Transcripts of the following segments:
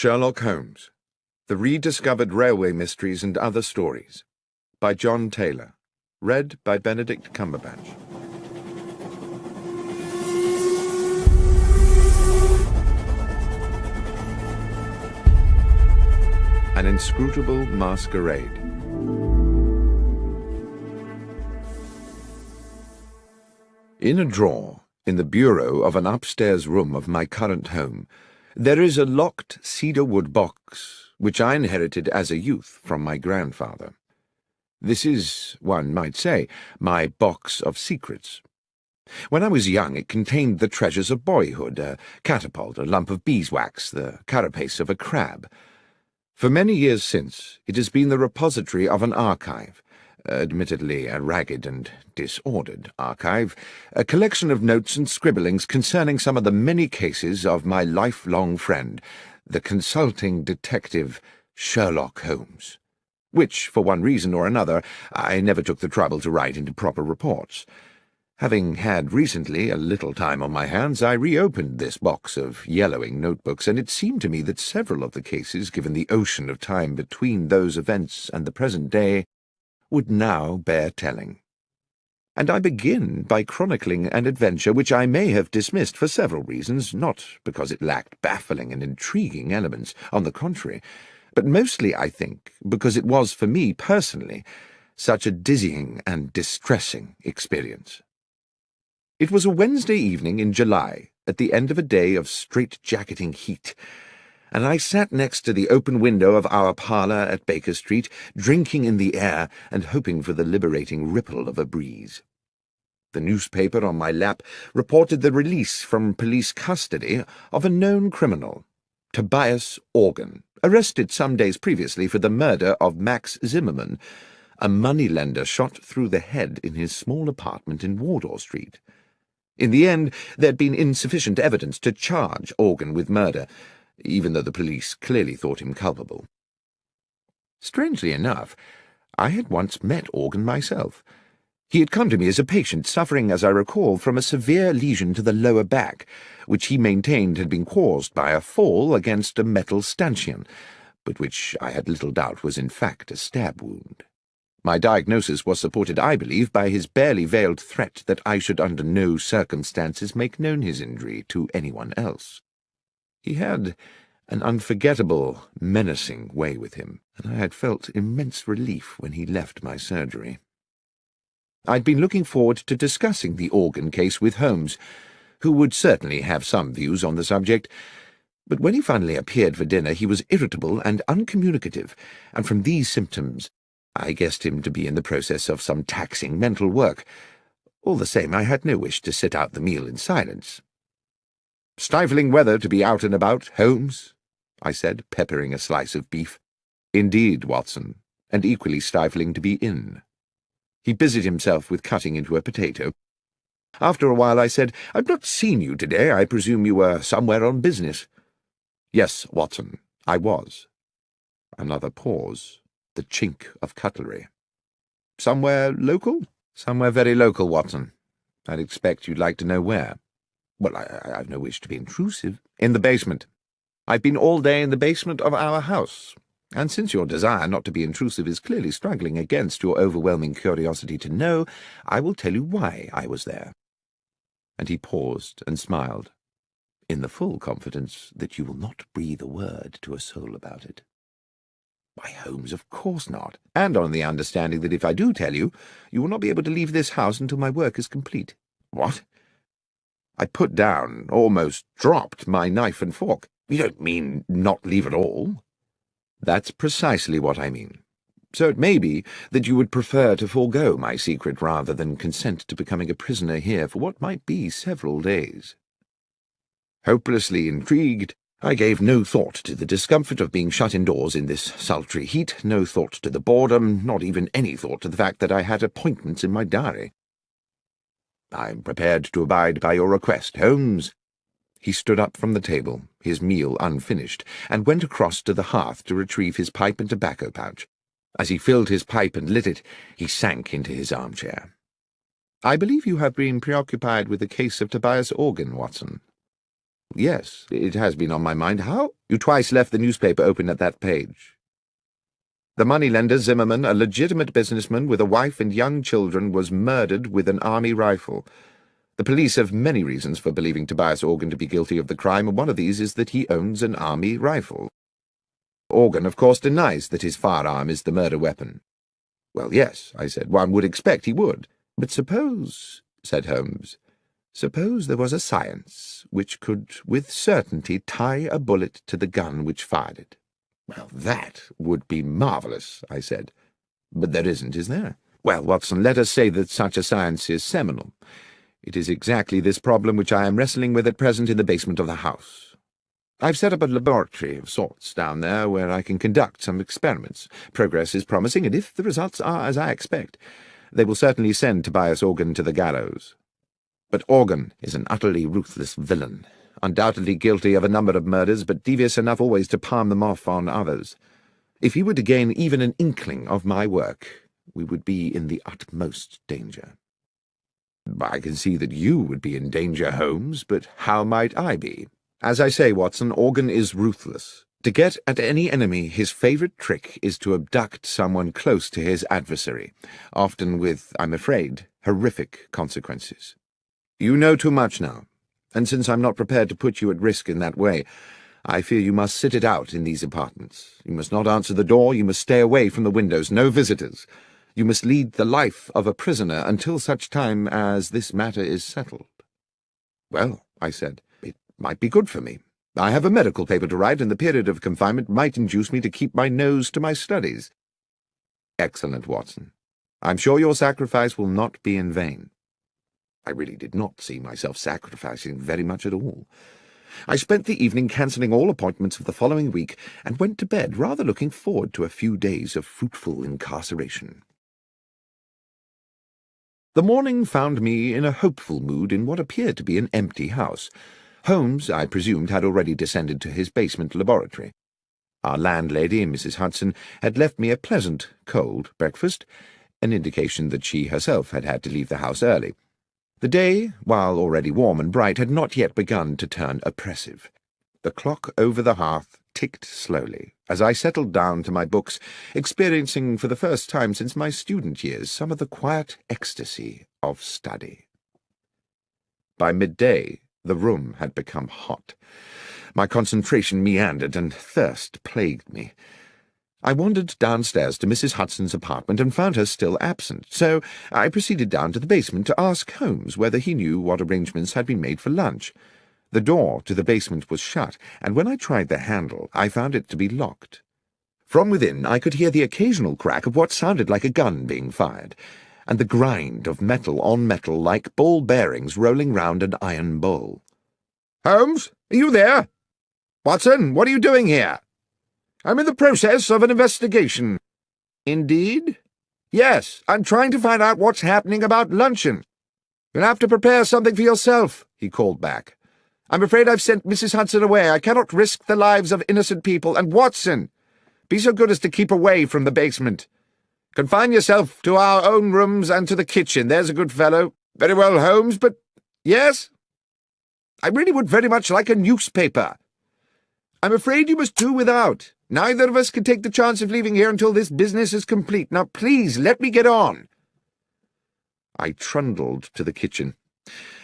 Sherlock Holmes, The Rediscovered Railway Mysteries and Other Stories, by John Taylor, read by Benedict Cumberbatch. An Inscrutable Masquerade. In a drawer, in the bureau of an upstairs room of my current home, there is a locked cedarwood box, which I inherited as a youth from my grandfather. This is, one might say, my box of secrets. When I was young, it contained the treasures of boyhood, a catapult, a lump of beeswax, the carapace of a crab. For many years since, it has been the repository of an archive, admittedly a ragged and disordered archive, a collection of notes and scribblings concerning some of the many cases of my lifelong friend, the consulting detective Sherlock Holmes, which, for one reason or another, I never took the trouble to write into proper reports. Having had recently a little time on my hands, I reopened this box of yellowing notebooks, and it seemed to me that several of the cases, given the ocean of time between those events and the present day, would now bear telling. And I begin by chronicling an adventure which I may have dismissed for several reasons, not because it lacked baffling and intriguing elements, on the contrary, but mostly, I think, because it was, for me personally, such a dizzying and distressing experience. It was a Wednesday evening in July, at the end of a day of strait-jacketing heat, and I sat next to the open window of our parlour at Baker Street, drinking in the air and hoping for the liberating ripple of a breeze. The newspaper on my lap reported the release from police custody of a known criminal, Tobias Organ, arrested some days previously for the murder of Max Zimmerman, a moneylender shot through the head in his small apartment in Wardour Street. In the end, there had been insufficient evidence to charge Organ with murder, even though the police clearly thought him culpable. Strangely enough, I had once met Organ myself. He had come to me as a patient suffering, as I recall, from a severe lesion to the lower back, which he maintained had been caused by a fall against a metal stanchion, but which I had little doubt was in fact a stab wound. My diagnosis was supported, I believe, by his barely veiled threat that I should under no circumstances make known his injury to anyone else. He had an unforgettable, menacing way with him, and I had felt immense relief when he left my surgery. I'd been looking forward to discussing the Organ case with Holmes, who would certainly have some views on the subject, but when he finally appeared for dinner he was irritable and uncommunicative, and from these symptoms I guessed him to be in the process of some taxing mental work. All the same, I had no wish to sit out the meal in silence. "Stifling weather to be out and about, Holmes," I said, peppering a slice of beef. "Indeed, Watson, and equally stifling to be in." He busied himself with cutting into a potato. After a while I said, "I've not seen you today. I presume you were somewhere on business." "Yes, Watson, I was." Another pause, the chink of cutlery. "Somewhere local?" "Somewhere very local, Watson. I'd expect you'd like to know where." "Well, I've no wish to be intrusive." "In the basement. I've been all day in the basement of our house, and since your desire not to be intrusive is clearly struggling against your overwhelming curiosity to know, I will tell you why I was there." And he paused and smiled, in the full confidence that you will not breathe a word to a soul about it. "Why, Holmes, of course not, and on the understanding that if I do tell you, you will not be able to leave this house until my work is complete." "What?" I put down, almost dropped, my knife and fork. "You don't mean not leave at all?" "That's precisely what I mean. So it may be that you would prefer to forego my secret rather than consent to becoming a prisoner here for what might be several days." Hopelessly intrigued, I gave no thought to the discomfort of being shut indoors in this sultry heat, no thought to the boredom, not even any thought to the fact that I had appointments in my diary. "I am prepared to abide by your request, Holmes." He stood up from the table, his meal unfinished, and went across to the hearth to retrieve his pipe and tobacco pouch. As he filled his pipe and lit it, he sank into his armchair. "I believe you have been preoccupied with the case of Tobias Organ, Watson." Yes, it has been on my mind. How? You twice left the newspaper open at that page. The moneylender Zimmerman, a legitimate businessman with a wife and young children, was murdered with an army rifle. The police have many reasons for believing Tobias Organ to be guilty of the crime, and one of these is that he owns an army rifle. Organ, of course, denies that his firearm is the murder weapon. Well, yes, I said, one would expect he would. But suppose, said Holmes, suppose there was a science which could with certainty tie a bullet to the gun which fired it. Well, that would be marvellous, I said. But there isn't, is there? Well, Watson, let us say that such a science is seminal. It is exactly this problem which I am wrestling with at present in the basement of the house. I've set up a laboratory of sorts down there where I can conduct some experiments. Progress is promising, and if the results are as I expect, they will certainly send Tobias Organ to the gallows. But Organ is an utterly ruthless villain, undoubtedly guilty of a number of murders, but devious enough always to palm them off on others. If he were to gain even an inkling of my work, we would be in the utmost danger. I can see that you would be in danger, Holmes, but how might I be? As I say, Watson, Organ is ruthless. To get at any enemy, his favourite trick is to abduct someone close to his adversary, often with, I'm afraid, horrific consequences. You know too much now, and since I'm not prepared to put you at risk in that way, I fear you must sit it out in these apartments. You must not answer the door, you must stay away from the windows, no visitors. You must lead the life of a prisoner until such time as this matter is settled. Well, I said, it might be good for me. I have a medical paper to write, and the period of confinement might induce me to keep my nose to my studies. Excellent, Watson. I'm sure your sacrifice will not be in vain. I really did not see myself sacrificing very much at all. I spent the evening cancelling all appointments of the following week, and went to bed rather looking forward to a few days of fruitful incarceration. The morning found me in a hopeful mood in what appeared to be an empty house. Holmes, I presumed, had already descended to his basement laboratory. Our landlady, Mrs. Hudson, had left me a pleasant, cold breakfast, an indication that she herself had had to leave the house early. The day, while already warm and bright, had not yet begun to turn oppressive. The clock over the hearth ticked slowly as I settled down to my books, experiencing for the first time since my student years some of the quiet ecstasy of study. By midday, the room had become hot. My concentration meandered, and thirst plagued me. I wandered downstairs to Mrs. Hudson's apartment and found her still absent, so I proceeded down to the basement to ask Holmes whether he knew what arrangements had been made for lunch. The door to the basement was shut, and when I tried the handle, I found it to be locked. From within, I could hear the occasional crack of what sounded like a gun being fired, and the grind of metal on metal like ball bearings rolling round an iron bowl. "Holmes, are you there? Watson, what are you doing here?" "I'm in the process of an investigation." "Indeed?" "Yes, I'm trying to find out what's happening about luncheon." "You'll have to prepare something for yourself," he called back. "I'm afraid I've sent Mrs. Hudson away. I cannot risk the lives of innocent people. And Watson, be so good as to keep away from the basement. Confine yourself to our own rooms and to the kitchen. There's a good fellow." "Very well, Holmes, but—" "Yes?" "I really would very much like a newspaper." "I'm afraid you must do without. Neither of us can take the chance of leaving here until this business is complete. Now, please, let me get on." I trundled to the kitchen.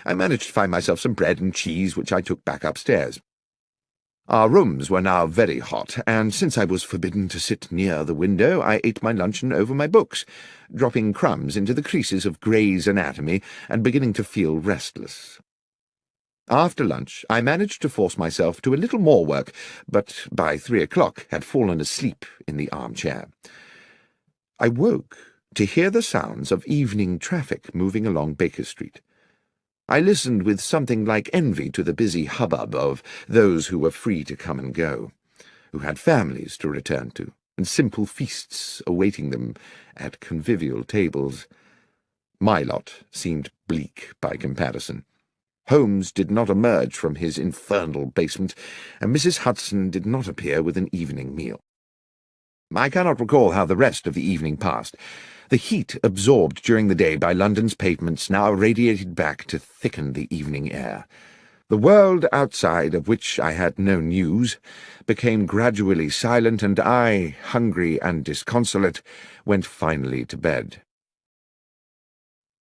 I managed to find myself some bread and cheese, which I took back upstairs. Our rooms were now very hot, and since I was forbidden to sit near the window, I ate my luncheon over my books, dropping crumbs into the creases of Gray's Anatomy and beginning to feel restless. After lunch, I managed to force myself to a little more work, but by 3 o'clock had fallen asleep in the armchair. I woke to hear the sounds of evening traffic moving along Baker Street. I listened with something like envy to the busy hubbub of those who were free to come and go, who had families to return to, and simple feasts awaiting them at convivial tables. My lot seemed bleak by comparison. Holmes did not emerge from his infernal basement, and Mrs. Hudson did not appear with an evening meal. I cannot recall how the rest of the evening passed. The heat absorbed during the day by London's pavements now radiated back to thicken the evening air. The world outside, of which I had no news, became gradually silent, and I, hungry and disconsolate, went finally to bed.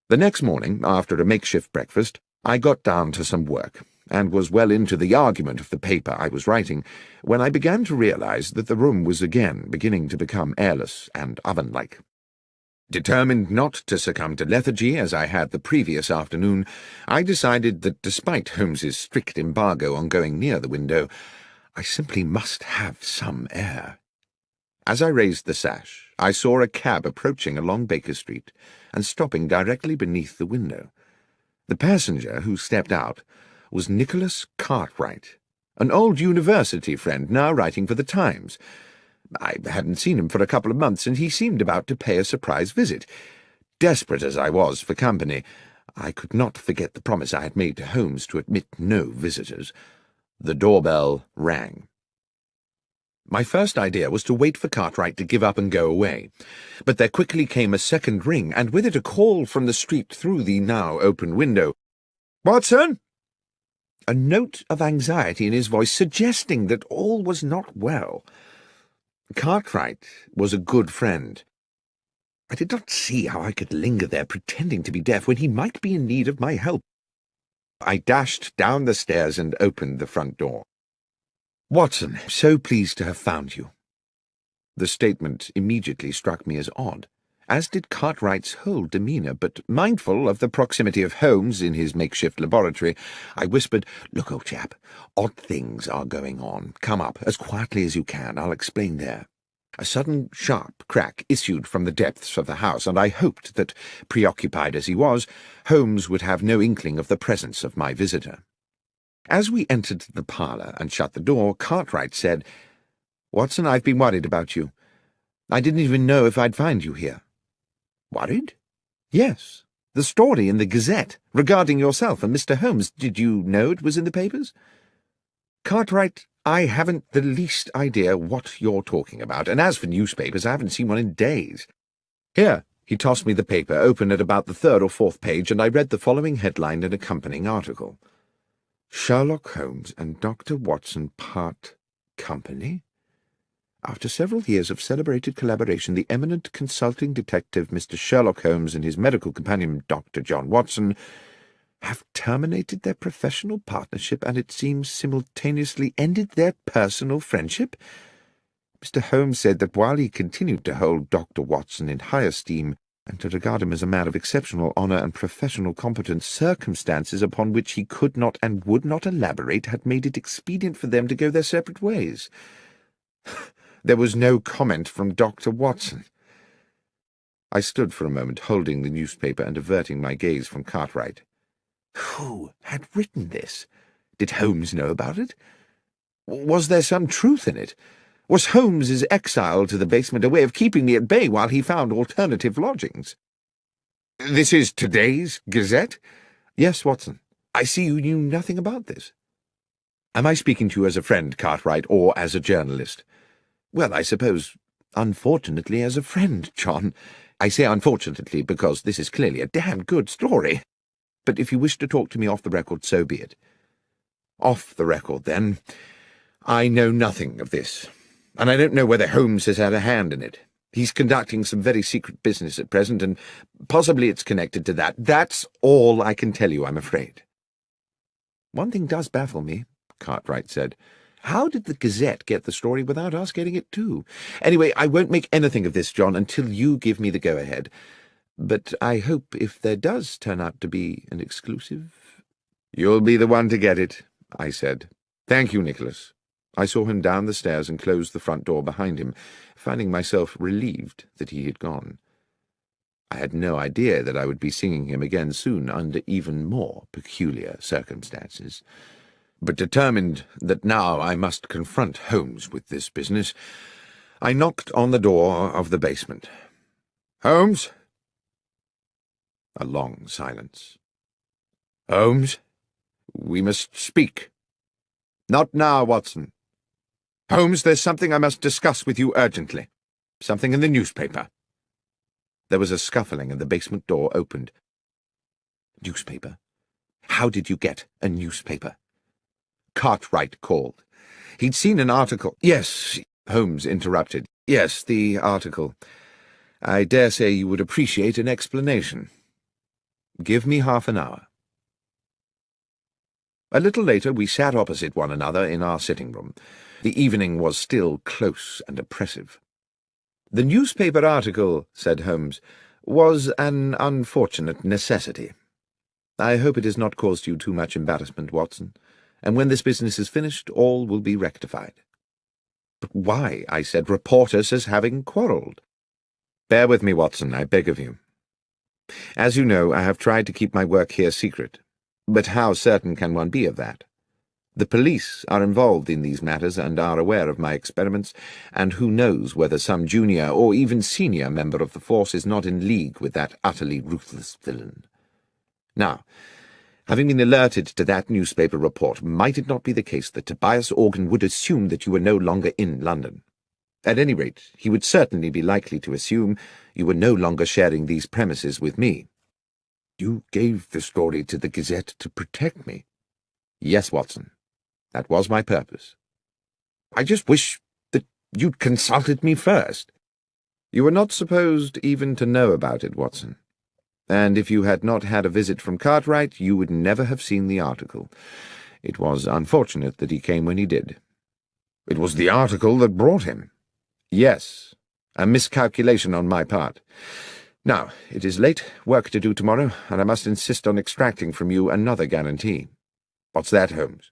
The next morning, after a makeshift breakfast, I got down to some work, and was well into the argument of the paper I was writing, when I began to realize that the room was again beginning to become airless and oven-like. Determined not to succumb to lethargy as I had the previous afternoon, I decided that despite Holmes's strict embargo on going near the window, I simply must have some air. As I raised the sash, I saw a cab approaching along Baker Street and stopping directly beneath the window. The passenger who stepped out was Nicholas Cartwright, an old university friend now writing for the Times. I hadn't seen him for a couple of months, and he seemed about to pay a surprise visit. Desperate as I was for company, I could not forget the promise I had made to Holmes to admit no visitors. The doorbell rang. My first idea was to wait for Cartwright to give up and go away, but there quickly came a second ring, and with it a call from the street through the now open window. "Watson!" A note of anxiety in his voice, suggesting that all was not well. Cartwright was a good friend. I did not see how I could linger there pretending to be deaf when he might be in need of my help. I dashed down the stairs and opened the front door. "Watson, so pleased to have found you." The statement immediately struck me as odd, as did Cartwright's whole demeanour, but mindful of the proximity of Holmes in his makeshift laboratory, I whispered, "Look, old chap, odd things are going on. Come up, as quietly as you can. I'll explain there." A sudden sharp crack issued from the depths of the house, and I hoped that, preoccupied as he was, Holmes would have no inkling of the presence of my visitor. As we entered the parlour and shut the door, Cartwright said, "Watson, I've been worried about you. I didn't even know if I'd find you here." "Worried?" "Yes. The story in the Gazette regarding yourself and Mr. Holmes. Did you know it was in the papers?" "Cartwright, I haven't the least idea what you're talking about, and as for newspapers, I haven't seen one in days. Here." He tossed me the paper, open at about the third or fourth page, and I read the following headline and accompanying article. "Sherlock Holmes and Dr. Watson part company? After several years of celebrated collaboration, the eminent consulting detective Mr. Sherlock Holmes and his medical companion Dr. John Watson have terminated their professional partnership and, it seems, simultaneously ended their personal friendship. Mr. Holmes said that while he continued to hold Dr. Watson in high esteem and to regard him as a man of exceptional honour and professional competence, circumstances upon which he could not and would not elaborate had made it expedient for them to go their separate ways." There was no comment from Dr. Watson. I stood for a moment, holding the newspaper and averting my gaze from Cartwright. Who had written this? Did Holmes know about it? Was there some truth in it? Was Holmes's exile to the basement a way of keeping me at bay while he found alternative lodgings? "This is today's Gazette?" "Yes, Watson. I see you knew nothing about this." "Am I speaking to you as a friend, Cartwright, or as a journalist?" "Well, I suppose, unfortunately, as a friend, John. I say unfortunately because this is clearly a damned good story. But if you wish to talk to me off the record, so be it." "Off the record, then. I know nothing of this, and I don't know whether Holmes has had a hand in it. He's conducting some very secret business at present, and possibly it's connected to that. That's all I can tell you, I'm afraid." "One thing does baffle me," Cartwright said. "How did the Gazette get the story without us getting it too? Anyway, I won't make anything of this, John, until you give me the go-ahead. But I hope if there does turn out to be an exclusive—" "You'll be the one to get it," I said. "Thank you, Nicholas." I saw him down the stairs and closed the front door behind him, finding myself relieved that he had gone. I had no idea that I would be seeing him again soon under even more peculiar circumstances. But determined that now I must confront Holmes with this business, I knocked on the door of the basement. "Holmes?" A long silence. "Holmes? We must speak." "Not now, Watson." "Holmes, there's something I must discuss with you urgently. Something in the newspaper." There was a scuffling and the basement door opened. "Newspaper? How did you get a newspaper?" Cartwright called. He'd seen an article— Yes, Holmes interrupted. Yes, the article. I dare say you would appreciate an explanation. Give me half an hour. A little later we sat opposite one another in our sitting-room. The evening was still close and oppressive. "The newspaper article," said Holmes, "was an unfortunate necessity. I hope it has not caused you too much embarrassment, Watson, and when this business is finished, all will be rectified." "But why," I said, "report us as having quarrelled?" "Bear with me, Watson, I beg of you. As you know, I have tried to keep my work here secret. But how certain can one be of that? The police are involved in these matters and are aware of my experiments, and who knows whether some junior or even senior member of the force is not in league with that utterly ruthless villain. Now, having been alerted to that newspaper report, might it not be the case that Tobias Organ would assume that you were no longer in London? At any rate, he would certainly be likely to assume you were no longer sharing these premises with me." "You gave the story to the Gazette to protect me?" "Yes, Watson. That was my purpose." "I just wish that you'd consulted me first." "You were not supposed even to know about it, Watson. And if you had not had a visit from Cartwright, you would never have seen the article. It was unfortunate that he came when he did." "It was the article that brought him." "Yes, a miscalculation on my part. Now, it is late, work to do tomorrow, and I must insist on extracting from you another guarantee." "What's that, Holmes?"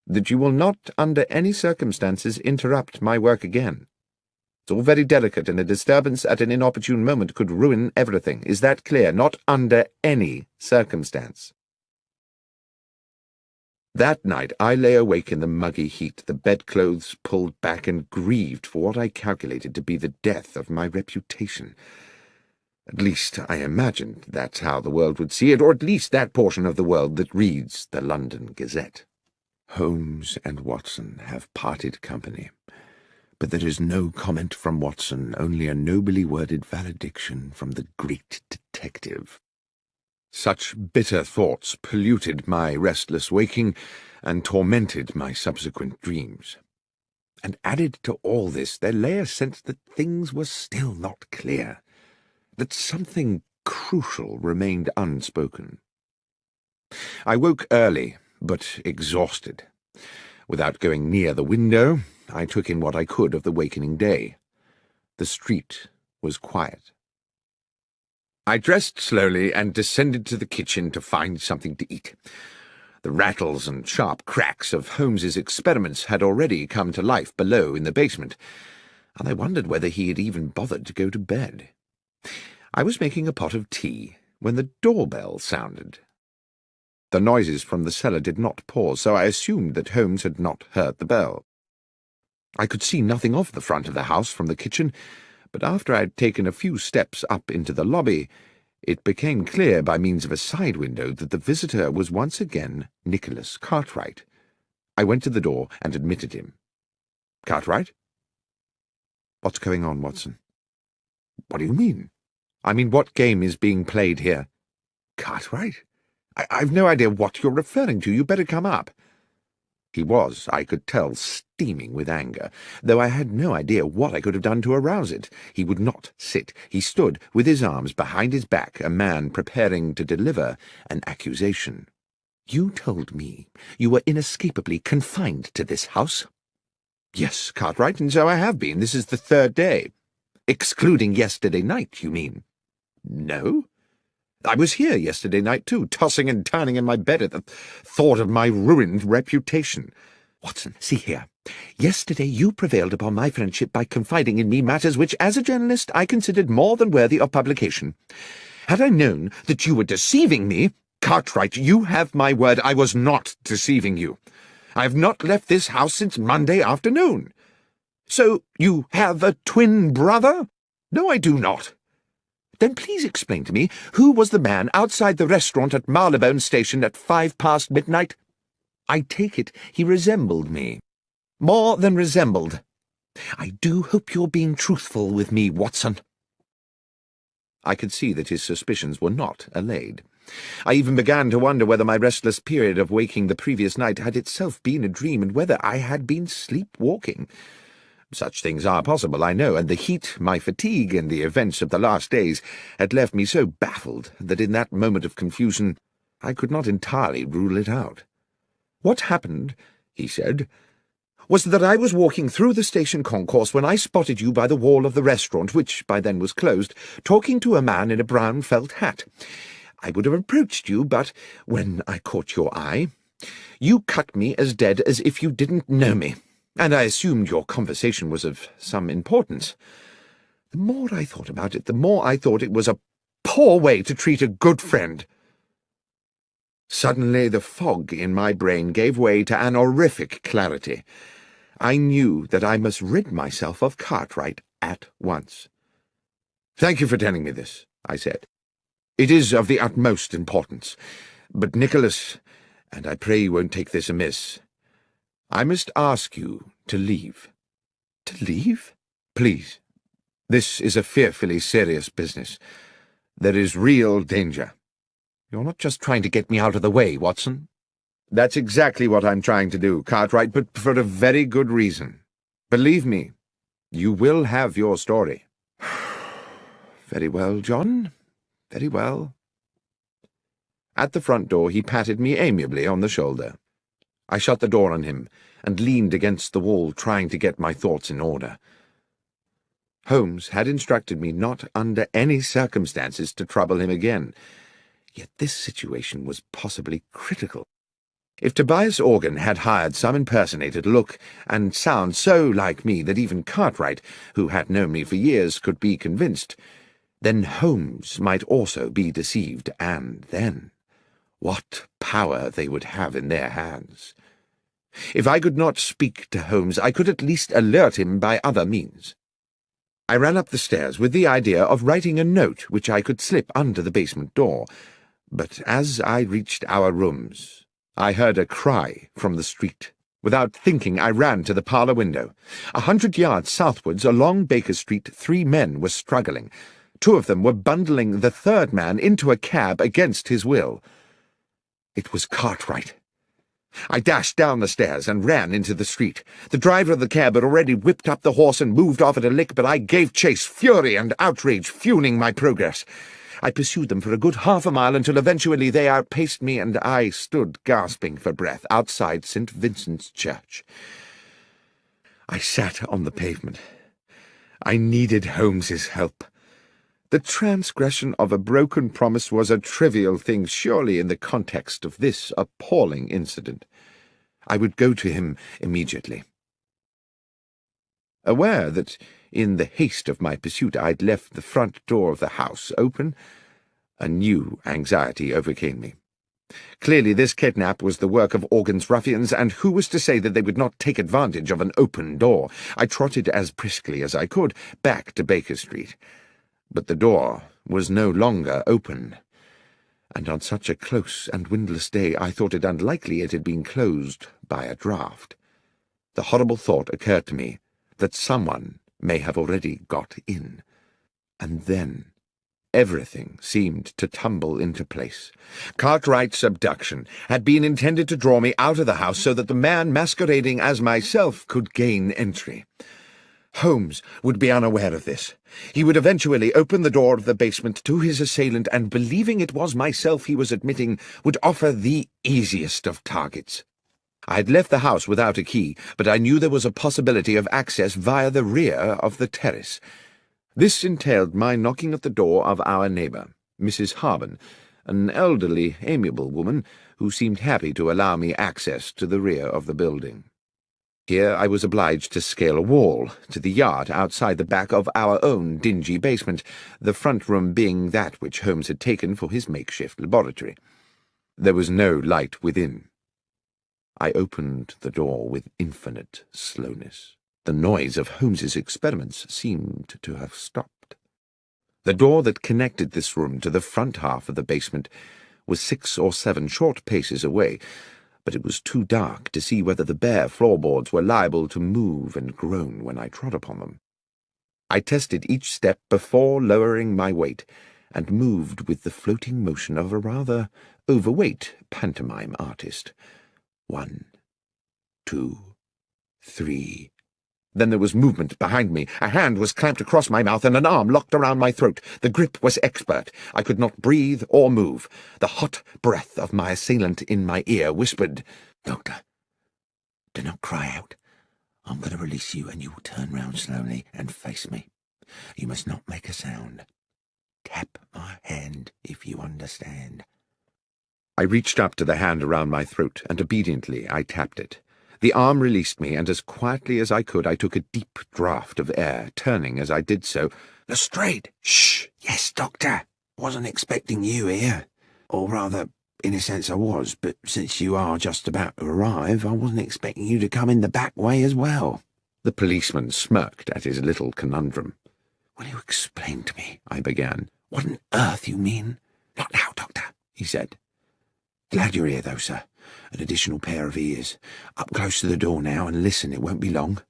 "That you will not, under any circumstances, interrupt my work again. It's all very delicate, and a disturbance at an inopportune moment could ruin everything. Is that clear? Not under any circumstance." That night I lay awake in the muggy heat, the bedclothes pulled back, and grieved for what I calculated to be the death of my reputation. At least, I imagined that's how the world would see it, or at least that portion of the world that reads the London Gazette. Holmes and Watson have parted company, but there is no comment from Watson, only a nobly worded valediction from the great detective. Such bitter thoughts polluted my restless waking and tormented my subsequent dreams. And added to all this, there lay a sense that things were still not clear, that something crucial remained unspoken. I woke early, but exhausted. Without going near the window, I took in what I could of the wakening day. The street was quiet. I dressed slowly and descended to the kitchen to find something to eat. The rattles and sharp cracks of Holmes's experiments had already come to life below in the basement, and I wondered whether he had even bothered to go to bed. I was making a pot of tea when the doorbell sounded. The noises from the cellar did not pause, so I assumed that Holmes had not heard the bell. I could see nothing of the front of the house from the kitchen, but after I had taken a few steps up into the lobby, it became clear by means of a side window that the visitor was once again Nicholas Cartwright. I went to the door and admitted him. "Cartwright?" "What's going on, Watson?" "What do you mean? I mean, what game is being played here?" "Cartwright? I've no idea what you're referring to. You better come up." He was, I could tell, steaming with anger, though I had no idea what I could have done to arouse it. He would not sit. He stood with his arms behind his back, a man preparing to deliver an accusation. "You told me you were inescapably confined to this house?" "Yes, Cartwright, and so I have been. This is the third day." "Excluding yesterday night, you mean?" "No. I was here yesterday night, too, tossing and turning in my bed at the thought of my ruined reputation." "Watson, see here. Yesterday you prevailed upon my friendship by confiding in me matters which, as a journalist, I considered more than worthy of publication. Had I known that you were deceiving me—" "Cartwright, you have my word I was not deceiving you. I have not left this house since Monday afternoon." "So you have a twin brother?" "No, I do not." "Then please explain to me who was the man outside the restaurant at Marylebone Station at 5 past midnight?" "I take it he resembled me." "More than resembled. I do hope you're being truthful with me, Watson." I could see that his suspicions were not allayed. I even began to wonder whether my restless period of waking the previous night had itself been a dream, and whether I had been sleepwalking. Such things are possible, I know, and the heat, my fatigue, and the events of the last days had left me so baffled that in that moment of confusion I could not entirely rule it out. "What happened," he said, "was that I was walking through the station concourse when I spotted you by the wall of the restaurant, which by then was closed, talking to a man in a brown felt hat. I would have approached you, but when I caught your eye, you cut me as dead as if you didn't know me, and I assumed your conversation was of some importance. The more I thought about it, the more I thought it was a poor way to treat a good friend." Suddenly the fog in my brain gave way to an horrific clarity. I knew that I must rid myself of Cartwright at once. "Thank you for telling me this," I said. "It is of the utmost importance. But, Nicholas, and I pray you won't take this amiss, I must ask you to leave." "To leave?" "Please. This is a fearfully serious business. There is real danger." "You're not just trying to get me out of the way, Watson?" "That's exactly what I'm trying to do, Cartwright, but for a very good reason. Believe me, you will have your story." "Very well, John, very well." At the front door he patted me amiably on the shoulder. I shut the door on him and leaned against the wall, trying to get my thoughts in order. Holmes had instructed me not under any circumstances to trouble him again, yet this situation was possibly critical. If Tobias Organ had hired some impersonator to look and sound so like me that even Cartwright, who had known me for years, could be convinced, then Holmes might also be deceived, and then what power they would have in their hands. If I could not speak to Holmes, I could at least alert him by other means. I ran up the stairs with the idea of writing a note which I could slip under the basement door, but as I reached our rooms, I heard a cry from the street. Without thinking, I ran to the parlour window. 100 yards southwards, along Baker Street, 3 men were struggling. 2 of them were bundling the 3rd man into a cab against his will. It was Cartwright. I dashed down the stairs and ran into the street. The driver of the cab had already whipped up the horse and moved off at a lick, but I gave chase, fury and outrage fueling my progress. I pursued them for a good half a mile until eventually they outpaced me, and I stood gasping for breath outside St. Vincent's Church. I sat on the pavement. I needed Holmes's help. The transgression of a broken promise was a trivial thing, surely, in the context of this appalling incident. I would go to him immediately. Aware that, in the haste of my pursuit, I'd left the front door of the house open, a new anxiety overcame me. Clearly this kidnap was the work of Organ's ruffians, and who was to say that they would not take advantage of an open door? I trotted as briskly as I could back to Baker Street. But the door was no longer open, and on such a close and windless day I thought it unlikely it had been closed by a draught. The horrible thought occurred to me that someone may have already got in, and then everything seemed to tumble into place. Cartwright's abduction had been intended to draw me out of the house so that the man masquerading as myself could gain entry. Holmes would be unaware of this. He would eventually open the door of the basement to his assailant, and, believing it was myself he was admitting, would offer the easiest of targets. I had left the house without a key, but I knew there was a possibility of access via the rear of the terrace. This entailed my knocking at the door of our neighbour, Mrs. Harben, an elderly, amiable woman who seemed happy to allow me access to the rear of the building. Here I was obliged to scale a wall to the yard outside the back of our own dingy basement, the front room being that which Holmes had taken for his makeshift laboratory. There was no light within. I opened the door with infinite slowness. The noise of Holmes's experiments seemed to have stopped. The door that connected this room to the front half of the basement was 6 or 7 short paces away, but it was too dark to see whether the bare floorboards were liable to move and groan when I trod upon them. I tested each step before lowering my weight, and moved with the floating motion of a rather overweight pantomime artist. 1, 2, 3. Then there was movement behind me. A hand was clamped across my mouth and an arm locked around my throat. The grip was expert. I could not breathe or move. The hot breath of my assailant in my ear whispered, "Doctor, do not cry out. I'm going to release you and you will turn round slowly and face me. You must not make a sound. Tap my hand if you understand." I reached up to the hand around my throat, and obediently I tapped it. The arm released me, and as quietly as I could I took a deep draught of air, turning as I did so. "Lestrade!" "Shh! Yes, Doctor. Wasn't expecting you here. Or rather, in a sense I was, but since you are just about to arrive, I wasn't expecting you to come in the back way as well." The policeman smirked at his little conundrum. "Will you explain to me," I began, "what on earth you mean?" "Not now, Doctor," he said. "Glad you're here, though, sir. An additional pair of ears. Up close to the door now, and listen, it won't be long."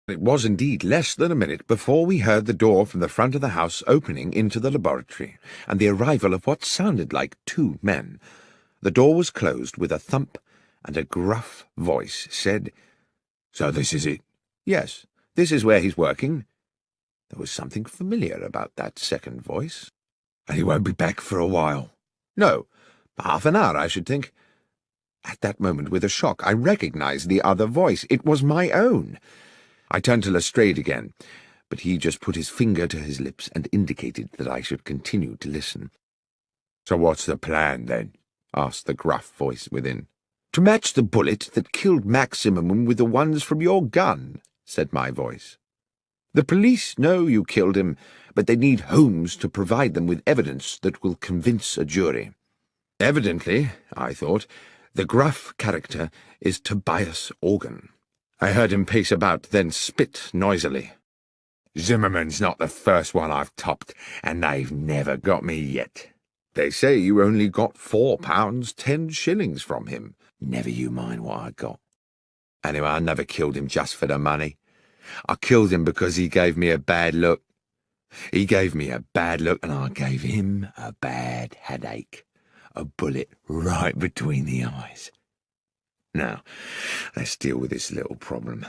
It was indeed less than a minute before we heard the door from the front of the house opening into the laboratory, and the arrival of what sounded like 2 men. The door was closed with a thump, and a gruff voice said, "So this is it?" "Yes, this is where he's working." There was something familiar about that second voice. "And he won't be back for a while?" "No. Half an hour, I should think." At that moment, with a shock, I recognized the other voice. It was my own. I turned to Lestrade again, but he just put his finger to his lips and indicated that I should continue to listen. "So what's the plan, then?" asked the gruff voice within. "To match the bullet that killed Maximum with the ones from your gun," said my voice. "The police know you killed him, but they need Holmes to provide them with evidence that will convince a jury." Evidently, I thought, the gruff character is Tobias Organ. I heard him pace about, then spit noisily. "Zimmerman's not the first one I've topped, and they've never got me yet. They say you only got £4 10 from him." "Never you mind what I got. Anyway, I never killed him just for the money. I killed him because he gave me a bad look. He gave me a bad look, and I gave him a bad headache. A bullet right between the eyes. Now, let's deal with this little problem."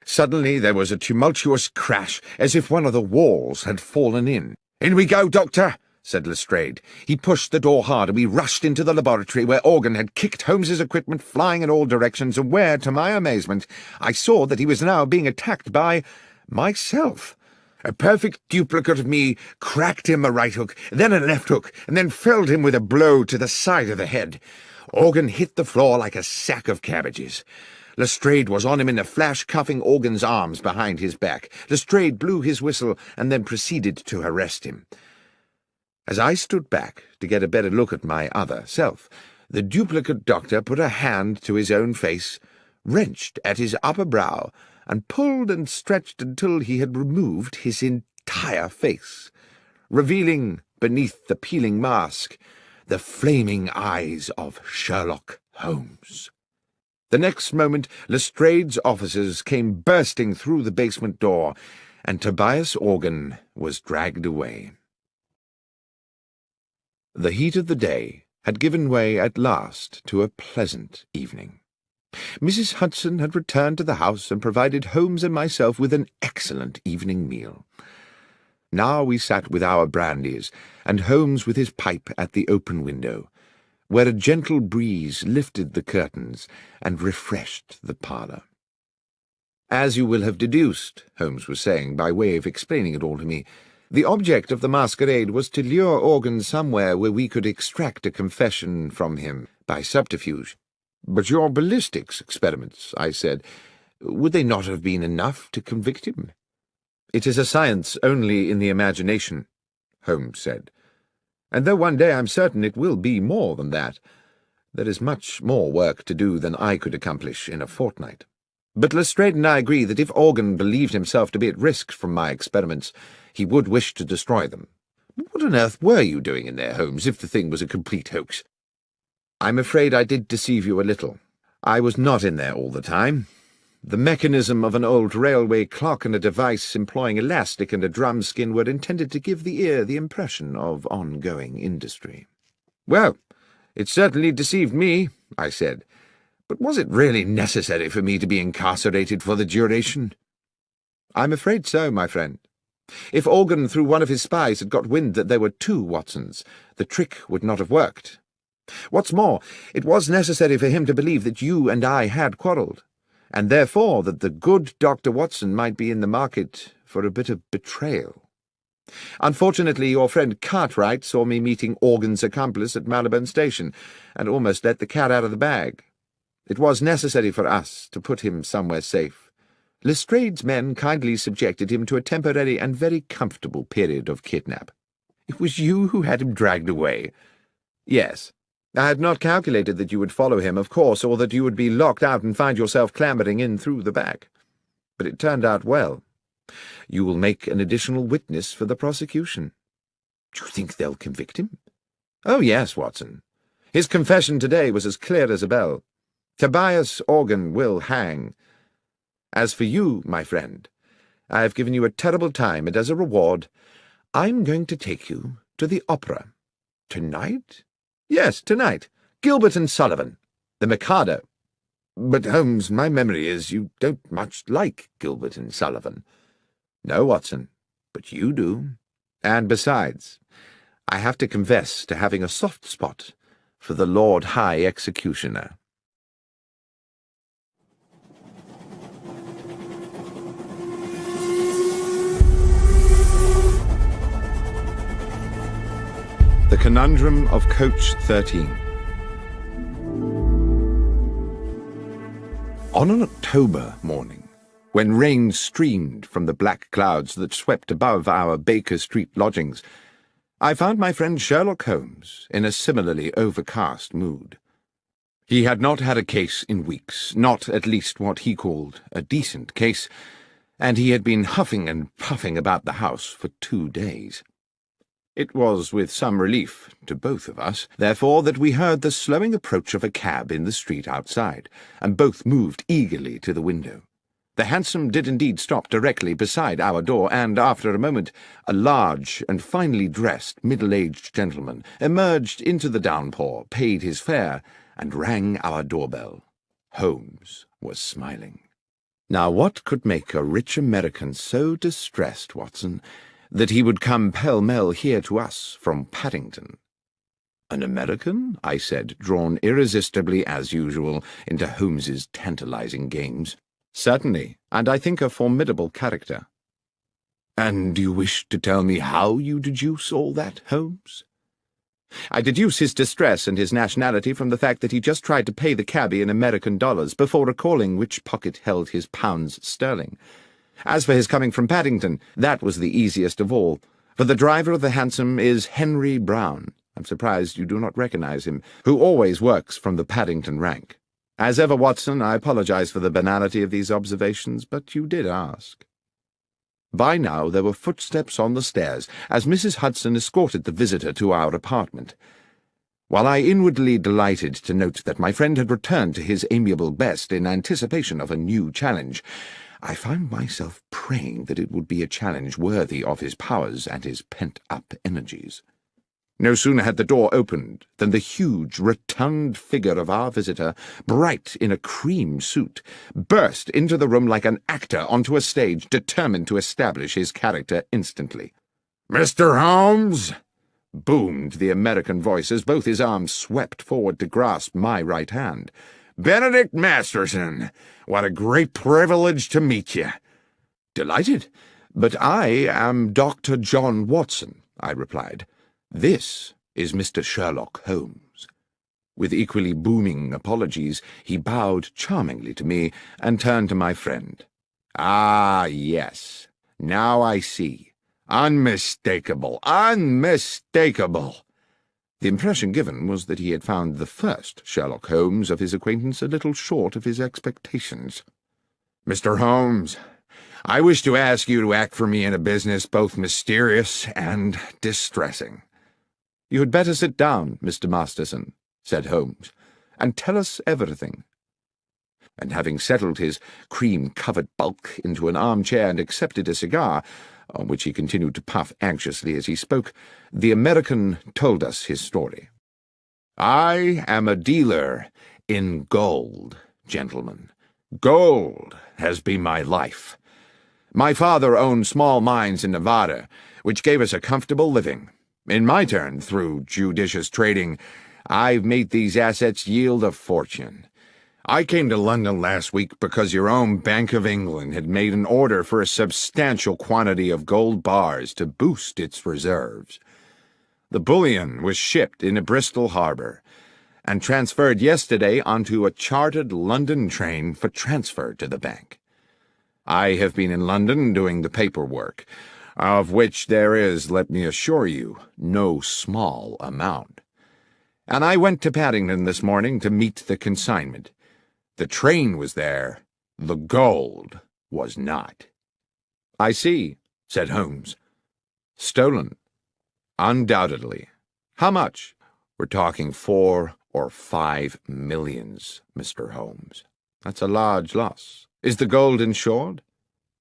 Suddenly there was a tumultuous crash, as if one of the walls had fallen in. "In we go, Doctor," said Lestrade. He pushed the door hard, and we rushed into the laboratory, where Organ had kicked Holmes's equipment flying in all directions, and where, to my amazement, I saw that he was now being attacked by myself. A perfect duplicate of me cracked him a right hook, then a left hook, and then felled him with a blow to the side of the head. Organ hit the floor like a sack of cabbages. Lestrade was on him in a flash, cuffing Organ's arms behind his back. Lestrade blew his whistle and then proceeded to arrest him. As I stood back to get a better look at my other self, the duplicate doctor put a hand to his own face, wrenched at his upper brow, and pulled and stretched until he had removed his entire face, revealing, beneath the peeling mask, the flaming eyes of Sherlock Holmes. The next moment Lestrade's officers came bursting through the basement door, and Tobias Organ was dragged away. The heat of the day had given way at last to a pleasant evening. Mrs. Hudson had returned to the house and provided Holmes and myself with an excellent evening meal. Now we sat with our brandies, and Holmes with his pipe at the open window, where a gentle breeze lifted the curtains and refreshed the parlour. "As you will have deduced," Holmes was saying, by way of explaining it all to me, "the object of the masquerade was to lure Organ somewhere where we could extract a confession from him by subterfuge." "But your ballistics experiments," I said, "would they not have been enough to convict him?" "It is a science only in the imagination," Holmes said, "and though one day I'm certain it will be more than that, there is much more work to do than I could accomplish in a fortnight. But Lestrade and I agree that if Organ believed himself to be at risk from my experiments, he would wish to destroy them. What on earth were you doing in there, Holmes, if the thing was a complete hoax?" "I'm afraid I did deceive you a little. I was not in there all the time. The mechanism of an old railway clock and a device employing elastic and a drum skin were intended to give the ear the impression of ongoing industry. "Well, it certainly deceived me," I said. "But was it really necessary for me to be incarcerated for the duration?" "I'm afraid so, my friend. If Organ, through one of his spies, had got wind that there were two Watsons, the trick would not have worked. What's more, it was necessary for him to believe that you and I had quarrelled, and therefore that the good Dr. Watson might be in the market for a bit of betrayal. Unfortunately, your friend Cartwright saw me meeting Organ's accomplice at Marylebone Station, and almost let the cat out of the bag. It was necessary for us to put him somewhere safe. Lestrade's men kindly subjected him to a temporary and very comfortable period of kidnap." "It was you who had him dragged away?" "Yes. I had not calculated that you would follow him, of course, or that you would be locked out and find yourself clambering in through the back. But it turned out well. You will make an additional witness for the prosecution." "Do you think they'll convict him?" "Oh, yes, Watson. His confession today was as clear as a bell. Tobias Organ will hang. As for you, my friend, I have given you a terrible time, and as a reward, I'm going to take you to the opera." "Tonight?" "Yes, tonight. Gilbert and Sullivan. The Mikado." "But, Holmes, my memory is you don't much like Gilbert and Sullivan." "No, Watson, but you do. And besides, I have to confess to having a soft spot for the Lord High Executioner." The Conundrum of Coach 13. On an October morning, when rain streamed from the black clouds that swept above our Baker Street lodgings, I found my friend Sherlock Holmes in a similarly overcast mood. He had not had a case in weeks, not at least what he called a decent case, and he had been huffing and puffing about the house for 2 days. It was with some relief to both of us, therefore, that we heard the slowing approach of a cab in the street outside, and both moved eagerly to the window. The hansom did indeed stop directly beside our door, and after a moment a large and finely dressed middle-aged gentleman emerged into the downpour, paid his fare, and rang our doorbell. Holmes was smiling. Now, what could make a rich American so distressed, Watson, that he would come pell-mell here to us from Paddington? "An American?" I said, drawn irresistibly, as usual, into Holmes's tantalizing games. "Certainly, and I think a formidable character." "And do you wish to tell me how you deduce all that, Holmes?" "I deduce his distress and his nationality from the fact that he just tried to pay the cabby in American dollars before recalling which pocket held his pounds sterling. As for his coming from Paddington, that was the easiest of all, for the driver of the hansom is Henry Brown. I'm surprised you do not recognize him, who always works from the Paddington rank. As ever, Watson, I apologize for the banality of these observations, but you did ask." By now there were footsteps on the stairs, as Mrs. Hudson escorted the visitor to our apartment. While I inwardly delighted to note that my friend had returned to his amiable best in anticipation of a new challenge, I found myself praying that it would be a challenge worthy of his powers and his pent-up energies. No sooner had the door opened than the huge, rotund figure of our visitor, bright in a cream suit, burst into the room like an actor onto a stage, determined to establish his character instantly. "Mr. Holmes!" boomed the American voice as both his arms swept forward to grasp my right hand. "Benedict Masterson! What a great privilege to meet you!" "Delighted, but I am Dr. John Watson," I replied. "This is Mr. Sherlock Holmes." With equally booming apologies, he bowed charmingly to me and turned to my friend. "Ah, yes. Now I see. Unmistakable, unmistakable." The impression given was that he had found the first Sherlock Holmes of his acquaintance a little short of his expectations. "Mr. Holmes, I wish to ask you to act for me in a business both mysterious and distressing." "You had better sit down, Mr. Masterson," said Holmes, "and tell us everything." and having settled his cream-covered bulk into an armchair and accepted a cigar, on which he continued to puff anxiously as he spoke, the American told us his story. "I am a dealer in gold, gentlemen. Gold has been my life. My father owned small mines in Nevada, which gave us a comfortable living. In my turn, through judicious trading, I've made these assets yield a fortune. I came to London last week because your own Bank of England had made an order for a substantial quantity of gold bars to boost its reserves. The bullion was shipped into Bristol Harbour and transferred yesterday onto a chartered London train for transfer to the bank. I have been in London doing the paperwork, of which there is, let me assure you, no small amount. And I went to Paddington this morning to meet the consignment. The train was there, the gold was not." "I see," said Holmes. "Stolen." "Undoubtedly. How much?" "We're talking 4 or 5 millions, Mr. Holmes." "That's a large loss. Is the gold insured?"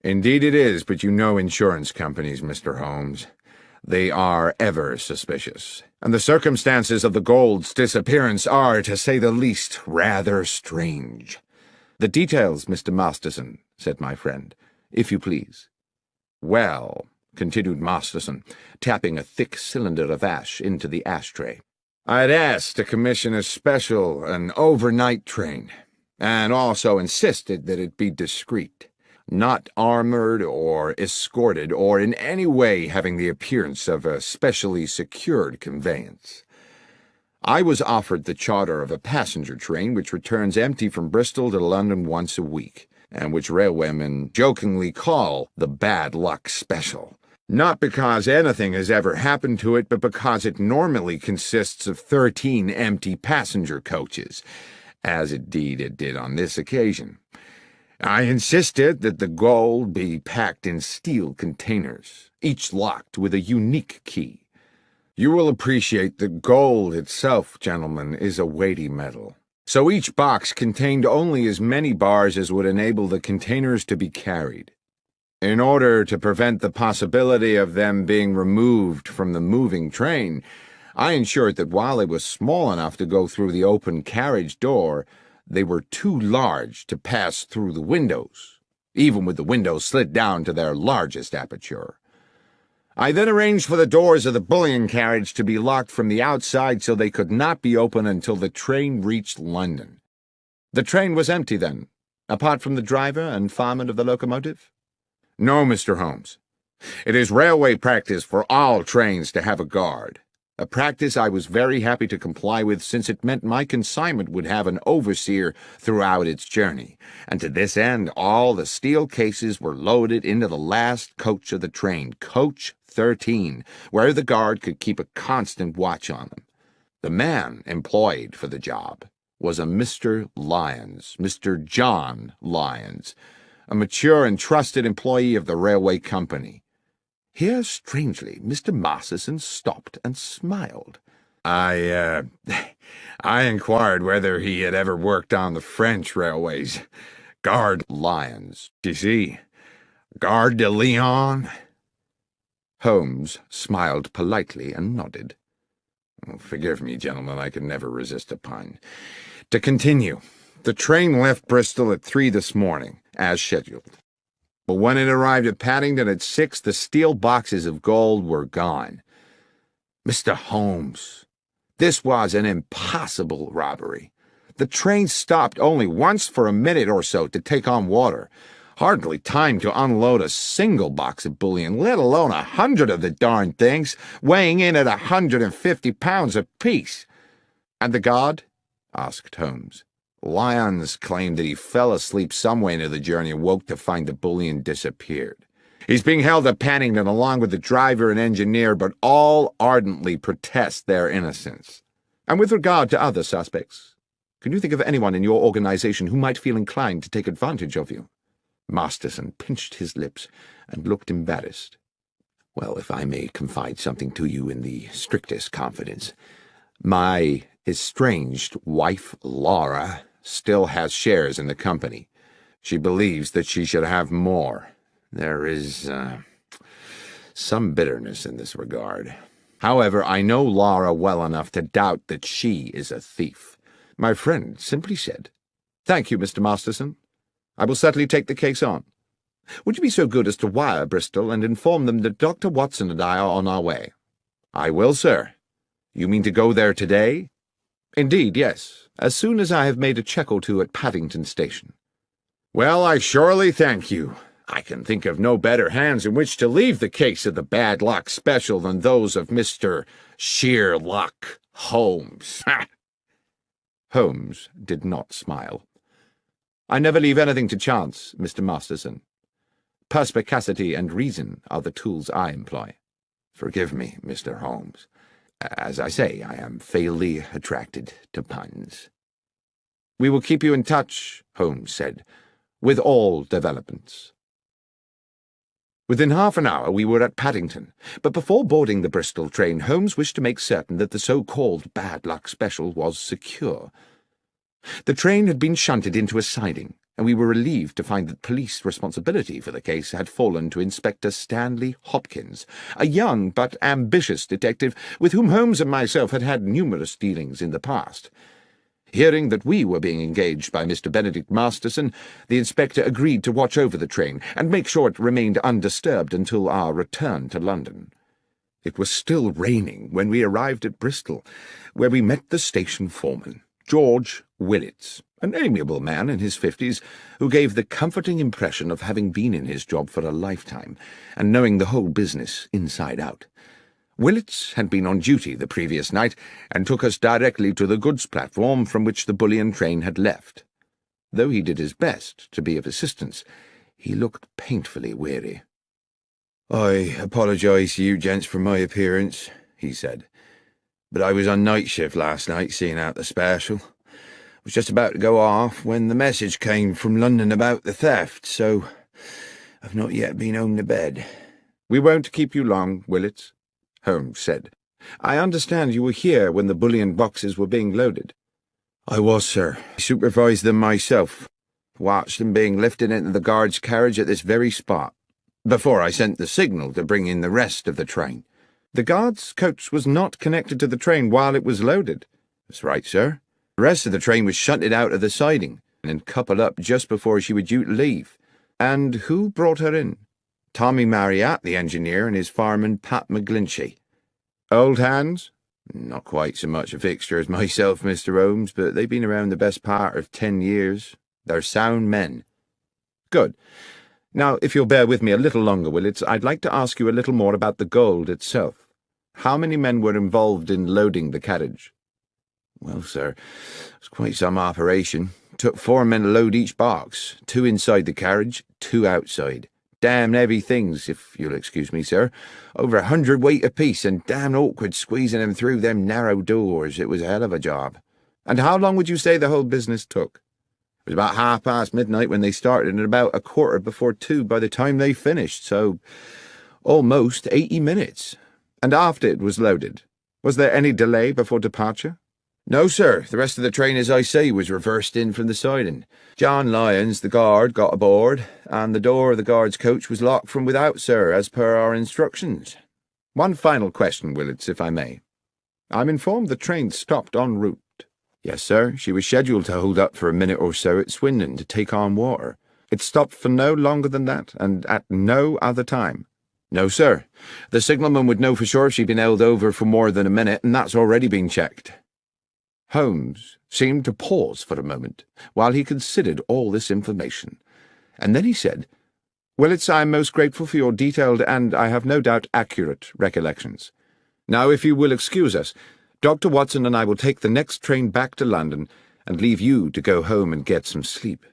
"Indeed it is, but you know insurance companies, Mr. Holmes. They are ever suspicious, and the circumstances of the gold's disappearance are, to say the least, rather strange." "The details, Mr. Masterson," said my friend, "if you please." "Well," continued Masterson, tapping a thick cylinder of ash into the ashtray, "I'd asked to commission a special, an overnight train, and also insisted that it be discreet, not armored or escorted, or in any way having the appearance of a specially secured conveyance. I was offered the charter of a passenger train which returns empty from Bristol to London once a week, and which railwaymen jokingly call the Bad Luck Special, not because anything has ever happened to it, but because it normally consists of 13 empty passenger coaches, as indeed it did on this occasion. I insisted that the gold be packed in steel containers, each locked with a unique key. You will appreciate that gold itself, gentlemen, is a weighty metal, so each box contained only as many bars as would enable the containers to be carried. In order to prevent the possibility of them being removed from the moving train, I ensured that while they were small enough to go through the open carriage door, they were too large to pass through the windows, even with the windows slid down to their largest aperture. I then arranged for the doors of the bullion carriage to be locked from the outside so they could not be opened until the train reached London. The train was empty then, apart from the driver and fireman of the locomotive? No, Mr. Holmes. It is railway practice for all trains to have a guard. A practice I was very happy to comply with, since it meant my consignment would have an overseer throughout its journey, and to this end all the steel cases were loaded into the last coach of the train, coach 13, where the guard could keep a constant watch on them. The man employed for the job was a Mr. Lyons, Mr. John Lyons, a mature and trusted employee of the railway company. Here, strangely, Mr. Masterson stopped and smiled. I inquired whether he had ever worked on the French railways. Gare de Lyons, you see. Gare de Lyon. Holmes smiled politely and nodded. Forgive me, gentlemen, I can never resist a pun. To continue, the train left Bristol at 3 this morning, as scheduled. But when it arrived at Paddington at 6, the steel boxes of gold were gone. Mr. Holmes, this was an impossible robbery. The train stopped only once for a minute or so to take on water. Hardly time to unload a single box of bullion, let alone 100 of the darned things, weighing in at 150 pounds apiece. And the guard? Asked Holmes. Lyons claimed that he fell asleep somewhere into the journey and woke to find the bullion disappeared. He's being held at Paddington along with the driver and engineer, but all ardently protest their innocence. And with regard to other suspects, can you think of anyone in your organization who might feel inclined to take advantage of you? Masterson pinched his lips and looked embarrassed. Well, if I may confide something to you in the strictest confidence, my estranged wife, Laura, still has shares in the company. She believes that she should have more. There is some bitterness in this regard. However, I know Laura well enough to doubt that she is a thief. My friend simply said, "Thank you, Mr. Masterson. I will certainly take the case on. Would you be so good as to wire Bristol and inform them that Dr. Watson and I are on our way?" "I will, sir. You mean to go there today?" "Indeed, yes, as soon as I have made a check or two at Paddington Station." "Well, I surely thank you. I can think of no better hands in which to leave the case of the bad luck special than those of Mr. Sherlock Holmes." Holmes did not smile. "I never leave anything to chance, Mr. Masterson. Perspicacity and reason are the tools I employ." "Forgive me, Mr. Holmes. As I say, I am fatally attracted to puns." "We will keep you in touch," Holmes said, "with all developments." Within half an hour we were at Paddington, but before boarding the Bristol train, Holmes wished to make certain that the so-called bad luck special was secure. The train had been shunted into a siding, and we were relieved to find that police responsibility for the case had fallen to Inspector Stanley Hopkins, a young but ambitious detective with whom Holmes and myself had had numerous dealings in the past. Hearing that we were being engaged by Mr. Benedict Masterson, the inspector agreed to watch over the train and make sure it remained undisturbed until our return to London. It was still raining when we arrived at Bristol, where we met the station foreman, George Willits, an amiable man in his 50s, who gave the comforting impression of having been in his job for a lifetime and knowing the whole business inside out. Willits had been on duty the previous night and took us directly to the goods platform from which the bullion train had left. Though he did his best to be of assistance, he looked painfully weary. "I apologise to you gents for my appearance," he said, "but I was on night shift last night seeing out the special. I was just about to go off when the message came from London about the theft, so I've not yet been home to bed." "We won't keep you long, Willits," Holmes said. "I understand you were here when the bullion boxes were being loaded." "I was, sir. I supervised them myself. Watched them being lifted into the guard's carriage at this very spot, before I sent the signal to bring in the rest of the train." "The guard's coach was not connected to the train while it was loaded." "That's right, sir. The rest of the train was shunted out of the siding and coupled up just before she was due to leave." "And who brought her in?" "Tommy Marriott, the engineer, and his fireman, Pat McGlinchey." "Old hands?" "Not quite so much a fixture as myself, Mr. Holmes, but they've been around the best part of 10 years. They're sound men." "Good. Now, if you'll bear with me a little longer, Willits, I'd like to ask you a little more about the gold itself. How many men were involved in loading the carriage?" "Well, sir, it was quite some operation. It took 4 men to load each box, 2 inside the carriage, 2 outside. Damn heavy things, if you'll excuse me, sir. Over 100 weight apiece, and damn awkward squeezing them through them narrow doors. It was a hell of a job." "And how long would you say the whole business took?" "It was about midnight when they started, and about 2:15 by the time they finished, so almost 80 minutes. "And after it was loaded, was there any delay before departure?" "No, sir. The rest of the train, as I say, was reversed in from the siding. John Lyons, the guard, got aboard, and the door of the guard's coach was locked from without, sir, as per our instructions." "One final question, Willits, if I may. I'm informed the train stopped en route." "Yes, sir. She was scheduled to hold up for a minute or so at Swindon to take on water." "It stopped for no longer than that, and at no other time?" "No, sir. The signalman would know for sure if she'd been held over for more than a minute, and that's already been checked." Holmes seemed to pause for a moment while he considered all this information, and then he said, "Willits, I am most grateful for your detailed and, I have no doubt, accurate recollections. Now, if you will excuse us, Dr. Watson and I will take the next train back to London and leave you to go home and get some sleep."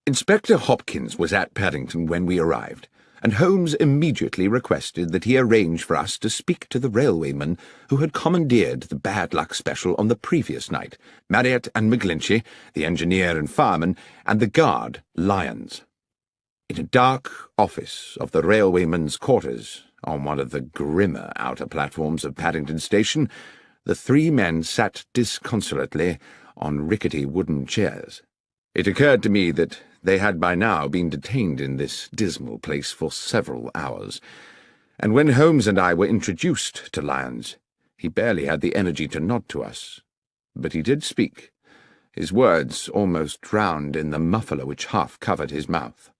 Inspector Hopkins was at Paddington when we arrived, and Holmes immediately requested that he arrange for us to speak to the railwayman who had commandeered the bad luck special on the previous night, Marriott and McGlinchey, the engineer and fireman, and the guard, Lyons. In a dark office of the railwayman's quarters, on one of the grimmer outer platforms of Paddington Station, The three men sat disconsolately on rickety wooden chairs. It occurred to me that they had by now been detained in this dismal place for several hours, and when Holmes and I were introduced to Lyons, he barely had the energy to nod to us. But he did speak, his words almost drowned in the muffler which half covered his mouth.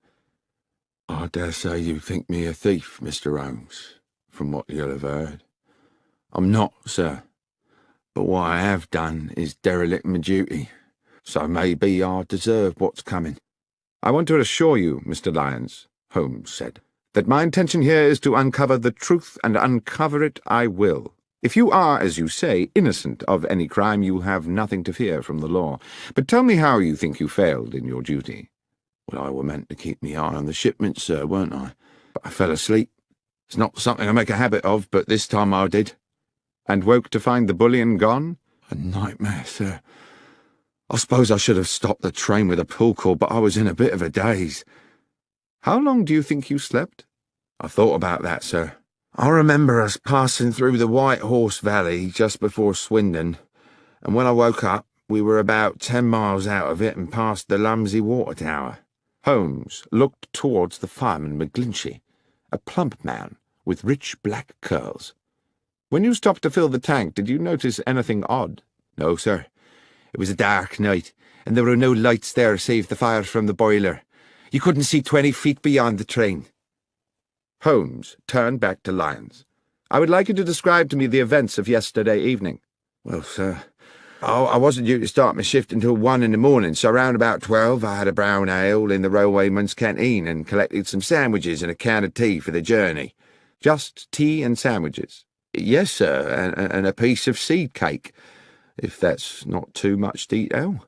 "I dare say you think me a thief, Mr. Holmes, from what you'll have heard. I'm not, sir. But what I have done is derelict my duty, so maybe I deserve what's coming." "I want to assure you, Mr. Lyons," Holmes said, "that my intention here is to uncover the truth, and uncover it I will. If you are, as you say, innocent of any crime, you have nothing to fear from the law. But tell me how you think you failed in your duty." "Well, I were meant to keep me eye on the shipment, sir, weren't I? But I fell asleep. It's not something I make a habit of, but this time I did." "And woke to find the bullion gone?" "A nightmare, sir. I suppose I should have stopped the train with a pull cord, but I was in a bit of a daze." "How long do you think you slept?" "I thought about that, sir. I remember us passing through the White Horse Valley just before Swindon, and when I woke up, we were about 10 miles out of it and past the Lumsey Water Tower." Holmes looked towards the fireman McGlinchey, a plump man with rich black curls. "When you stopped to fill the tank, did you notice anything odd?" "No, sir. It was a dark night, and there were no lights there save the fire from the boiler. You couldn't see 20 feet beyond the train." Holmes turned back to Lyons. "I would like you to describe to me the events of yesterday evening." "Well, sir, I wasn't due to start my shift until 1 in the morning, so round about 12 I had a brown ale in the railwayman's canteen and collected some sandwiches and a can of tea for the journey." "Just tea and sandwiches?" "Yes, sir, and a piece of seed cake, if that's not too much detail."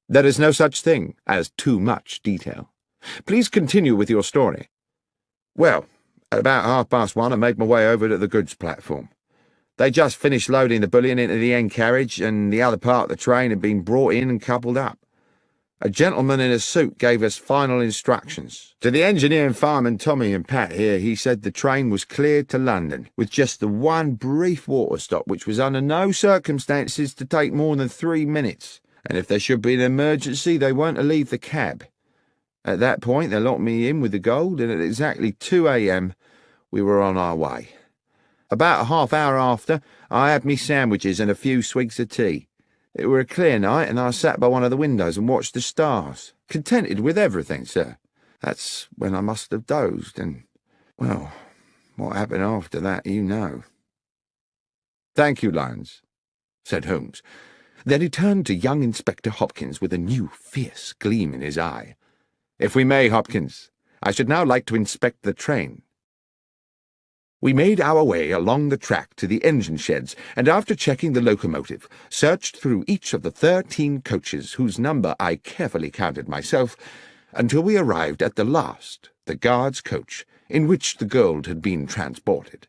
"There is no such thing as too much detail. Please continue with your story." "Well, at about 1:30 I made my way over to the goods platform. They just finished loading the bullion into the end carriage, and the other part of the train had been brought in and coupled up. A gentleman in a suit gave us final instructions. To the engineer and fireman Tommy and Pat here, he said the train was cleared to London, with just the one brief water stop, which was under no circumstances to take more than 3 minutes, and if there should be an emergency, they weren't to leave the cab. At that point, they locked me in with the gold, and at exactly 2 a.m. we were on our way. About a half hour after, I had me sandwiches and a few swigs of tea. It were a clear night, and I sat by one of the windows and watched the stars, contented with everything, sir. That's when I must have dozed, and, well, what happened after that, you know." "Thank you, Lyons," said Holmes. Then he turned to young Inspector Hopkins with a new, fierce gleam in his eye. "If we may, Hopkins, I should now like to inspect the train." We made our way along the track to the engine sheds, and after checking the locomotive, searched through each of the 13 coaches, whose number I carefully counted myself, until we arrived at the last, the guard's coach, in which the gold had been transported.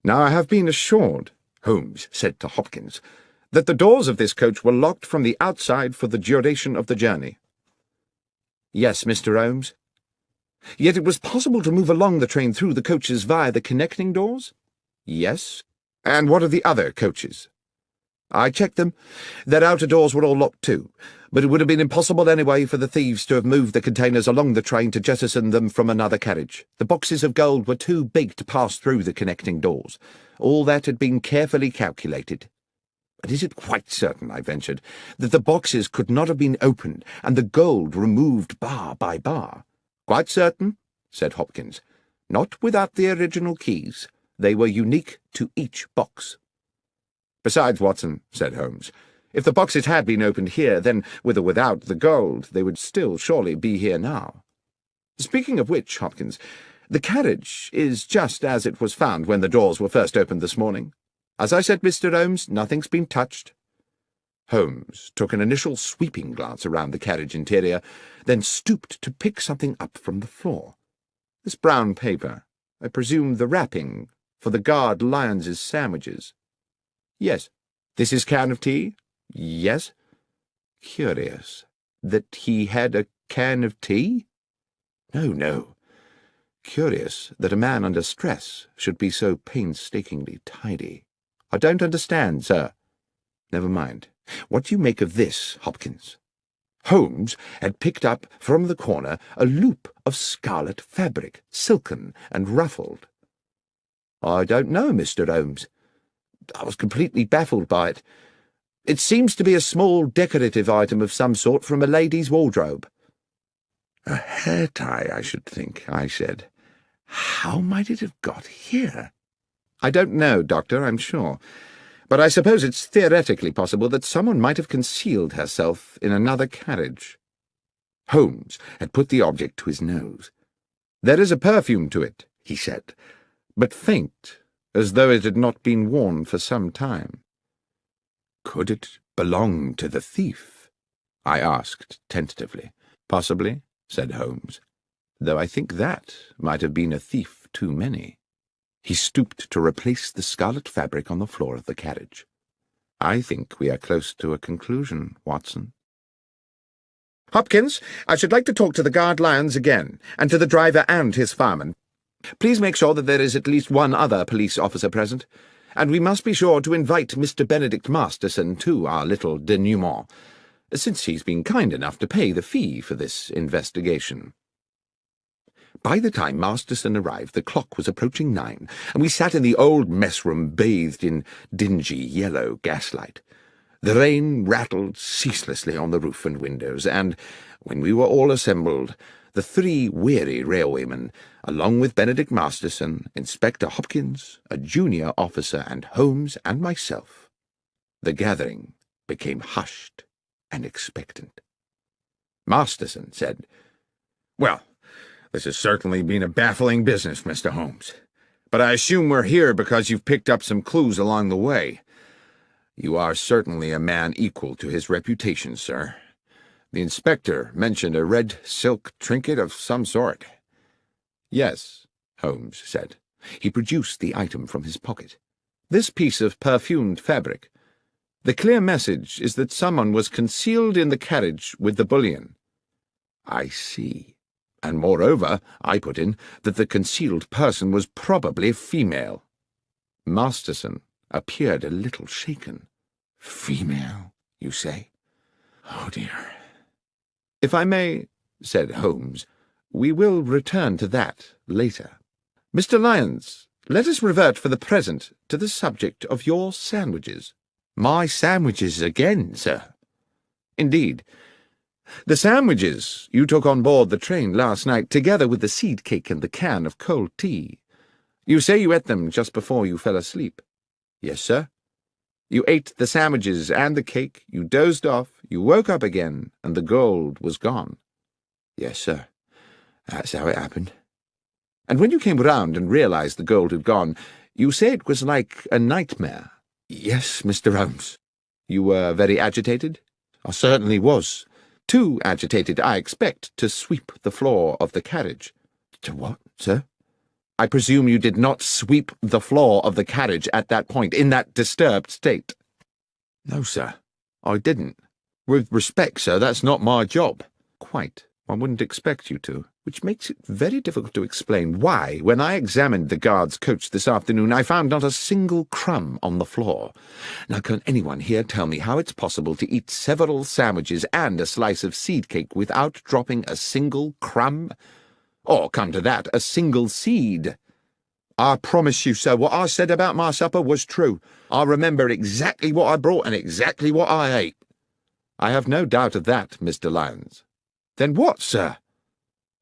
"Now I have been assured," Holmes said to Hopkins, "that the doors of this coach were locked from the outside for the duration of the journey." "Yes, Mr. Holmes." "Yet it was possible to move along the train through the coaches via the connecting doors?" "Yes." "And what of the other coaches?" "I checked them. Their outer doors were all locked too, but it would have been impossible anyway for the thieves to have moved the containers along the train to jettison them from another carriage. The boxes of gold were too big to pass through the connecting doors. All that had been carefully calculated." "But is it quite certain," I ventured, "that the boxes could not have been opened and the gold removed bar by bar?" "Quite certain," said Hopkins. "Not without the original keys. They were unique to each box." "Besides, Watson," said Holmes, "if the boxes had been opened here, then, with or without the gold, they would still surely be here now. Speaking of which, Hopkins, the carriage is just as it was found when the doors were first opened this morning. As I said, Mr. Holmes, nothing's been touched." Holmes took an initial sweeping glance around the carriage interior, then stooped to pick something up from the floor. "This brown paper, I presume the wrapping for the guard Lyons's sandwiches?" "Yes." "This is can of tea?" "Yes." "Curious that he had a can of tea?" No. Curious that a man under stress should be so painstakingly tidy." I don't understand, sir. Never mind. What do you make of this, Hopkins? Holmes had picked up from the corner a loop of scarlet fabric, silken and ruffled. I don't know, Mr. Holmes. I was completely baffled by it. It seems to be a small decorative item of some sort from a lady's wardrobe. A hair tie, I should think, I said. How might it have got here? I don't know, Doctor, I'm sure. But I suppose it's theoretically possible that someone might have concealed herself in another carriage. Holmes had put the object to his nose. There is a perfume to it, he said, but faint, as though it had not been worn for some time. Could it belong to the thief? I asked tentatively. Possibly, said Holmes, though I think that might have been a thief too many. He stooped to replace the scarlet fabric on the floor of the carriage. I think we are close to a conclusion, Watson. Hopkins, I should like to talk to the guard lions again, and to the driver and his fireman. Please make sure that there is at least one other police officer present, and we must be sure to invite Mr. Benedict Masterson to our little denouement, since he's been kind enough to pay the fee for this investigation. By the time Masterson arrived, the clock was approaching 9, and we sat in the old mess-room bathed in dingy yellow gaslight. The rain rattled ceaselessly on the roof and windows, and, when we were all assembled, the 3 weary railwaymen, along with Benedict Masterson, Inspector Hopkins, a junior officer, and Holmes and myself, the gathering became hushed and expectant. Masterson said, "Well, this has certainly been a baffling business, Mr. Holmes. But I assume we're here because you've picked up some clues along the way. You are certainly a man equal to his reputation, sir. The inspector mentioned a red silk trinket of some sort." "Yes," Holmes said. He produced the item from his pocket. "This piece of perfumed fabric. The clear message is that someone was concealed in the carriage with the bullion." "I see. And moreover," I put in, "that the concealed person was probably female." Masterson appeared a little shaken. "Female, you say? Oh, dear." "If I may," said Holmes, "we will return to that later. Mr. Lyons, let us revert for the present to the subject of your sandwiches." "My sandwiches again, sir?" "Indeed. The sandwiches you took on board the train last night, together with the seed cake and the can of cold tea. You say you ate them just before you fell asleep." "Yes, sir." "You ate the sandwiches and the cake, you dozed off, you woke up again, and the gold was gone." "Yes, sir. That's how it happened." "And when you came round and realized the gold had gone, you say it was like a nightmare." "Yes, Mr. Holmes." "You were very agitated?" "I certainly was. Too agitated, I expect, to sweep the floor of the carriage." "To what, sir?" "I presume you did not sweep the floor of the carriage at that point, in that disturbed state." "No, sir, I didn't. With respect, sir, that's not my job." "Quite. One wouldn't expect you to, which makes it very difficult to explain why, when I examined the guard's coach this afternoon, I found not a single crumb on the floor. Now, can anyone here tell me how it's possible to eat several sandwiches and a slice of seed cake without dropping a single crumb? Or, come to that, a single seed?" "I promise you, sir, what I said about my supper was true. I remember exactly what I brought and exactly what I ate." "I have no doubt of that, Mr. Lyons." "Then what, sir?"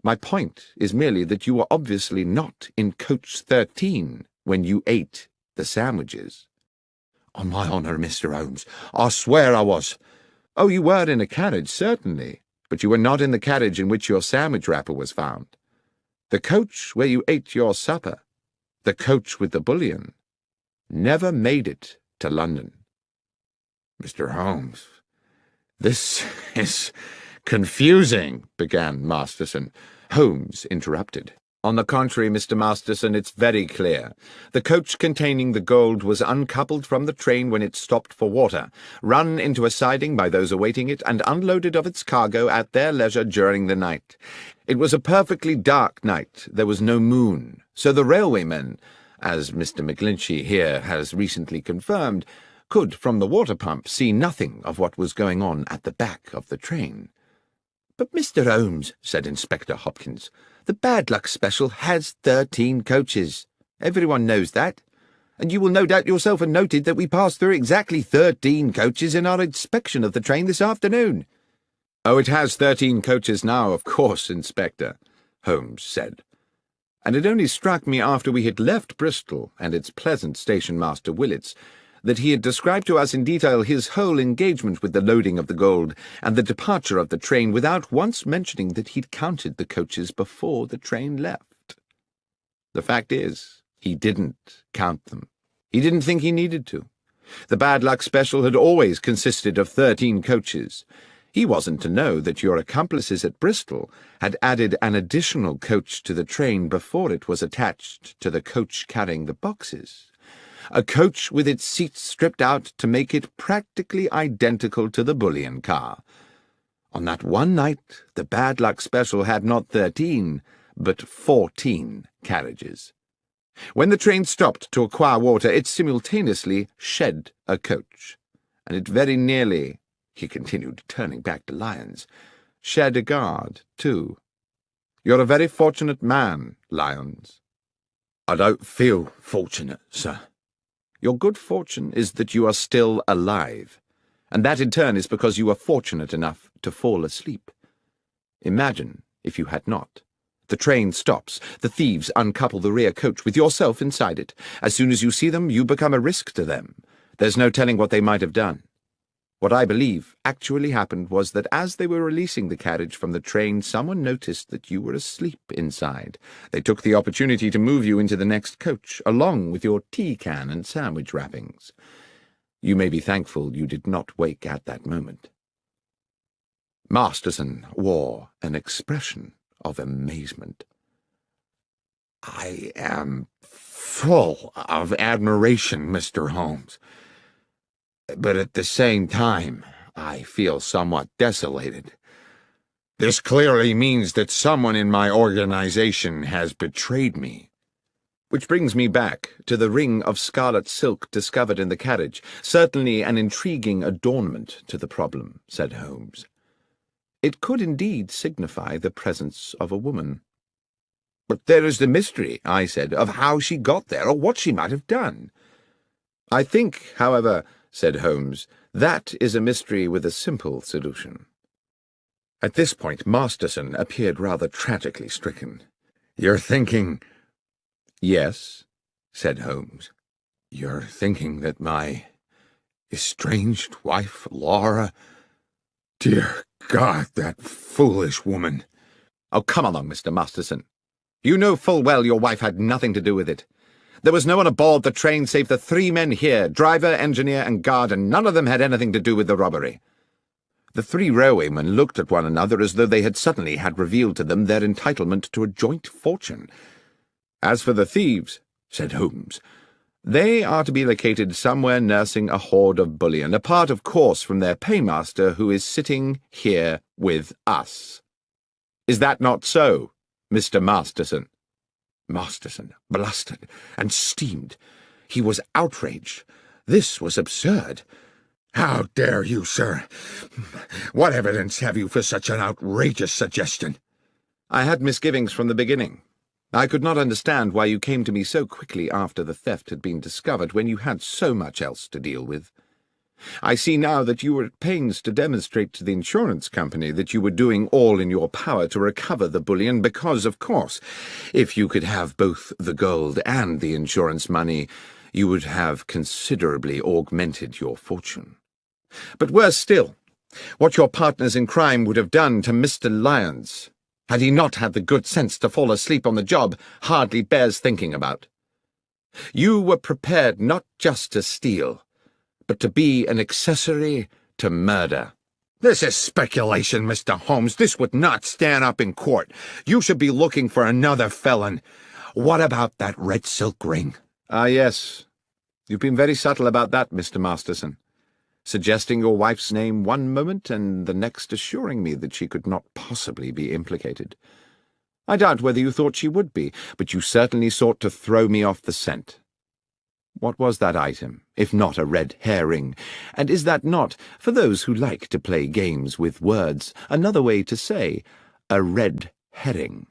"My point is merely that you were obviously not in coach 13 when you ate the sandwiches." "On my honour, Mr. Holmes, I swear I was." "Oh, you were in a carriage, certainly, but you were not in the carriage in which your sandwich wrapper was found. The coach where you ate your supper, the coach with the bullion, never made it to London." "Mr. Holmes, this is confusing," began Masterson. Holmes interrupted. "On the contrary, Mr. Masterson, it's very clear. The coach containing the gold was uncoupled from the train when it stopped for water, run into a siding by those awaiting it, and unloaded of its cargo at their leisure during the night. It was a perfectly dark night. There was no moon, so the railwaymen, as Mr. McGlinchey here has recently confirmed, could, from the water pump, see nothing of what was going on at the back of the train. "But, Mr. Holmes," said Inspector Hopkins, "the bad luck special has 13 coaches. Everyone knows that. And you will no doubt yourself have noted that we passed through exactly 13 coaches in our inspection of the train this afternoon." "Oh, it has 13 coaches now, of course, Inspector," Holmes said. "And it only struck me after we had left Bristol and its pleasant station-master Willets that he had described to us in detail his whole engagement with the loading of the gold and the departure of the train without once mentioning that he'd counted the coaches before the train left. The fact is, he didn't count them. He didn't think he needed to. The bad luck special had always consisted of 13 coaches. He wasn't to know that your accomplices at Bristol had added an additional coach to the train before it was attached to the coach carrying the boxes. A coach with its seats stripped out to make it practically identical to the bullion car. On that one night, the bad luck special had not 13, but 14 carriages. When the train stopped to acquire water, it simultaneously shed a coach, and it very nearly, he continued, turning back to Lyons, shed a guard, too. You're a very fortunate man, Lyons." "I don't feel fortunate, sir." "Your good fortune is that you are still alive, and that in turn is because you were fortunate enough to fall asleep. Imagine if you had not. The train stops. The thieves uncouple the rear coach with yourself inside it. As soon as you see them, you become a risk to them. There's no telling what they might have done. What I believe actually happened was that as they were releasing the carriage from the train, someone noticed that you were asleep inside. They took the opportunity to move you into the next coach, along with your tea can and sandwich wrappings. You may be thankful you did not wake at that moment." Masterson wore an expression of amazement. "I am full of admiration, Mr. Holmes. But at the same time, I feel somewhat desolated. This clearly means that someone in my organization has betrayed me." "Which brings me back to the ring of scarlet silk discovered in the carriage, certainly an intriguing adornment to the problem," said Holmes. "It could indeed signify the presence of a woman." "But there is the mystery," I said, "of how she got there, or what she might have done." "I think, however," said Holmes, "that is a mystery with a simple solution." At this point Masterson appeared rather tragically stricken. "You're thinking—" "Yes," said Holmes. "You're thinking that my estranged wife, Laura— Dear God, that foolish woman—" "Oh, come along, Mr. Masterson. You know full well your wife had nothing to do with it. There was no one aboard the train save the 3 men here, driver, engineer, and guard, and none of them had anything to do with the robbery." The 3 railwaymen looked at one another as though they had suddenly had revealed to them their entitlement to a joint fortune. "As for the thieves," said Holmes, "they are to be located somewhere nursing a hoard of bullion, apart, of course, from their paymaster, who is sitting here with us. Is that not so, Mr. Masterson?" Masterson blustered and steamed. He was outraged. This was absurd. "How dare you, sir? What evidence have you for such an outrageous suggestion?" "I had misgivings from the beginning. I could not understand why you came to me so quickly after the theft had been discovered, when you had so much else to deal with. I see now that you were at pains to demonstrate to the insurance company that you were doing all in your power to recover the bullion because, of course, if you could have both the gold and the insurance money, you would have considerably augmented your fortune. But worse still, what your partners in crime would have done to Mr. Lyons, had he not had the good sense to fall asleep on the job, hardly bears thinking about. You were prepared not just to steal, but to be an accessory to murder." "This is speculation, Mr. Holmes. This would not stand up in court. You should be looking for another felon. What about that red silk ring?" "Ah, yes. You've been very subtle about that, Mr. Masterson, suggesting your wife's name one moment and the next assuring me that she could not possibly be implicated. I doubt whether you thought she would be, but you certainly sought to throw me off the scent. What was that item, if not a red herring? And is that not, for those who like to play games with words, another way to say a red herring?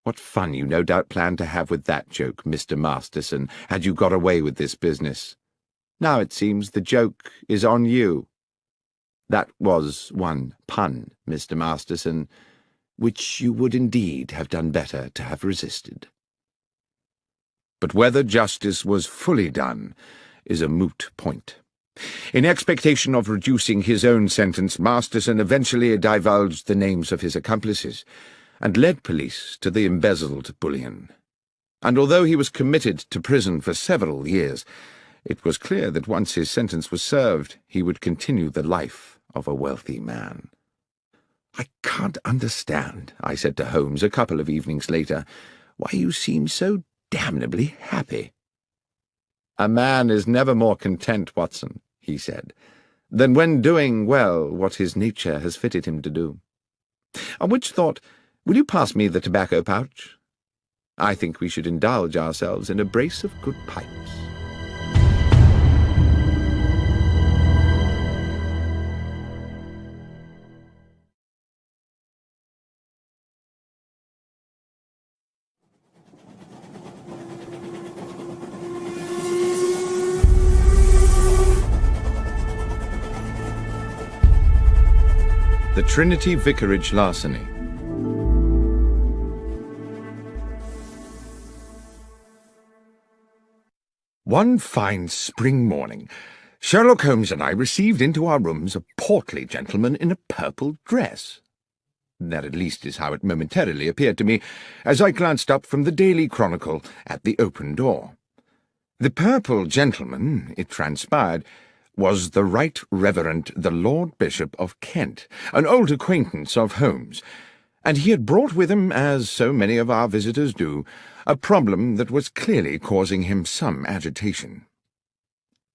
What fun you no doubt planned to have with that joke, Mr. Masterson, had you got away with this business. Now it seems the joke is on you. That was one pun, Mr. Masterson, which you would indeed have done better to have resisted. But whether justice was fully done is a moot point. In expectation of reducing his own sentence, Masterson eventually divulged the names of his accomplices, and led police to the embezzled bullion. And although he was committed to prison for several years, it was clear that once his sentence was served, he would continue the life of a wealthy man. "I can't understand," I said to Holmes a couple of evenings later, "why you seem so damnably happy." "A man is never more content, Watson," he said, "than when doing well what his nature has fitted him to do. On which thought, will you pass me the tobacco pouch? I think we should indulge ourselves in a brace of good pipes." The Trinity Vicarage Larceny. One fine spring morning, Sherlock Holmes and I received into our rooms a portly gentleman in a purple dress. That at least is how it momentarily appeared to me, as I glanced up from the Daily Chronicle at the open door. The purple gentleman, it transpired, was the Right Reverend the Lord Bishop of Kent, an old acquaintance of Holmes, and he had brought with him, as so many of our visitors do, a problem that was clearly causing him some agitation.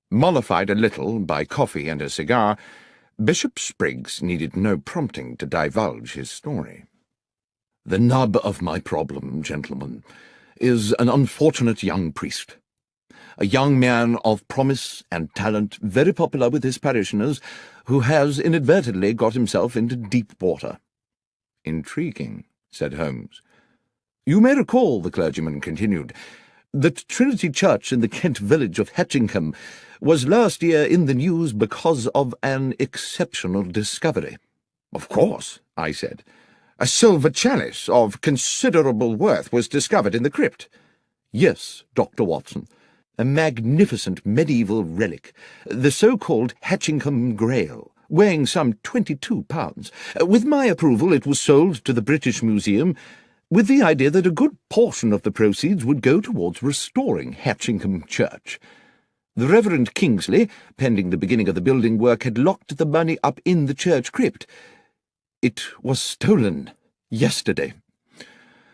Mollified a little by coffee and a cigar, Bishop Spriggs needed no prompting to divulge his story. "The nub of my problem, gentlemen, is an unfortunate young priest. A young man of promise and talent, very popular with his parishioners, who has inadvertently got himself into deep water." "Intriguing," said Holmes. "You may recall," the clergyman continued, "that Trinity Church in the Kent village of Hatchingham was last year in the news because of an exceptional discovery." "Of course," I said. "A silver chalice of considerable worth was discovered in the crypt." "Yes, Dr. Watson. A magnificent medieval relic, the so-called Hatchingham Grail, weighing some 22 pounds. With my approval it was sold to the British Museum, with the idea that a good portion of the proceeds would go towards restoring Hatchingham Church. The Reverend Kingsley, pending the beginning of the building work, had locked the money up in the church crypt. It was stolen yesterday.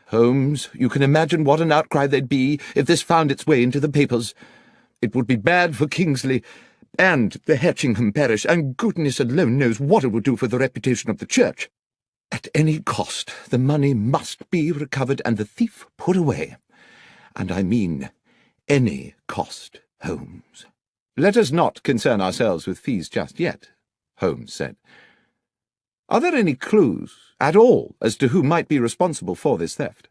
Holmes, you can imagine what an outcry there'd be if this found its way into the papers. It would be bad for Kingsley and the Hatchingham parish, and goodness alone knows what it would do for the reputation of the church. At any cost, the money must be recovered and the thief put away. And I mean any cost, Holmes." "Let us not concern ourselves with fees just yet," Holmes said. "Are there any clues at all as to who might be responsible for this theft?"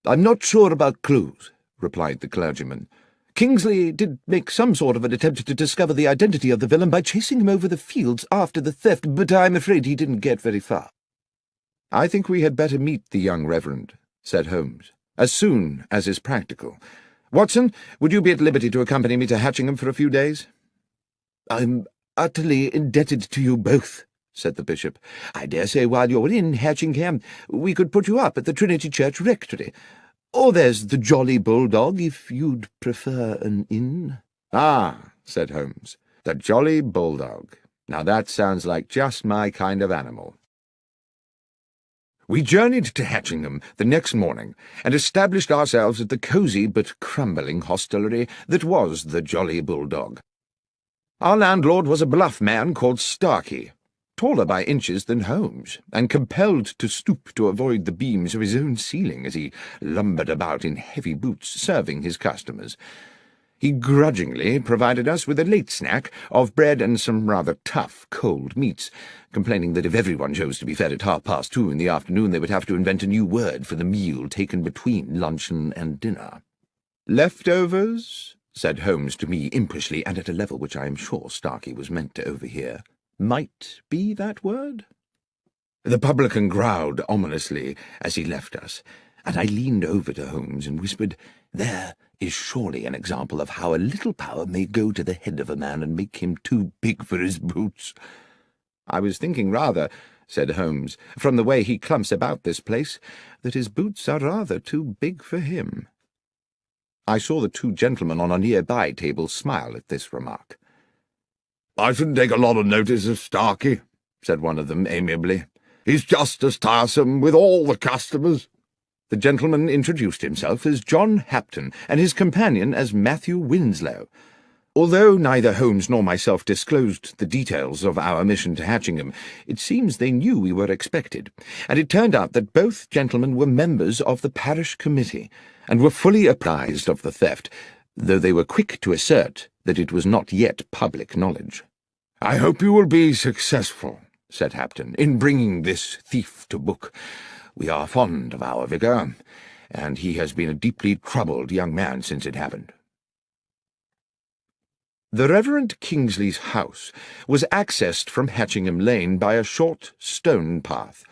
"I'm not sure about clues," replied the clergyman. "Kingsley did make some sort of an attempt to discover the identity of the villain by chasing him over the fields after the theft, but I'm afraid he didn't get very far." "I think we had better meet the young reverend," said Holmes, "as soon as is practical. Watson, would you be at liberty to accompany me to Hatchingham for a few days?" "I'm utterly indebted to you both," said the bishop. "I dare say while you're in Hatchingham we could put you up at the Trinity Church rectory. Or there's the Jolly Bulldog, if you'd prefer an inn." "Ah," said Holmes, "the Jolly Bulldog. Now that sounds like just my kind of animal." We journeyed to Hatchingham the next morning and established ourselves at the cosy but crumbling hostelry that was the Jolly Bulldog. Our landlord was a bluff man called Starkey, taller by inches than Holmes, and compelled to stoop to avoid the beams of his own ceiling as he lumbered about in heavy boots serving his customers. He grudgingly provided us with a late snack of bread and some rather tough cold meats, complaining that if everyone chose to be fed at 2:30 in the afternoon, they would have to invent a new word for the meal taken between luncheon and dinner. "Leftovers?" said Holmes to me impishly, and at a level which I am sure Starkey was meant to overhear. "Might be that word?" The publican growled ominously as he left us, and I leaned over to Holmes and whispered, "There is surely an example of how a little power may go to the head of a man and make him too big for his boots." "I was thinking rather," said Holmes, "from the way he clumps about this place, that his boots are rather too big for him." I saw the two gentlemen on a near-by table smile at this remark. "I shouldn't take a lot of notice of Starkey," said one of them amiably. "He's just as tiresome with all the customers." The gentleman introduced himself as John Hapton, and his companion as Matthew Winslow. Although neither Holmes nor myself disclosed the details of our mission to Hatchingham, it seems they knew we were expected, and it turned out that both gentlemen were members of the parish committee, and were fully apprised of the theft, though they were quick to assert that it was not yet public knowledge. "I hope you will be successful," said Hapton, "in bringing this thief to book. We are fond of our vicar, and he has been a deeply troubled young man since it happened." The Reverend Kingsley's house was accessed from Hatchingham Lane by a short stone path.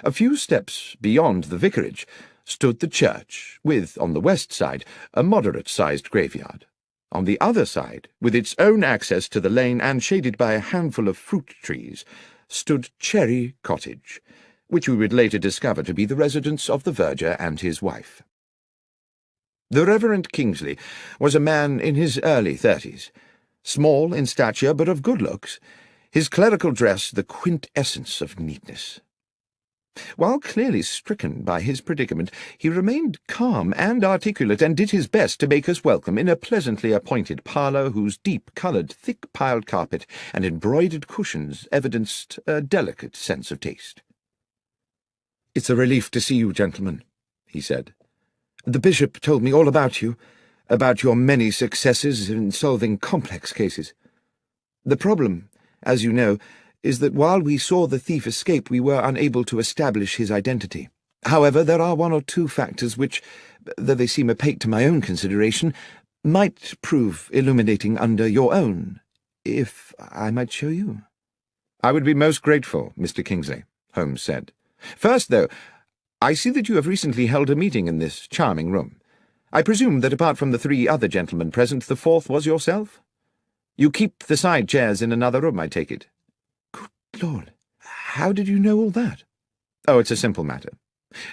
A few steps beyond the vicarage stood the church, with, on the west side, a moderate-sized graveyard. On the other side, with its own access to the lane and shaded by a handful of fruit trees, stood Cherry Cottage, which we would later discover to be the residence of the verger and his wife. The Reverend Kingsley was a man in his early 30s, small in stature but of good looks, his clerical dress the quintessence of neatness. While clearly stricken by his predicament, he remained calm and articulate, and did his best to make us welcome in a pleasantly appointed parlour whose deep-coloured, thick-piled carpet and embroidered cushions evidenced a delicate sense of taste. "It's a relief to see you, gentlemen," he said. "The bishop told me all about you, about your many successes in solving complex cases. The problem, as you know, is that while we saw the thief escape, we were unable to establish his identity. However, there are one or two factors which, though they seem opaque to my own consideration, might prove illuminating under your own, if I might show you." "I would be most grateful, Mr. Kingsley," Holmes said. "First, though, I see that you have recently held a meeting in this charming room. I presume that apart from the three other gentlemen present, the fourth was yourself? You keep the side chairs in another room, I take it." "Good Lord, how did you know all that?" "Oh, it's a simple matter.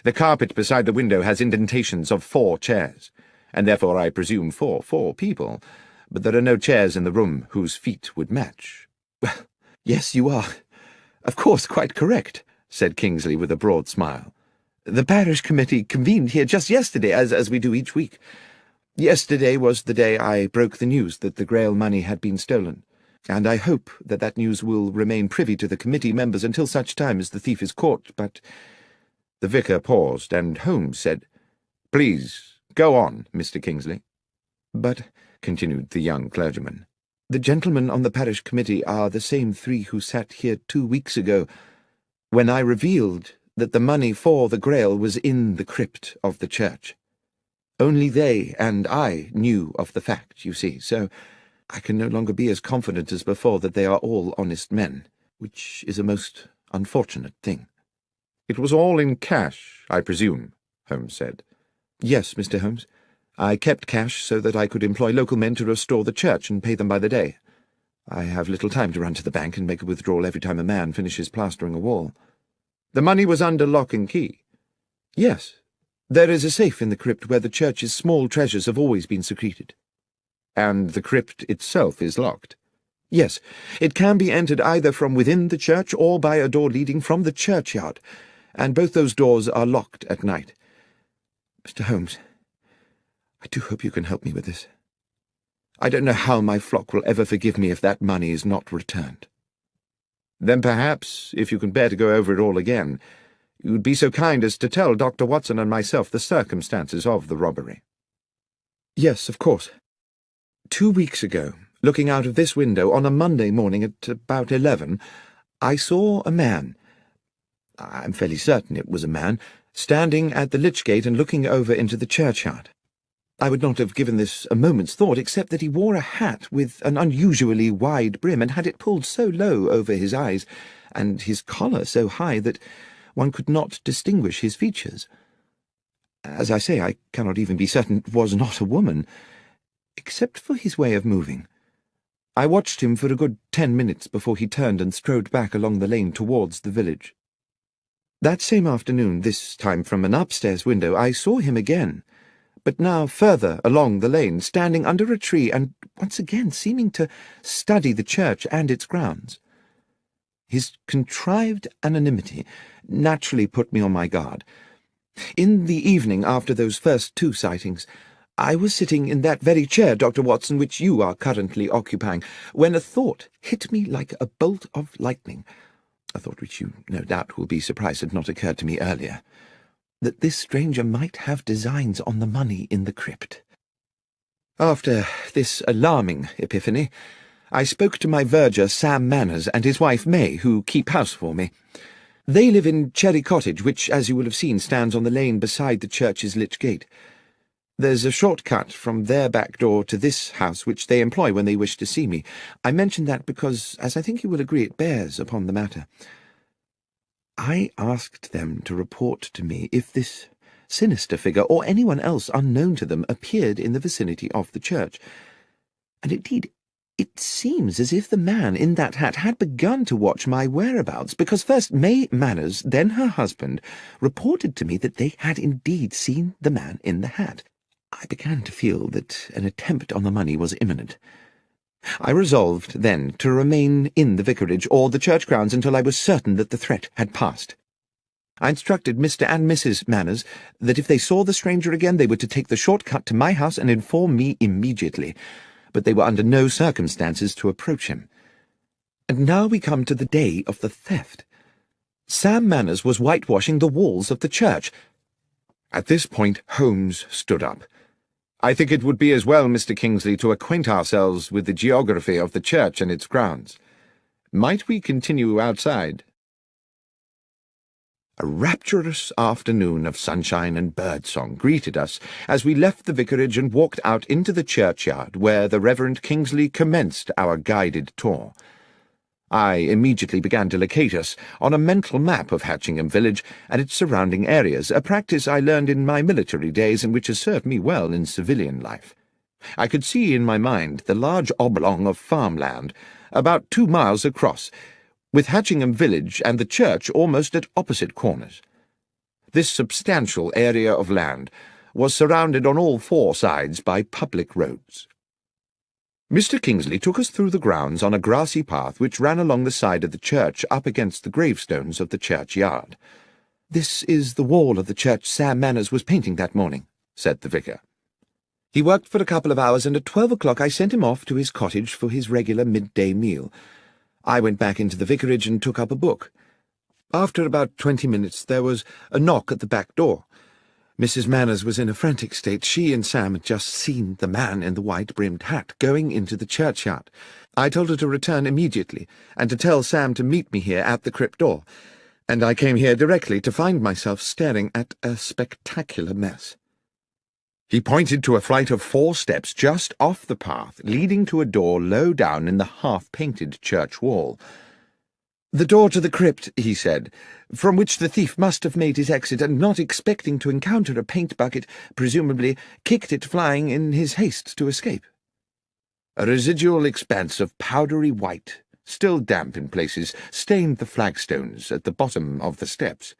The carpet beside the window has indentations of 4 chairs, and therefore I presume for 4 people, but there are no chairs in the room whose feet would match." "Well, yes, you are, of course, quite correct," said Kingsley with a broad smile. "The parish committee convened here just yesterday, as we do each week. Yesterday was the day I broke the news that the Grail money had been stolen, and I hope that that news will remain privy to the committee members until such time as the thief is caught, but—" The vicar paused, and Holmes said, "Please, go on, Mr. Kingsley." "But," continued the young clergyman, "the gentlemen on the parish committee are the same 3 who sat here 2 weeks ago, when I revealed that the money for the Grail was in the crypt of the church. Only they and I knew of the fact, you see, so I can no longer be as confident as before that they are all honest men, which is a most unfortunate thing." "It was all in cash, I presume," Holmes said. "Yes, Mr. Holmes. I kept cash so that I could employ local men to restore the church and pay them by the day. I have little time to run to the bank and make a withdrawal every time a man finishes plastering a wall." "The money was under lock and key?" "Yes. There is a safe in the crypt where the church's small treasures have always been secreted." "And the crypt itself is locked?" "Yes. It can be entered either from within the church or by a door leading from the churchyard, and both those doors are locked at night. Mr. Holmes, I do hope you can help me with this. I don't know how my flock will ever forgive me if that money is not returned." Then perhaps, if you can bear to go over it all again, you would be so kind as to tell Dr. Watson and myself the circumstances of the robbery." "Yes, of course. 2 weeks ago, looking out of this window on a Monday morning at about 11, I saw a man— I'm fairly certain it was a man— standing at the lich gate and looking over into the churchyard. I would not have given this a moment's thought, except that he wore a hat with an unusually wide brim and had it pulled so low over his eyes, and his collar so high that one could not distinguish his features. As I say, I cannot even be certain it was not a woman, except for his way of moving. I watched him for a good 10 minutes before he turned and strode back along the lane towards the village. That same afternoon, this time from an upstairs window, I saw him again, but now further along the lane, standing under a tree and once again seeming to study the church and its grounds. His contrived anonymity naturally put me on my guard. In the evening after those first 2 sightings, I was sitting in that very chair, Dr. Watson, which you are currently occupying, when a thought hit me like a bolt of lightning, a thought which you no doubt will be surprised had not occurred to me earlier, that this stranger might have designs on the money in the crypt. After this alarming epiphany, I spoke to my verger, Sam Manners, and his wife, May, who keep house for me. They live in Cherry Cottage, which, as you will have seen, stands on the lane beside the church's lich gate. There's a short cut from their back door to this house, which they employ when they wish to see me. I mention that because, as I think you will agree, it bears upon the matter. I asked them to report to me if this sinister figure, or anyone else unknown to them, appeared in the vicinity of the church. And indeed, it seems as if the man in that hat had begun to watch my whereabouts, because first May Manners, then her husband, reported to me that they had indeed seen the man in the hat. I began to feel that an attempt on the money was imminent. I resolved, then, to remain in the vicarage or the church grounds until I was certain that the threat had passed. I instructed Mr. and Mrs. Manners that if they saw the stranger again they were to take the short cut to my house and inform me immediately, but they were under no circumstances to approach him. And now we come to the day of the theft. Sam Manners was whitewashing the walls of the church. At this point Holmes stood up. "I think it would be as well, Mr. Kingsley, to acquaint ourselves with the geography of the church and its grounds. Might we continue outside?" A rapturous afternoon of sunshine and birdsong greeted us as we left the vicarage and walked out into the churchyard, where the Reverend Kingsley commenced our guided tour. I immediately began to locate us on a mental map of Hatchingham village and its surrounding areas, a practice I learned in my military days and which has served me well in civilian life. I could see in my mind the large oblong of farmland, about 2 miles across, with Hatchingham village and the church almost at opposite corners. This substantial area of land was surrounded on all 4 sides by public roads. Mr. Kingsley took us through the grounds on a grassy path which ran along the side of the church up against the gravestones of the churchyard. "This is the wall of the church Sam Manners was painting that morning," said the vicar. "He worked for a couple of hours, and at 12 o'clock I sent him off to his cottage for his regular midday meal. I went back into the vicarage and took up a book. After about 20 minutes there was a knock at the back door. Mrs. Manners was in a frantic state. She and Sam had just seen the man in the white-brimmed hat going into the churchyard. I told her to return immediately, and to tell Sam to meet me here at the crypt door, and I came here directly to find myself staring at a spectacular mess." He pointed to a flight of 4 steps just off the path, leading to a door low down in the half-painted church wall. "The door to the crypt," he said, "from which the thief must have made his exit, and not expecting to encounter a paint bucket, presumably kicked it flying in his haste to escape." A residual expanse of powdery white, still damp in places, stained the flagstones at the bottom of the steps.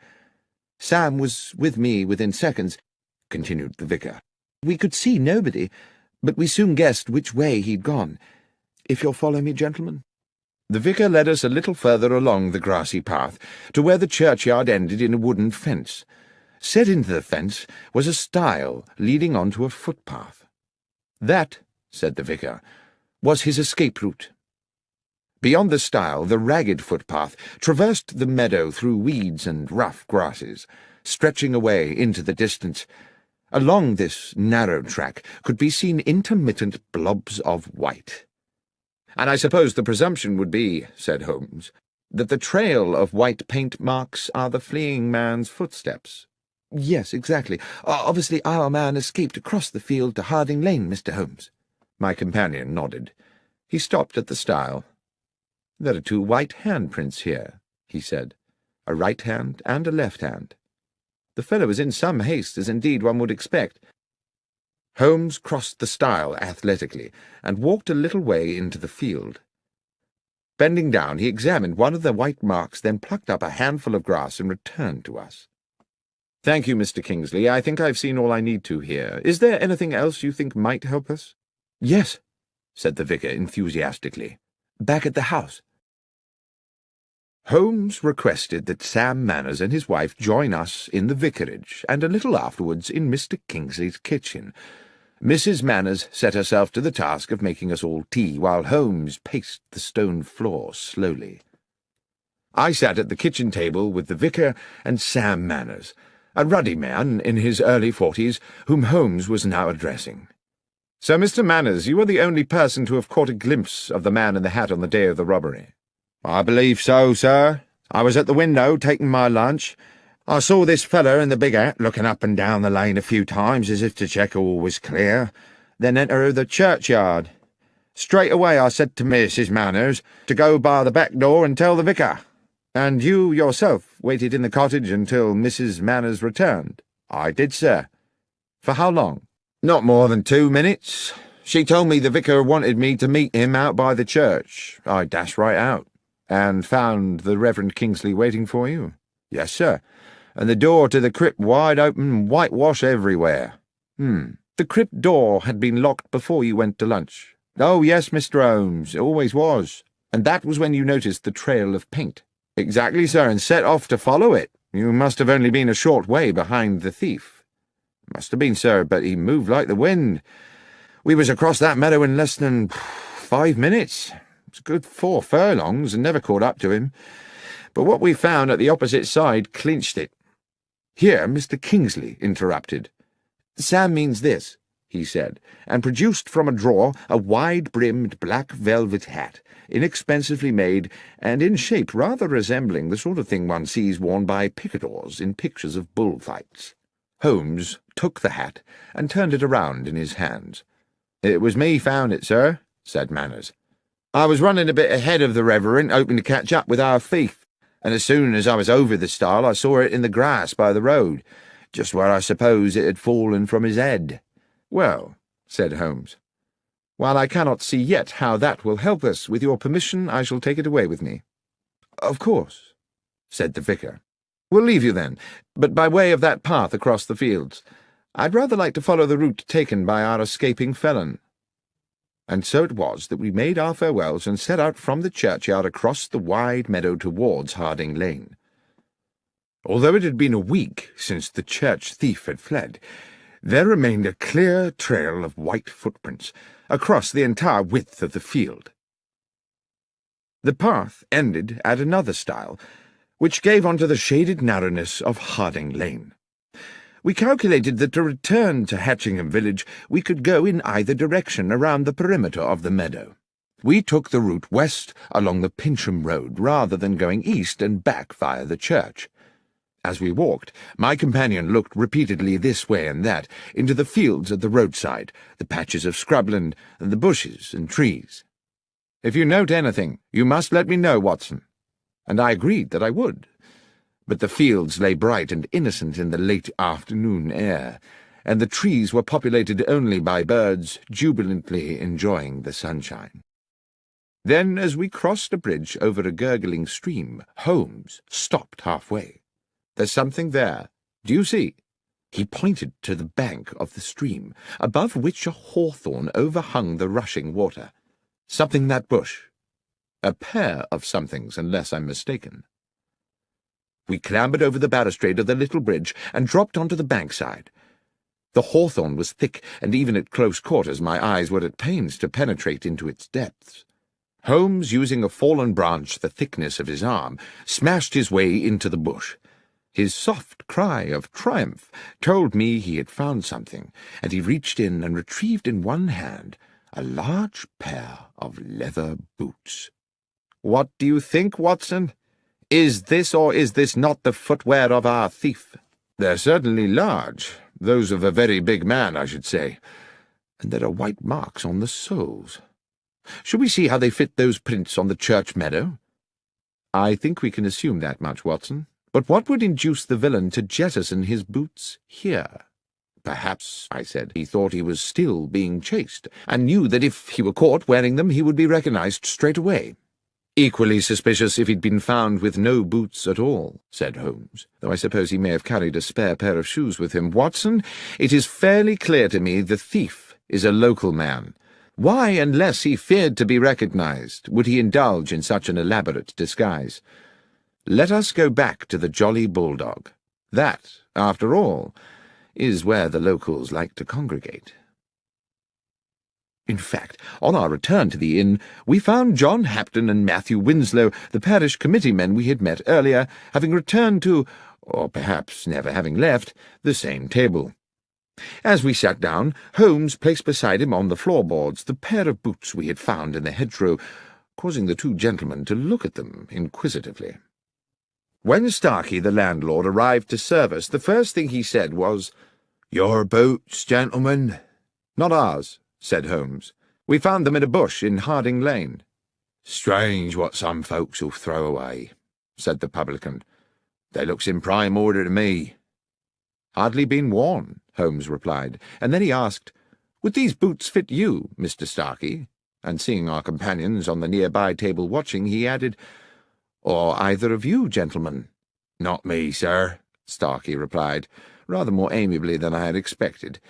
"Sam was with me within seconds," continued the vicar. "We could see nobody, but we soon guessed which way he'd gone. If you'll follow me, gentlemen." The vicar led us a little further along the grassy path, to where the churchyard ended in a wooden fence. Set into the fence was a stile leading on to a footpath. "That," said the vicar, "was his escape route." Beyond the stile, the ragged footpath traversed the meadow through weeds and rough grasses, stretching away into the distance. Along this narrow track could be seen intermittent blobs of white. "And I suppose the presumption would be," said Holmes, "that the trail of white paint marks are the fleeing man's footsteps." "Yes, exactly. Obviously our man escaped across the field to Harding Lane, Mr. Holmes." My companion nodded. He stopped at the stile. "There are 2 white handprints here," he said, "a right hand and a left hand. The fellow was in some haste, as indeed one would expect." Holmes crossed the stile athletically and walked a little way into the field. Bending down, he examined one of the white marks, then plucked up a handful of grass and returned to us. "Thank you, Mr. Kingsley. I think I've seen all I need to here. Is there anything else you think might help us?" "Yes," said the vicar enthusiastically. "Back at the house." Holmes requested that Sam Manners and his wife join us in the vicarage, and a little afterwards in Mr. Kingsley's kitchen. Mrs. Manners set herself to the task of making us all tea, while Holmes paced the stone floor slowly. I sat at the kitchen table with the vicar and Sam Manners, a ruddy man in his early 40s, whom Holmes was now addressing. "So, Mr. Manners, you are the only person to have caught a glimpse of the man in the hat on the day of the robbery?" "I believe so, sir. I was at the window taking my lunch. I saw this feller in the big hat looking up and down the lane a few times as if to check all was clear, then enter the churchyard. Straight away I said to Mrs. Manners to go by the back door and tell the vicar." "And you yourself waited in the cottage until Mrs. Manners returned?" "I did, sir." "For how long?" "Not more than 2 minutes. She told me the vicar wanted me to meet him out by the church. I dashed right out." "And found the Reverend Kingsley waiting for you?" "Yes, sir, and the door to the crypt wide open, whitewash everywhere." "The crypt door had been locked before you went to lunch?" "Oh, yes, Mr. Holmes, it always was." "And that was when you noticed the trail of paint?" "Exactly, sir, and set off to follow it. You must have only been a short way behind the thief." "Must have been, sir, but he moved like the wind. We was across that meadow in less than 5 minutes. It's a good 4 furlongs, and never caught up to him. But what we found at the opposite side clinched it." Here Mr. Kingsley interrupted. "Sam means this," he said, and produced from a drawer a wide-brimmed black velvet hat, inexpensively made, and in shape rather resembling the sort of thing one sees worn by picadors in pictures of bullfights. Holmes took the hat and turned it around in his hands. "It was me found it, sir," said Manners. "I was running a bit ahead of the Reverend, hoping to catch up with our thief, and as soon as I was over the stile I saw it in the grass by the road, just where I suppose it had fallen from his head." "Well," said Holmes, "while I cannot see yet how that will help us, with your permission I shall take it away with me." "Of course," said the vicar. "We'll leave you then, but by way of that path across the fields. I'd rather like to follow the route taken by our escaping felon." And so it was that we made our farewells and set out from the churchyard across the wide meadow towards Harding Lane. Although it had been a week since the church thief had fled, there remained a clear trail of white footprints across the entire width of the field. The path ended at another stile, which gave onto the shaded narrowness of Harding Lane. We calculated that to return to Hatchingham village we could go in either direction around the perimeter of the meadow. We took the route west along the Pincham Road rather than going east and back via the church. As we walked, my companion looked repeatedly this way and that, into the fields at the roadside, the patches of scrubland, and the bushes and trees. "If you note anything, you must let me know, Watson." And I agreed that I would. But the fields lay bright and innocent in the late afternoon air, and the trees were populated only by birds jubilantly enjoying the sunshine. Then, as we crossed a bridge over a gurgling stream, Holmes stopped halfway. "There's something there. Do you see?" He pointed to the bank of the stream, above which a hawthorn overhung the rushing water. "Something in that bush. A pair of somethings, unless I'm mistaken." We clambered over the balustrade of the little bridge and dropped onto the bankside. The hawthorn was thick, and even at close quarters my eyes were at pains to penetrate into its depths. Holmes, using a fallen branch the thickness of his arm, smashed his way into the bush. His soft cry of triumph told me he had found something, and he reached in and retrieved in one hand a large pair of leather boots. "What do you think, Watson? Is this or is this not the footwear of our thief?" "They're certainly large, those of a very big man, I should say, and there are white marks on the soles. Shall we see how they fit those prints on the church meadow?" "I think we can assume that much, Watson. But what would induce the villain to jettison his boots here?" "Perhaps," I said, "he thought he was still being chased, and knew that if he were caught wearing them he would be recognized straight away." "Equally suspicious if he'd been found with no boots at all," said Holmes, "though I suppose he may have carried a spare pair of shoes with him. Watson, it is fairly clear to me the thief is a local man. Why, unless he feared to be recognized, would he indulge in such an elaborate disguise? Let us go back to the Jolly Bulldog. That, after all, is where the locals like to congregate." In fact, on our return to the inn, we found John Hapton and Matthew Winslow, the parish committee men we had met earlier, having returned to, or perhaps never having left, the same table. As we sat down, Holmes placed beside him on the floorboards the pair of boots we had found in the hedgerow, causing the two gentlemen to look at them inquisitively. When Starkey, the landlord, arrived to serve us, the first thing he said was, "Your boots, gentlemen?" "Not ours," said Holmes. "We found them in a bush in Harding Lane." "Strange what some folks'll throw away," said the publican. "They looks in prime order to me." "Hardly been worn," Holmes replied, and then he asked, "Would these boots fit you, Mr. Starkey?" And seeing our companions on the nearby table watching, he added, "Or either of you, gentlemen?" "Not me, sir," Starkey replied, rather more amiably than I had expected.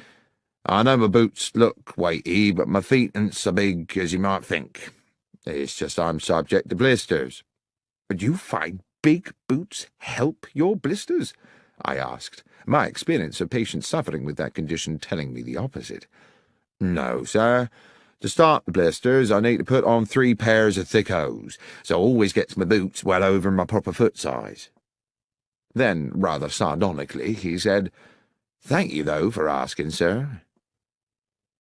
"I know my boots look weighty, but my feet ain't so big as you might think. It's just I'm subject to blisters." "But you find big boots help your blisters?" I asked, my experience of patients suffering with that condition telling me the opposite. "No, sir. To start the blisters, I need to put on 3 pairs of thick hose, so I always gets my boots well over my proper foot size." Then, rather sardonically, he said, "Thank you, though, for asking, sir."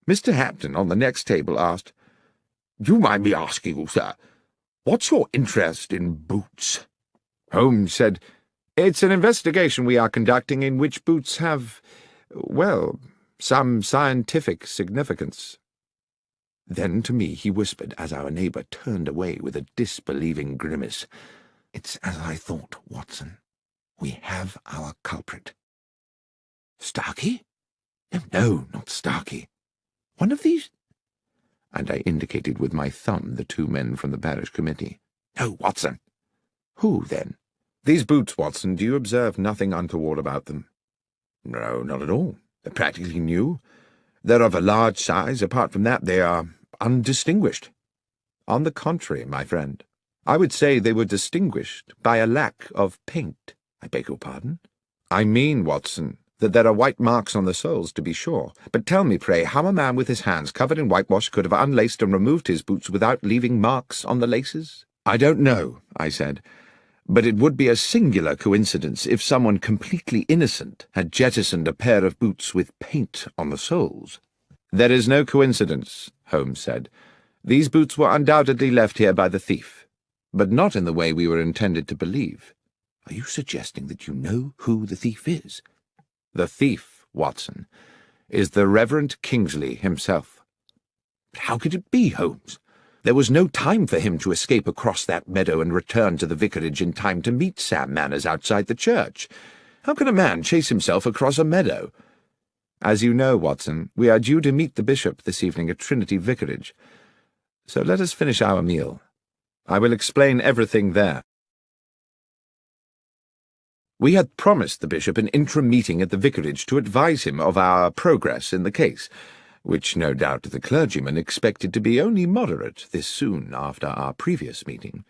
Mr. Hapton on the next table asked, "Do you mind me asking, sir, what's your interest in boots?" Holmes said, "It's an investigation we are conducting in which boots have, well, some scientific significance." Then to me he whispered, as our neighbour turned away with a disbelieving grimace, "It's as I thought, Watson. We have our culprit." "Starkey? No, not Starkey. One of these—" and I indicated with my thumb the 2 men from the parish committee. "No, Watson." "Who, then?" "These boots, Watson, do you observe nothing untoward about them?" "No, not at all. They're practically new. They're of a large size. Apart from that, they are undistinguished." "On the contrary, my friend, I would say they were distinguished by a lack of paint." "I beg your pardon?" "I mean, Watson, that there are white marks on the soles, to be sure. But tell me, pray, how a man with his hands covered in whitewash could have unlaced and removed his boots without leaving marks on the laces?" "I don't know," I said, "but it would be a singular coincidence if someone completely innocent had jettisoned a pair of boots with paint on the soles." "There is no coincidence," Holmes said. "These boots were undoubtedly left here by the thief, but not in the way we were intended to believe." "Are you suggesting that you know who the thief is?" "The thief, Watson, is the Reverend Kingsley himself." "But how could it be, Holmes? There was no time for him to escape across that meadow and return to the vicarage in time to meet Sam Manners outside the church. How can a man chase himself across a meadow?" "As you know, Watson, we are due to meet the bishop this evening at Trinity Vicarage. So let us finish our meal. I will explain everything there." We had promised the bishop an interim meeting at the vicarage to advise him of our progress in the case, which no doubt the clergyman expected to be only moderate this soon after our previous meeting.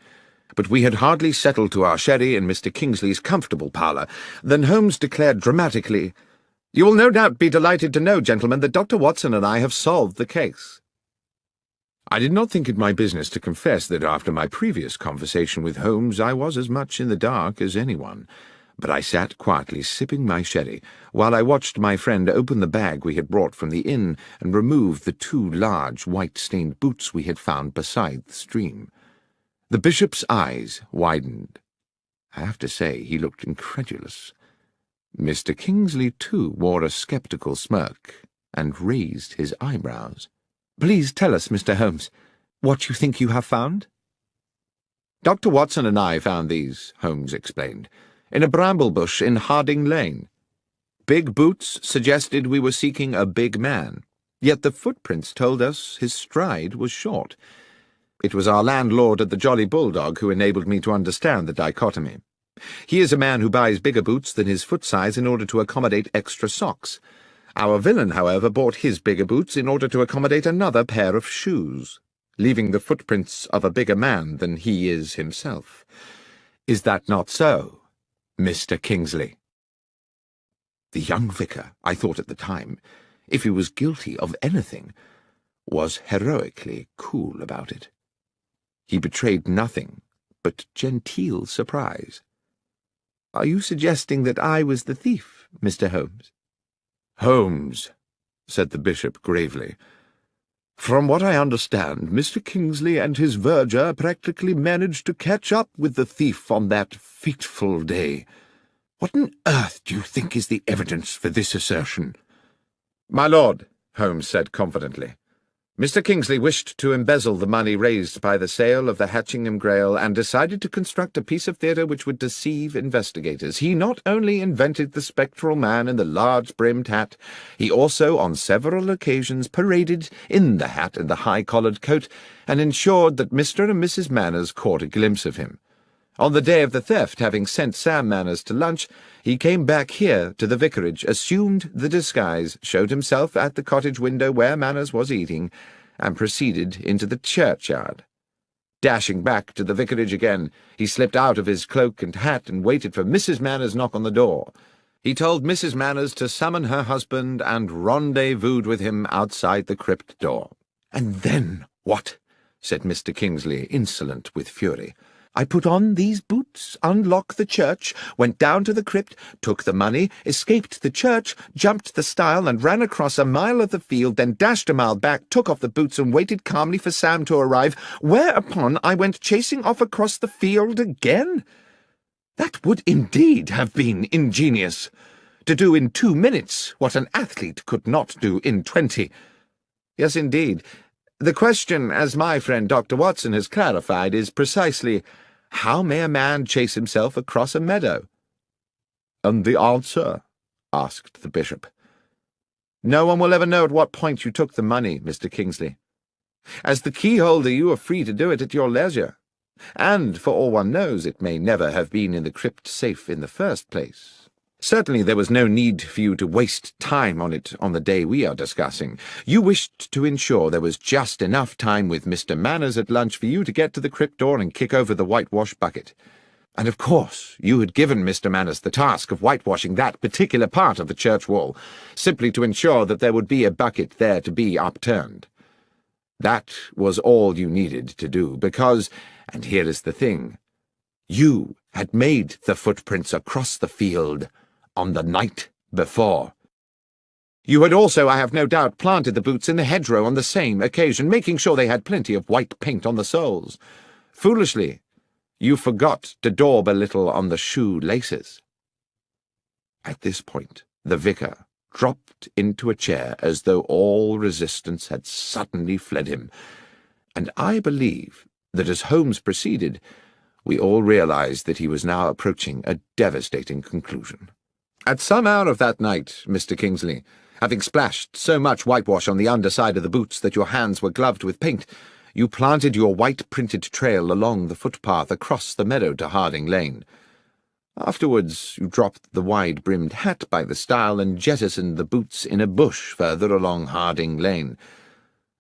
But we had hardly settled to our sherry in Mr. Kingsley's comfortable parlour than Holmes declared dramatically, "You will no doubt be delighted to know, gentlemen, that Dr. Watson and I have solved the case." I did not think it my business to confess that after my previous conversation with Holmes I was as much in the dark as anyone, but I sat quietly sipping my sherry while I watched my friend open the bag we had brought from the inn and remove the 2 large white-stained boots we had found beside the stream. The bishop's eyes widened. I have to say he looked incredulous. Mr. Kingsley, too, wore a sceptical smirk and raised his eyebrows. "Please tell us, Mr. Holmes, what you think you have found?" "Dr. Watson and I found these," Holmes explained, "in a bramble bush in Harding Lane. Big boots suggested we were seeking a big man, yet the footprints told us his stride was short. It was our landlord at the Jolly Bulldog who enabled me to understand the dichotomy. He is a man who buys bigger boots than his foot size in order to accommodate extra socks. Our villain, however, bought his bigger boots in order to accommodate another pair of shoes, leaving the footprints of a bigger man than he is himself. Is that not so, Mr. Kingsley?" The young vicar, I thought at the time, if he was guilty of anything, was heroically cool about it. He betrayed nothing but genteel surprise. "Are you suggesting that I was the thief, Mr. Holmes?" "Holmes," said the bishop gravely, "from what I understand, Mr. Kingsley and his verger practically managed to catch up with the thief on that fateful day. What on earth do you think is the evidence for this assertion?" "My lord," Holmes said confidently, "Mr. Kingsley wished to embezzle the money raised by the sale of the Hatchingham Grail and decided to construct a piece of theatre which would deceive investigators. He not only invented the spectral man in the large-brimmed hat, he also on several occasions paraded in the hat and the high-collared coat and ensured that Mr. and Mrs. Manners caught a glimpse of him. On the day of the theft, having sent Sam Manners to lunch, he came back here to the vicarage, assumed the disguise, showed himself at the cottage window where Manners was eating, and proceeded into the churchyard. Dashing back to the vicarage again, he slipped out of his cloak and hat and waited for Mrs. Manners' knock on the door. He told Mrs. Manners to summon her husband and rendezvoused with him outside the crypt door." "And then what?" said Mr. Kingsley, insolent with fury. "I put on these boots, unlocked the church, went down to the crypt, took the money, escaped the church, jumped the stile and ran across a mile of the field, then dashed a mile back, took off the boots and waited calmly for Sam to arrive, whereupon I went chasing off across the field again? That would indeed have been ingenious. To do in 2 minutes what an athlete could not do in 20. Yes, indeed. The question, as my friend Dr. Watson has clarified, is precisely, how may a man chase himself across a meadow?" "And the answer?" asked the bishop. "No one will ever know at what point you took the money, Mr. Kingsley. As the key-holder you are free to do it at your leisure, and, for all one knows, it may never have been in the crypt safe in the first place. Certainly there was no need for you to waste time on it on the day we are discussing. You wished to ensure there was just enough time with Mr. Manners at lunch for you to get to the crypt door and kick over the whitewash bucket. And of course you had given Mr. Manners the task of whitewashing that particular part of the church wall, simply to ensure that there would be a bucket there to be upturned. That was all you needed to do, because, and here is the thing, you had made the footprints across the field on the night before. You had also, I have no doubt, planted the boots in the hedgerow on the same occasion, making sure they had plenty of white paint on the soles. Foolishly, you forgot to daub a little on the shoe laces." At this point, the vicar dropped into a chair as though all resistance had suddenly fled him, and I believe that as Holmes proceeded, we all realized that he was now approaching a devastating conclusion. "At some hour of that night, Mr. Kingsley, having splashed so much whitewash on the underside of the boots that your hands were gloved with paint, you planted your white-printed trail along the footpath across the meadow to Harding Lane. Afterwards you dropped the wide-brimmed hat by the stile and jettisoned the boots in a bush further along Harding Lane.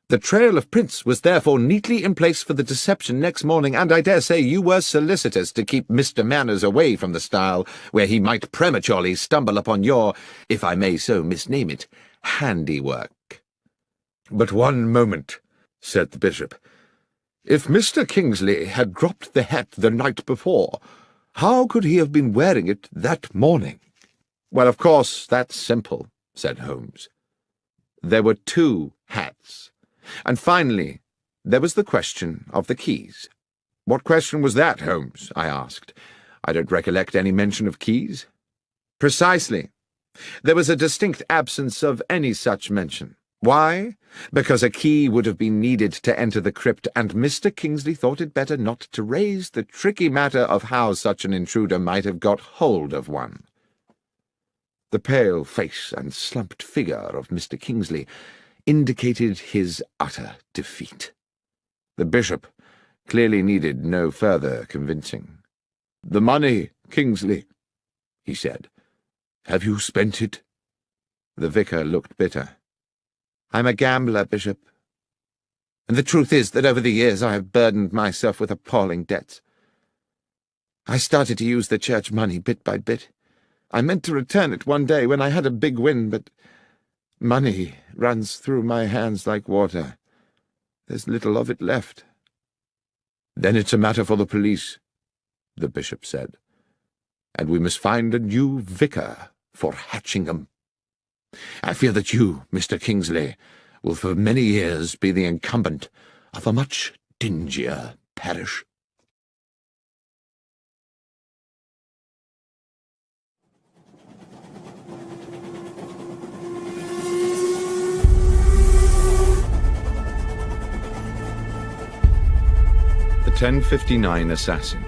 The trail of prints was therefore neatly in place for the deception next morning, and I dare say you were solicitous to keep Mr. Manners away from the stile, where he might prematurely stumble upon your, if I may so misname it, handiwork." "But one moment," said the bishop. "If Mr. Kingsley had dropped the hat the night before, how could he have been wearing it that morning?" "Well, of course, that's simple," said Holmes. "There were two hats. And finally, there was the question of the keys." "What question was that, Holmes?" I asked. "I don't recollect any mention of keys." "Precisely. There was a distinct absence of any such mention. Why? Because a key would have been needed to enter the crypt, and Mr. Kingsley thought it better not to raise the tricky matter of how such an intruder might have got hold of one." The pale face and slumped figure of Mr. Kingsley indicated his utter defeat. The bishop clearly needed no further convincing. "The money, Kingsley," he said. "Have you spent it?" The vicar looked bitter. "I'm a gambler, Bishop. And the truth is that over the years I have burdened myself with appalling debts. I started to use the church money bit by bit. I meant to return it one day when I had a big win, but money runs through my hands like water. There's little of it left." "Then it's a matter for the police," the bishop said. "And we must find a new vicar for Hatchingham. I fear that you, Mr. Kingsley, will for many years be the incumbent of a much dingier parish." The 1059 Assassin.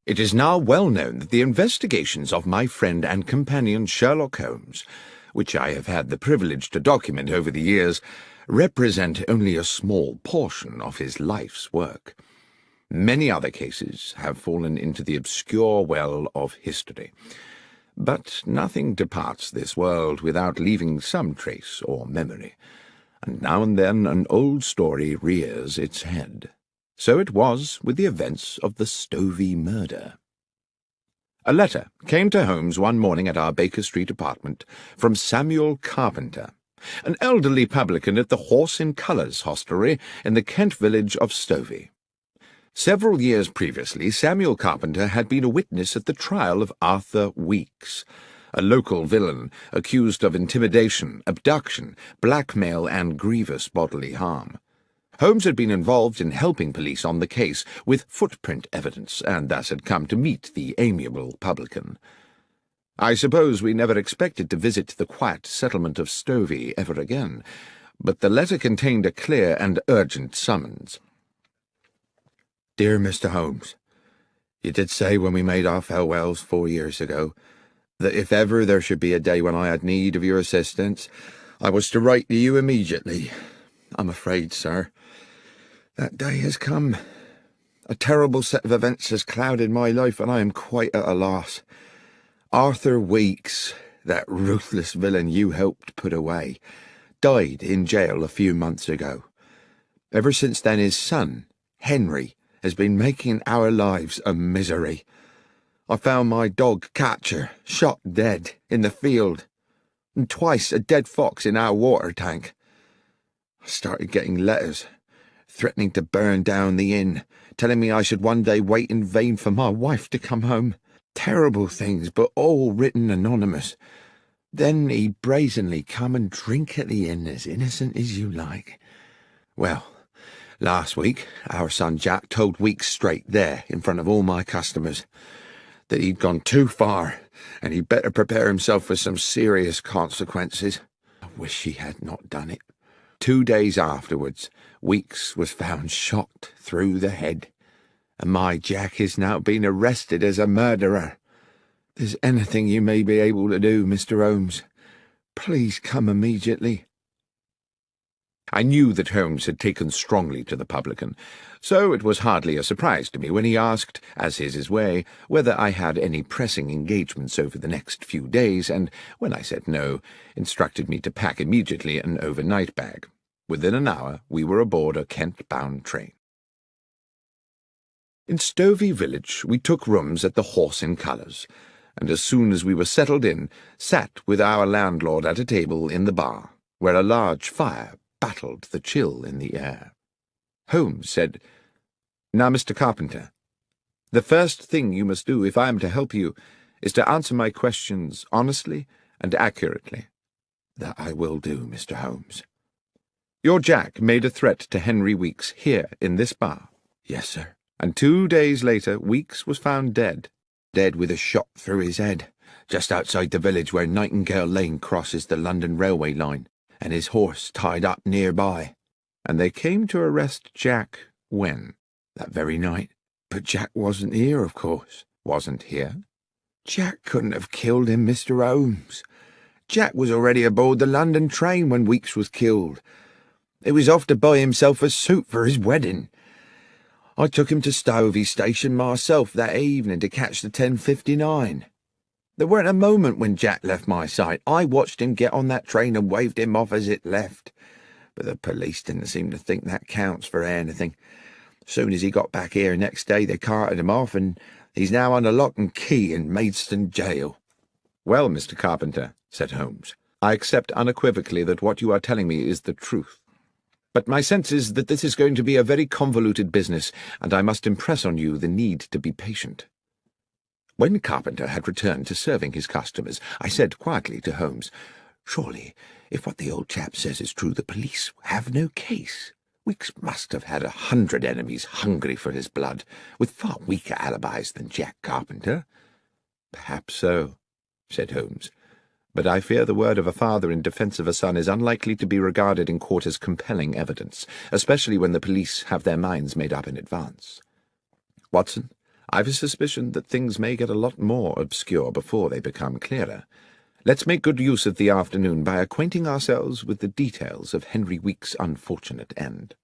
It is now well known that the investigations of my friend and companion Sherlock Holmes, which I have had the privilege to document over the years, represent only a small portion of his life's work. Many other cases have fallen into the obscure well of history. But nothing departs this world without leaving some trace or memory, and now and then an old story rears its head. So it was with the events of the Stovey murder. A letter came to Holmes one morning at our Baker Street apartment from Samuel Carpenter, an elderly publican at the Horse in Colours hostelry in the Kent village of Stovey. Several years previously, Samuel Carpenter had been a witness at the trial of Arthur Weeks, a local villain accused of intimidation, abduction, blackmail, and grievous bodily harm. Holmes had been involved in helping police on the case with footprint evidence, and thus had come to meet the amiable publican. I suppose we never expected to visit the quiet settlement of Stovey ever again, but the letter contained a clear and urgent summons. "Dear Mr. Holmes, you did say when we made our farewells 4 years ago that if ever there should be a day when I had need of your assistance, I was to write to you immediately. I'm afraid, sir, that day has come. A terrible set of events has clouded my life, and I am quite at a loss. Arthur Weeks, that ruthless villain you helped put away, died in jail a few months ago. Ever since then his son, Henry, has been making our lives a misery. I found my dog Catcher shot dead in the field, and twice a dead fox in our water tank. I started getting letters threatening to burn down the inn, telling me I should one day wait in vain for my wife to come home. Terrible things, but all written anonymous. Then he brazenly come and drink at the inn as innocent as you like. Well, last week our son Jack told Weeks straight there, in front of all my customers, that he'd gone too far, and he'd better prepare himself for some serious consequences. I wish he had not done it. 2 days afterwards, Weeks was found shot through the head, and my Jack is now being arrested as a murderer. If there's anything you may be able to do, Mr. Holmes, please come immediately." I knew that Holmes had taken strongly to the publican, so it was hardly a surprise to me when he asked, as is his way, whether I had any pressing engagements over the next few days, and, when I said no, instructed me to pack immediately an overnight bag. Within an hour we were aboard a Kent-bound train. In Stovey village we took rooms at the Horse in Colours, and as soon as we were settled in, sat with our landlord at a table in the bar, where a large fire battled the chill in the air. Holmes said, "Now, Mr. Carpenter, the first thing you must do if I am to help you is to answer my questions honestly and accurately." "That I will do, Mr. Holmes." "Your Jack made a threat to Henry Weeks here in this bar." "Yes, sir." "And 2 days later Weeks was found dead." "Dead with a shot through his head, just outside the village where Nightingale Lane crosses the London railway line, and his horse tied up nearby." "And they came to arrest Jack when?" "That very night. But Jack wasn't here, of course." "Wasn't here?" "Jack couldn't have killed him, Mr. Holmes. Jack was already aboard the London train when Weeks was killed. He was off to buy himself a suit for his wedding. I took him to Stovey station myself that evening to catch the 10:59. There weren't a moment when Jack left my sight. I watched him get on that train and waved him off as it left. But the police didn't seem to think that counts for anything. Soon as he got back here next day, they carted him off, and he's now under lock and key in Maidstone jail." "Well, Mr. Carpenter," said Holmes, "I accept unequivocally that what you are telling me is the truth. But my sense is that this is going to be a very convoluted business, and I must impress on you the need to be patient." When Carpenter had returned to serving his customers, I said quietly to Holmes, "Surely, if what the old chap says is true, the police have no case. Weeks must have had 100 enemies hungry for his blood, with far weaker alibis than Jack Carpenter." "Perhaps so," said Holmes, "but I fear the word of a father in defence of a son is unlikely to be regarded in court as compelling evidence, especially when the police have their minds made up in advance. Watson, I've a suspicion that things may get a lot more obscure before they become clearer. Let's make good use of the afternoon by acquainting ourselves with the details of Henry Weeks' unfortunate end."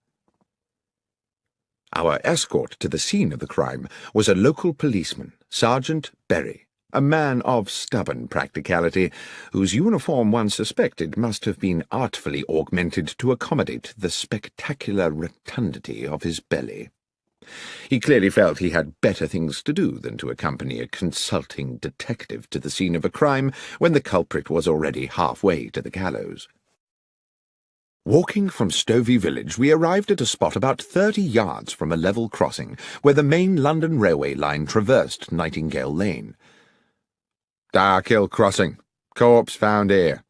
Our escort to the scene of the crime was a local policeman, Sergeant Berry, a man of stubborn practicality, whose uniform one suspected must have been artfully augmented to accommodate the spectacular rotundity of his belly. He clearly felt he had better things to do than to accompany a consulting detective to the scene of a crime when the culprit was already halfway to the gallows. Walking from Stovey village, we arrived at a spot about 30 yards from a level crossing, where the main London railway line traversed Nightingale Lane. "Dark Hill Crossing. Corpse found here,"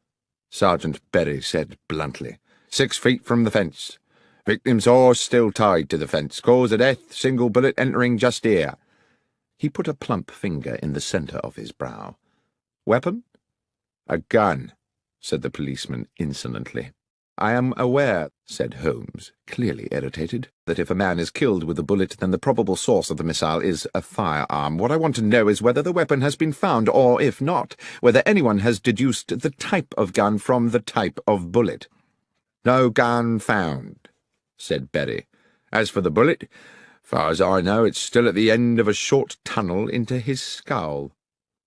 Sergeant Berry said bluntly. 6 feet from the fence. Victim's horse still tied to the fence. Cause of death, single bullet entering just here." He put a plump finger in the centre of his brow. "Weapon?" "A gun," said the policeman insolently. "I am aware," said Holmes, clearly irritated, "that if a man is killed with a bullet, then the probable source of the missile is a firearm. What I want to know is whether the weapon has been found, or, if not, whether anyone has deduced the type of gun from the type of bullet." "No gun found," said Berry. "As for the bullet, far as I know, it's still at the end of a short tunnel into his skull."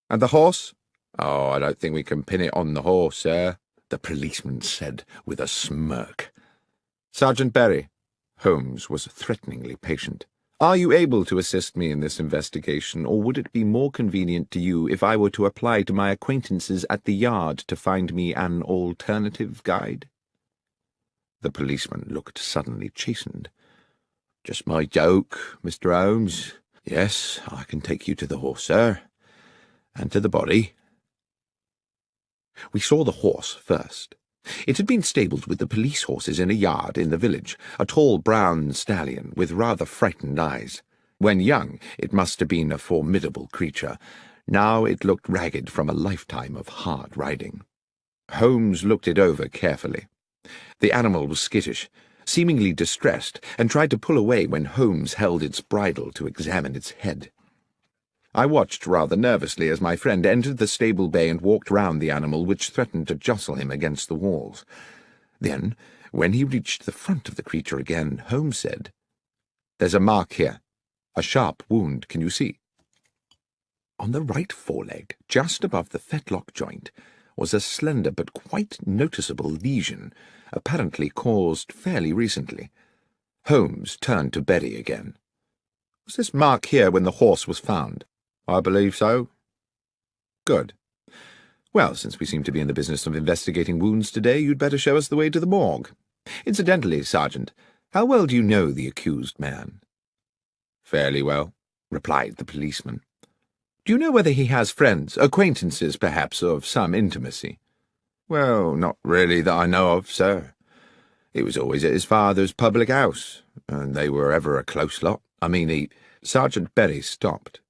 "And the horse?" "Oh, I don't think we can pin it on the horse, sir," the policeman said with a smirk. "Sergeant Berry," Holmes was threateningly patient, "are you able to assist me in this investigation, or would it be more convenient to you if I were to apply to my acquaintances at the yard to find me an alternative guide?" The policeman looked suddenly chastened. "Just my joke, Mr. Holmes. Yes, I can take you to the horse, sir, and to the body." We saw the horse first. It had been stabled with the police horses in a yard in the village, a tall brown stallion with rather frightened eyes. When young, it must have been a formidable creature. Now it looked ragged from a lifetime of hard riding. Holmes looked it over carefully. The animal was skittish, seemingly distressed, and tried to pull away when Holmes held its bridle to examine its head. I watched rather nervously as my friend entered the stable bay and walked round the animal, which threatened to jostle him against the walls. Then, when he reached the front of the creature again, Holmes said, "There's a mark here. A sharp wound, can you see?" On the right foreleg, just above the fetlock joint, was a slender but quite noticeable lesion, apparently caused fairly recently. Holmes turned to Berry again. "Was this mark here when the horse was found?" "I believe so." Good. Well, since we seem to be in the business of investigating wounds today, you'd better show us the way to the morgue. Incidentally, Sergeant, how well do you know the accused man? Fairly well, replied the policeman. Do you know whether he has friends, acquaintances, perhaps, of some intimacy? Well, not really that I know of, sir. He was always at his father's public house, and they were ever a close lot. Sergeant Berry stopped.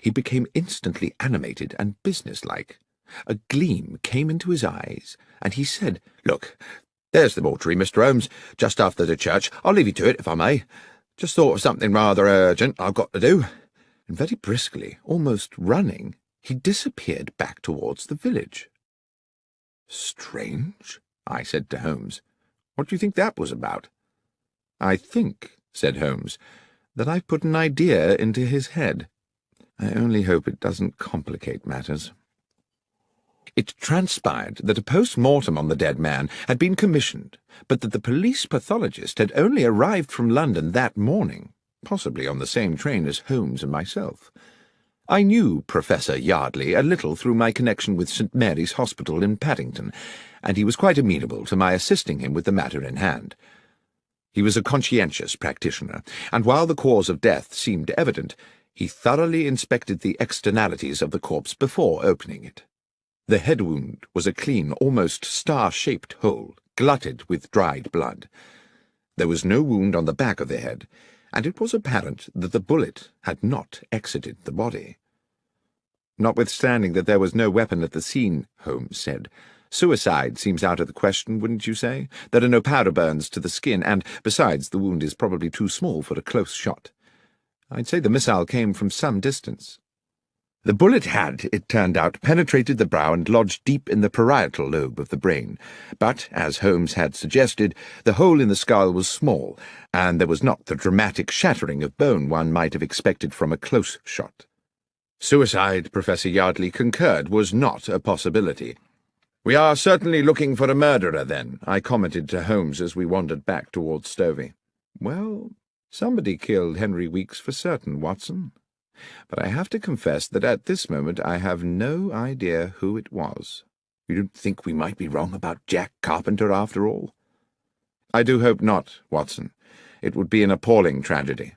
He became instantly animated and businesslike. A gleam came into his eyes, and he said, "Look, there's the mortuary, Mr. Holmes, just after the church. I'll leave you to it, if I may. Just thought of something rather urgent I've got to do." And very briskly, almost running, he disappeared back towards the village. "Strange," I said to Holmes. "What do you think that was about?" "I think," said Holmes, "that I've put an idea into his head. I only hope it doesn't complicate matters." It transpired that a post-mortem on the dead man had been commissioned, but that the police pathologist had only arrived from London that morning, possibly on the same train as Holmes and myself. I knew Professor Yardley a little through my connection with St. Mary's Hospital in Paddington, and he was quite amenable to my assisting him with the matter in hand. He was a conscientious practitioner, and while the cause of death seemed evident, he thoroughly inspected the externalities of the corpse before opening it. The head wound was a clean, almost star-shaped hole, glutted with dried blood. There was no wound on the back of the head, and it was apparent that the bullet had not exited the body. "Notwithstanding that there was no weapon at the scene," Holmes said, "suicide seems out of the question, wouldn't you say? There are no powder burns to the skin, and, besides, the wound is probably too small for a close shot. I'd say the missile came from some distance." The bullet had, it turned out, penetrated the brow and lodged deep in the parietal lobe of the brain, but, as Holmes had suggested, the hole in the skull was small, and there was not the dramatic shattering of bone one might have expected from a close shot. Suicide, Professor Yardley concurred, was not a possibility. "We are certainly looking for a murderer, then," I commented to Holmes as we wandered back towards Stovey. "Well, somebody killed Henry Weeks for certain, Watson. But I have to confess that at this moment I have no idea who it was." "You don't think we might be wrong about Jack Carpenter after all?" "I do hope not, Watson. It would be an appalling tragedy.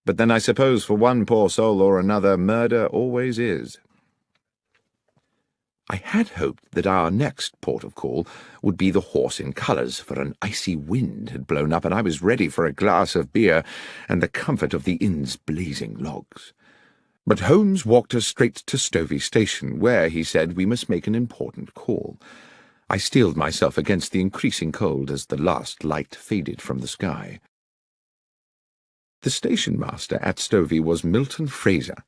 But then I suppose for one poor soul or another, murder always is." I had hoped that our next port of call would be the Horse in Colours, for an icy wind had blown up, and I was ready for a glass of beer and the comfort of the inn's blazing logs. But Holmes walked us straight to Stovey Station, where, he said, we must make an important call. I steeled myself against the increasing cold as the last light faded from the sky. The station-master at Stovey was Milton Fraser,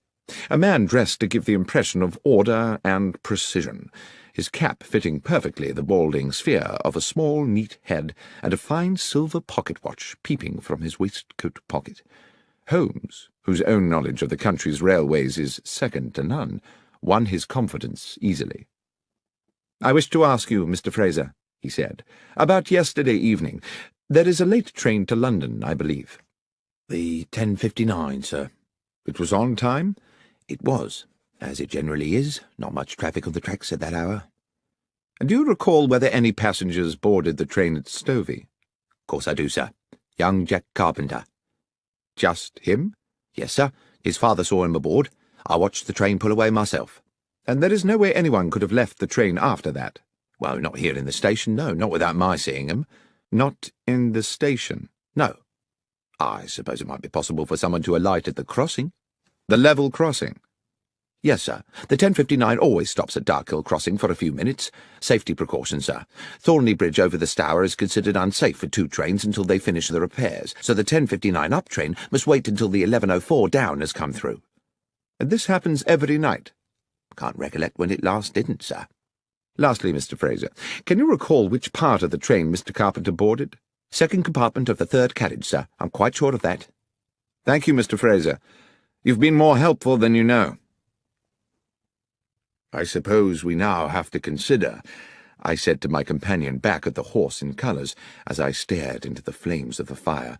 a man dressed to give the impression of order and precision, his cap fitting perfectly the balding sphere of a small, neat head, and a fine silver pocket-watch peeping from his waistcoat pocket. Holmes, whose own knowledge of the country's railways is second to none, won his confidence easily. "I wish to ask you, Mr. Fraser," he said, "about yesterday evening. There is a late train to London, I believe." "The 10:59, sir." "It was on time?" "It was, as it generally is. Not much traffic on the tracks at that hour." "And do you recall whether any passengers boarded the train at Stovey?" "Of course I do, sir. Young Jack Carpenter." "Just him?" "Yes, sir. His father saw him aboard. I watched the train pull away myself." "And there is no way anyone could have left the train after that?" "Well, not here in the station, no, not without my seeing him." "Not in the station?" "No." "I suppose it might be possible for someone to alight at the crossing." "The level crossing?" "Yes, sir. The 10:59 always stops at Darkhill Crossing for a few minutes. Safety precaution, sir. Thornley Bridge over the Stour is considered unsafe for two trains until they finish the repairs, so the 10:59 up train must wait until the 11:04 down has come through." "And this happens every night?" "Can't recollect when it last didn't, sir." "Lastly, Mr. Fraser, can you recall which part of the train Mr. Carpenter boarded?" "Second compartment of the third carriage, sir. I'm quite sure of that." "Thank you, Mr. Fraser. You've been more helpful than you know." "I suppose we now have to consider," I said to my companion back at the Horse in Colours, as I stared into the flames of the fire,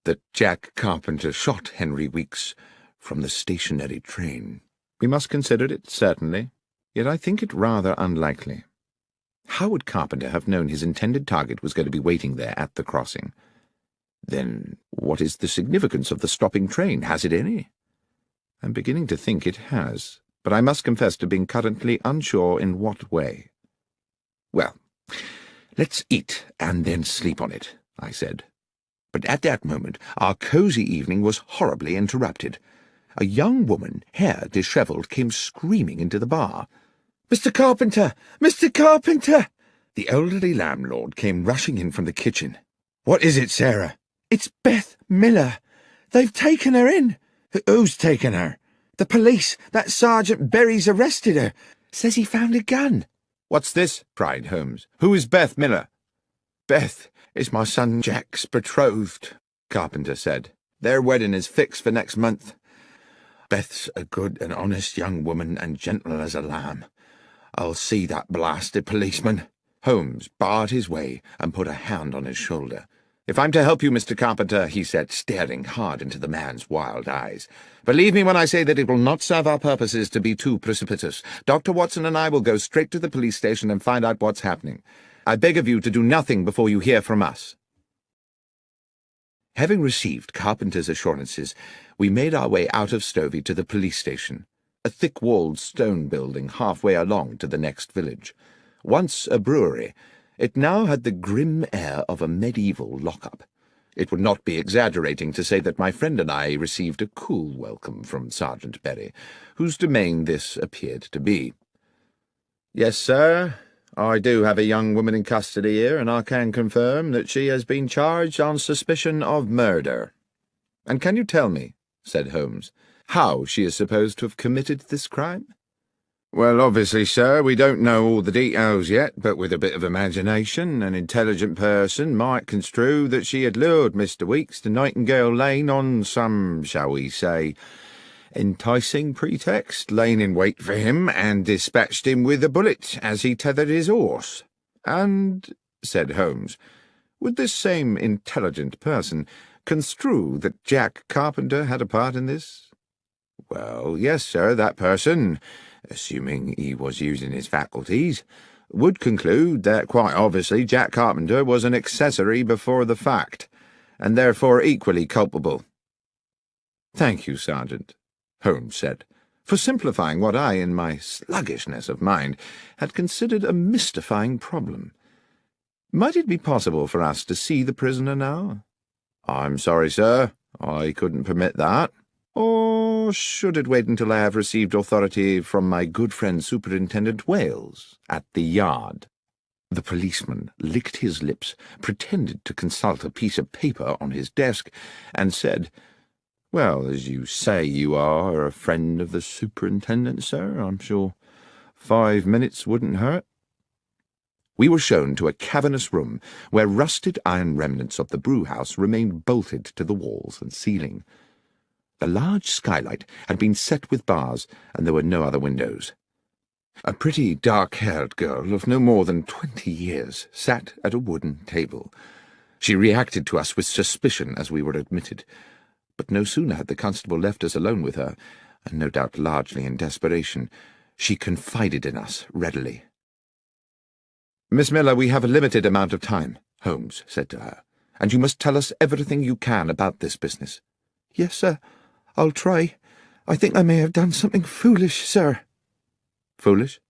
"that Jack Carpenter shot Henry Weeks from the stationary train." "We must consider it, certainly," Yet I think it rather unlikely. How would Carpenter have known his intended target was going to be waiting there at the crossing? Then what is the significance of the stopping train? Has it any? I'm beginning to think it has, but I must confess to being currently unsure in what way. Well, let's eat and then sleep on it, I said. But at that moment our cosy evening was horribly interrupted. A young woman, hair dishevelled, came screaming into the bar. "Mr. Carpenter! Mr. Carpenter!" The elderly landlord came rushing in from the kitchen. "What is it, Sarah?" "It's Beth Miller. They've taken her in." "Who's taken her?" "The police. That Sergeant Berry's arrested her. Says he found a gun." "What's this?" cried Holmes. "Who is Beth Miller?" "Beth is my son Jack's betrothed," Carpenter said. "Their wedding is fixed for next month. Beth's a good and honest young woman and gentle as a lamb. I'll see that blasted policeman." Holmes barred his way and put a hand on his shoulder. "If I'm to help you, Mr. Carpenter," he said, staring hard into the man's wild eyes, "believe me when I say that it will not serve our purposes to be too precipitous. Dr. Watson and I will go straight to the police station and find out what's happening. I beg of you to do nothing before you hear from us." Having received Carpenter's assurances, we made our way out of Stovey to the police station, a thick-walled stone building halfway along to the next village. Once a brewery, it now had the grim air of a medieval lock-up. It would not be exaggerating to say that my friend and I received a cool welcome from Sergeant Berry, whose domain this appeared to be. "Yes, sir, I do have a young woman in custody here, and I can confirm that she has been charged on suspicion of murder." "And can you tell me," said Holmes, "how she is supposed to have committed this crime?" "Well, obviously, sir, we don't know all the details yet, but with a bit of imagination, an intelligent person might construe that she had lured Mr. Weeks to Nightingale Lane on some, shall we say, enticing pretext, laying in wait for him, and dispatched him with a bullet as he tethered his horse." "And," said Holmes, "would this same intelligent person construe that Jack Carpenter had a part in this?" "Well, yes, sir, that person, assuming he was using his faculties, would conclude that quite obviously Jack Carpenter was an accessory before the fact, and therefore equally culpable." "Thank you, Sergeant," Holmes said, "for simplifying what I, in my sluggishness of mind, had considered a mystifying problem. Might it be possible for us to see the prisoner now?" "I'm sorry, sir, I couldn't permit that." "Or should it wait until I have received authority from my good friend Superintendent Wales at the Yard?" The policeman licked his lips, pretended to consult a piece of paper on his desk, and said, "Well, as you say you are a friend of the superintendent, sir, I'm sure 5 minutes wouldn't hurt." We were shown to a cavernous room where rusted iron remnants of the brewhouse remained bolted to the walls and ceiling. The large skylight had been set with bars, and there were no other windows. A pretty dark-haired girl of no more than 20 years sat at a wooden table. She reacted to us with suspicion as we were admitted, but no sooner had the constable left us alone with her, and no doubt largely in desperation, she confided in us readily. "Miss Miller, we have a limited amount of time," Holmes said to her, "and you must tell us everything you can about this business." "Yes, sir, I'll try. I think I may have done something foolish, sir." "Foolish?"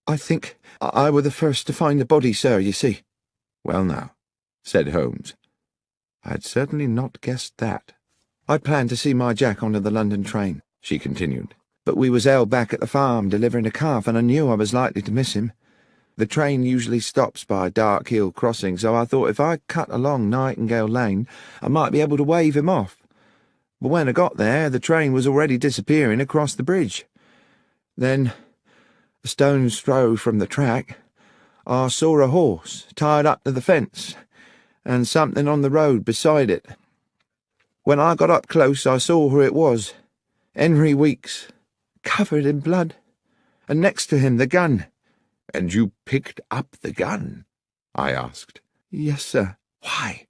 "I think I were the first to find the body, sir, you see." "Well now," said Holmes, "I had certainly not guessed that." "I'd planned to see my Jack onto the London train," she continued, "but we was held back at the farm delivering a calf, and I knew I was likely to miss him. The train usually stops by Dark Hill Crossing, so I thought if I cut along Nightingale Lane, I might be able to wave him off. But when I got there, the train was already disappearing across the bridge. Then, a stone's throw from the track, I saw a horse tied up to the fence, and something on the road beside it. When I got up close, I saw who it was, Henry Weeks, covered in blood, and next to him the gun." "And you picked up the gun?" I asked. "Yes, sir." "Why?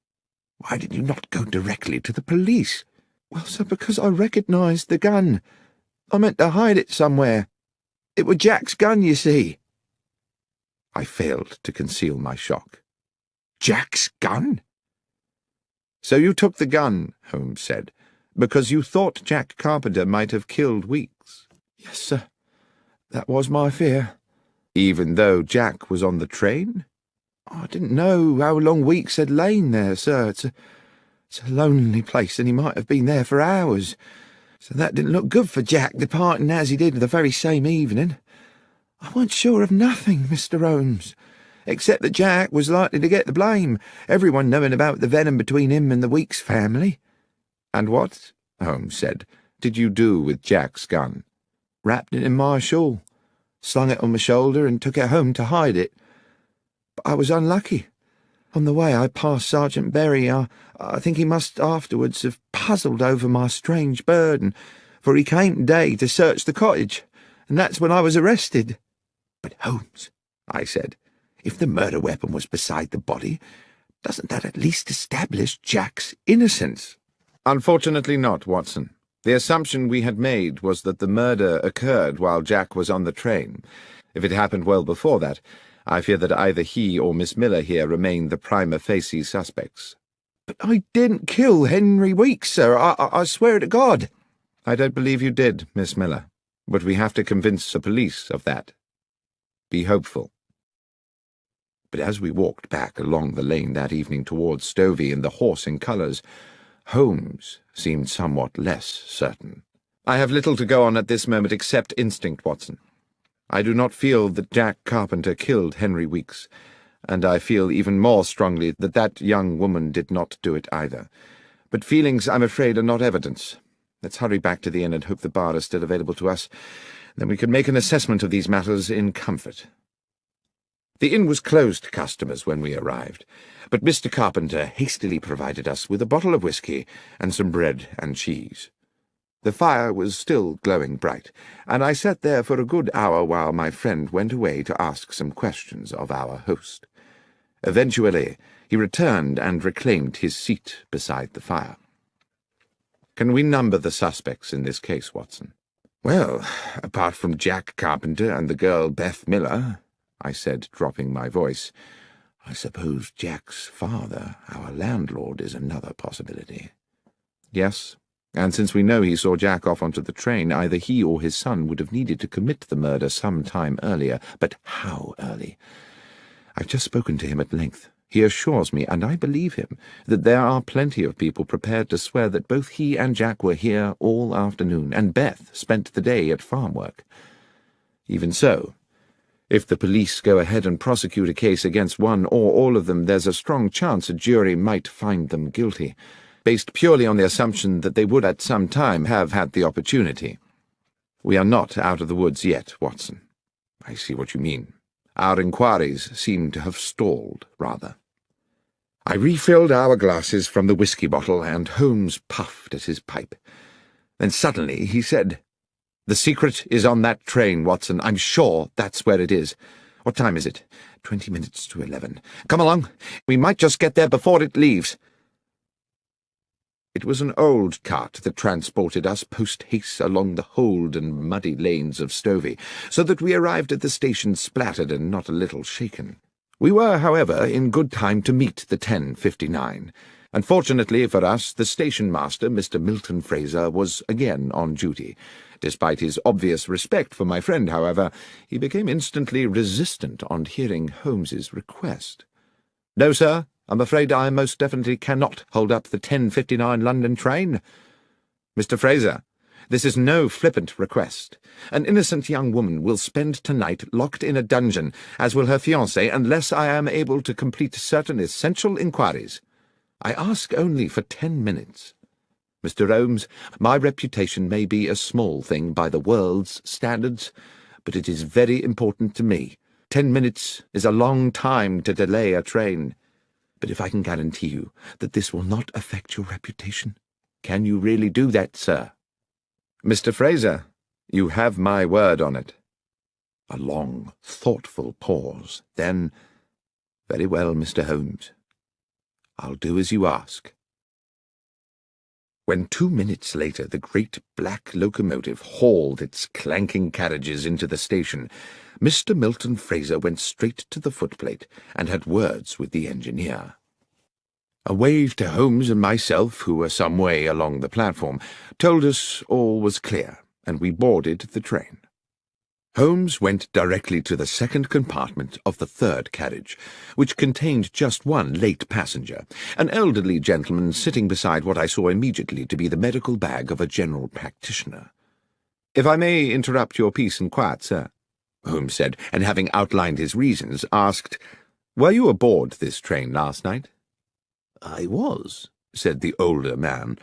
Why did you not go directly to the police?" "Well, sir, because I recognised the gun. I meant to hide it somewhere. It were Jack's gun, you see." I failed to conceal my shock. "Jack's gun?" "So you took the gun," Holmes said, "because you thought Jack Carpenter might have killed Weeks?" "Yes, sir. That was my fear." "Even though Jack was on the train?" "I didn't know how long Weeks had lain there, sir. It's a lonely place, and he might have been there for hours. So that didn't look good for Jack, departing as he did the very same evening. I weren't sure of nothing, Mr. Holmes, except that Jack was likely to get the blame, everyone knowing about the venom between him and the Weeks family." "And what," Holmes said, "did you do with Jack's gun?" "Wrapped it in my shawl, slung it on my shoulder, and took it home to hide it. But I was unlucky. On the way I passed Sergeant Berry. I think he must afterwards have puzzled over my strange burden, for he came today to search the cottage, and that's when I was arrested." "But Holmes," I said, "if the murder weapon was beside the body, doesn't that at least establish Jack's innocence?" "Unfortunately not, Watson. The assumption we had made was that the murder occurred while Jack was on the train. If it happened well before that, I fear that either he or Miss Miller here remain the prima facie suspects." "But I didn't kill Henry Weeks, sir. I swear to God." "I don't believe you did, Miss Miller, but we have to convince the police of that. Be hopeful." But as we walked back along the lane that evening towards Stovey and the horse in colours, Holmes seemed somewhat less certain. "I have little to go on at this moment except instinct, Watson. I do not feel that Jack Carpenter killed Henry Weeks, and I feel even more strongly that that young woman did not do it either. But feelings, I'm afraid, are not evidence. Let's hurry back to the inn and hope the bar is still available to us. Then we can make an assessment of these matters in comfort." The inn was closed to customers when we arrived, but Mr. Carpenter hastily provided us with a bottle of whisky and some bread and cheese. The fire was still glowing bright, and I sat there for a good hour while my friend went away to ask some questions of our host. Eventually, he returned and reclaimed his seat beside the fire. "Can we number the suspects in this case, Watson?" "Well, apart from Jack Carpenter and the girl Beth Miller," I said, dropping my voice, "I suppose Jack's father, our landlord, is another possibility." "Yes. And since we know he saw Jack off onto the train, either he or his son would have needed to commit the murder some time earlier. But how early? I've just spoken to him at length. He assures me, and I believe him, that there are plenty of people prepared to swear that both he and Jack were here all afternoon, and Beth spent the day at farm work. Even so, if the police go ahead and prosecute a case against one or all of them, there's a strong chance a jury might find them guilty, based purely on the assumption that they would at some time have had the opportunity. We are not out of the woods yet, Watson." "I see what you mean." "Our inquiries seem to have stalled, rather." I refilled our glasses from the whisky bottle, and Holmes puffed at his pipe. Then suddenly he said, "The secret is on that train, Watson. I'm sure that's where it is. What time is it?" 20 minutes to 11. "Come along. We might just get there before it leaves." It was an old cart that transported us post-haste along the hold and muddy lanes of Stovey, so that we arrived at the station splattered and not a little shaken. We were, however, in good time to meet the 10:59. Unfortunately for us, the station-master, Mr. Milton Fraser, was again on duty. Despite his obvious respect for my friend, however, he became instantly resistant on hearing Holmes's request. "No, sir. I'm afraid I most definitely cannot hold up the 10:59 London train. Mr. Fraser, this is no flippant request. An innocent young woman will spend tonight locked in a dungeon, as will her fiancé, unless I am able to complete certain essential inquiries. I ask only for 10 minutes. Mr. Holmes, my reputation may be a small thing by the world's standards, but it is very important to me. 10 minutes is a long time to delay a train. But if I can guarantee you that this will not affect your reputation, can you really do that, sir?" "Mr. Fraser, you have my word on it." A long, thoughtful pause. Then, "Very well, Mr. Holmes. I'll do as you ask." When 2 minutes later the great black locomotive hauled its clanking carriages into the station, Mr. Milton Fraser went straight to the footplate and had words with the engineer. A wave to Holmes and myself, who were some way along the platform, told us all was clear, and we boarded the train. Holmes went directly to the second compartment of the third carriage, which contained just one late passenger, an elderly gentleman sitting beside what I saw immediately to be the medical bag of a general practitioner. "If I may interrupt your peace and quiet, sir," Holmes said, and having outlined his reasons, asked, "Were you aboard this train last night?" "I was," said the older man.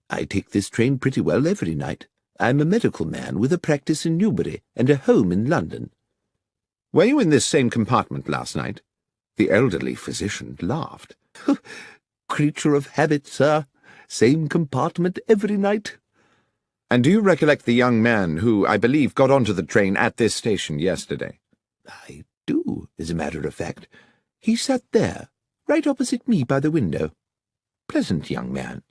"I take this train pretty well every night. I'm a medical man with a practice in Newbury and a home in London." "Were you in this same compartment last night?" The elderly physician laughed. "Creature of habit, sir. Same compartment every night." "And do you recollect the young man who, I believe, got onto the train at this station yesterday?" "I do, as a matter of fact. He sat there, right opposite me by the window. Pleasant young man."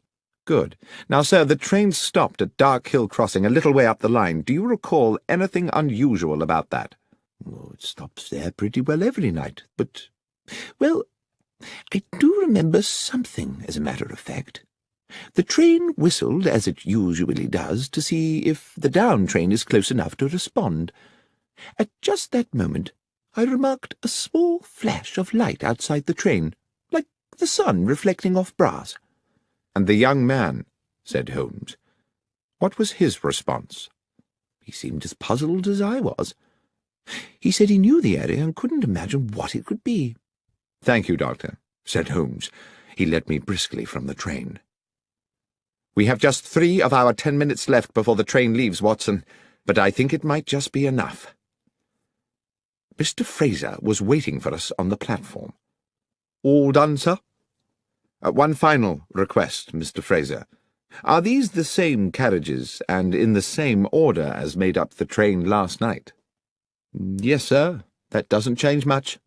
"Good. Now, sir, the train stopped at Dark Hill Crossing a little way up the line. Do you recall anything unusual about that?" "Oh, it stops there pretty well every night, but, well, I do remember something, as a matter of fact. The train whistled, as it usually does, to see if the down train is close enough to respond. At just that moment, I remarked a small flash of light outside the train, like the sun reflecting off brass." "And the young man," said Holmes. "What was his response?" "He seemed as puzzled as I was. He said he knew the area and couldn't imagine what it could be." "Thank you, Doctor," said Holmes. He led me briskly from the train. "We have just 3 of our 10 minutes left before the train leaves, Watson, but I think it might just be enough." Mr. Fraser was waiting for us on the platform. "All done, sir?" "One final request, Mr. Fraser. Are these the same carriages and in the same order as made up the train last night?" "Yes, sir. That doesn't change much."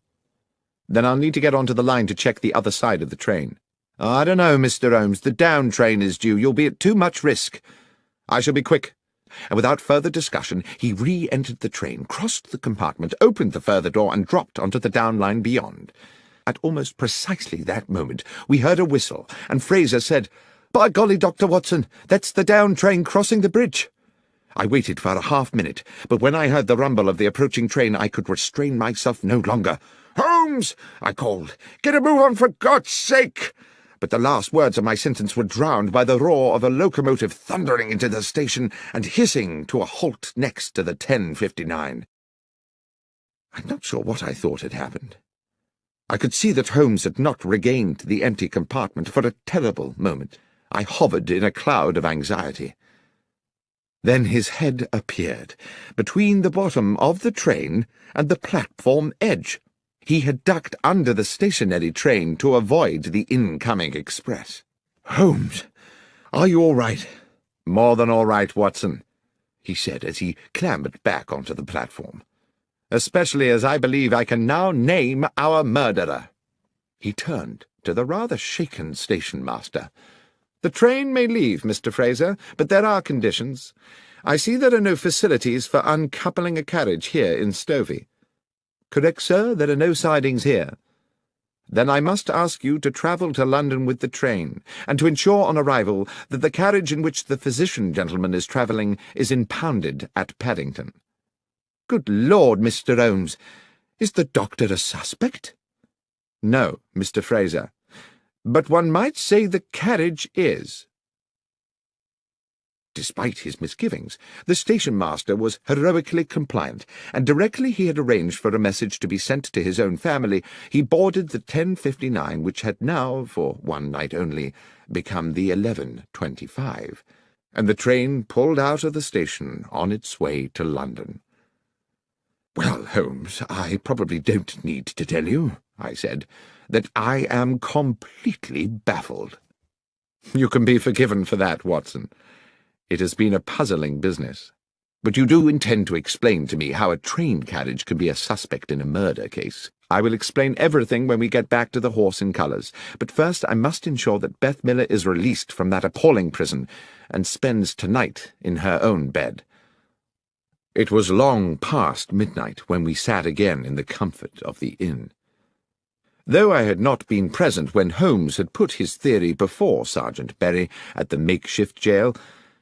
"Then I'll need to get onto the line to check the other side of the train." "I don't know, Mr. Holmes. The down train is due. You'll be at too much risk." "I shall be quick." And without further discussion, he re-entered the train, crossed the compartment, opened the further door, and dropped onto the down line beyond. At almost precisely that moment, we heard a whistle, and Fraser said, "By golly, Dr. Watson, that's the down train crossing the bridge." I waited for a half-minute, but when I heard the rumble of the approaching train, I could restrain myself no longer. "Holmes!" I called. "Get a move on, for God's sake!" But the last words of my sentence were drowned by the roar of a locomotive thundering into the station and hissing to a halt next to the 10:59. I'm not sure what I thought had happened. I could see that Holmes had not regained the empty compartment for a terrible moment. I hovered in a cloud of anxiety. Then his head appeared, between the bottom of the train and the platform edge. He had ducked under the stationary train to avoid the incoming express. "Holmes, are you all right?" "More than all right, Watson," he said as he clambered back onto the platform. "Especially as I believe I can now name our murderer." He turned to the rather shaken station-master. "The train may leave, Mr. Fraser, but there are conditions. I see there are no facilities for uncoupling a carriage here in Stovey." "Correct, sir. There are no sidings here." "Then I must ask you to travel to London with the train, and to ensure on arrival that the carriage in which the physician gentleman is travelling is impounded at Paddington." "Good Lord, Mr. Holmes, is the doctor a suspect?" "No, Mr. Fraser, but one might say the carriage is." Despite his misgivings, the station-master was heroically compliant, and directly he had arranged for a message to be sent to his own family, he boarded the 10:59, which had now, for one night only, become the 11:25, and the train pulled out of the station on its way to London. "Well, Holmes, I probably don't need to tell you," I said, "that I am completely baffled." "You can be forgiven for that, Watson. It has been a puzzling business." But you do intend to explain to me how a train carriage can be a suspect in a murder case. I will explain everything when we get back to the Horse in Colours. But first I must ensure that Beth Miller is released from that appalling prison and spends tonight in her own bed. It was long past midnight when we sat again in the comfort of the inn. Though I had not been present when Holmes had put his theory before Sergeant Berry at the makeshift jail,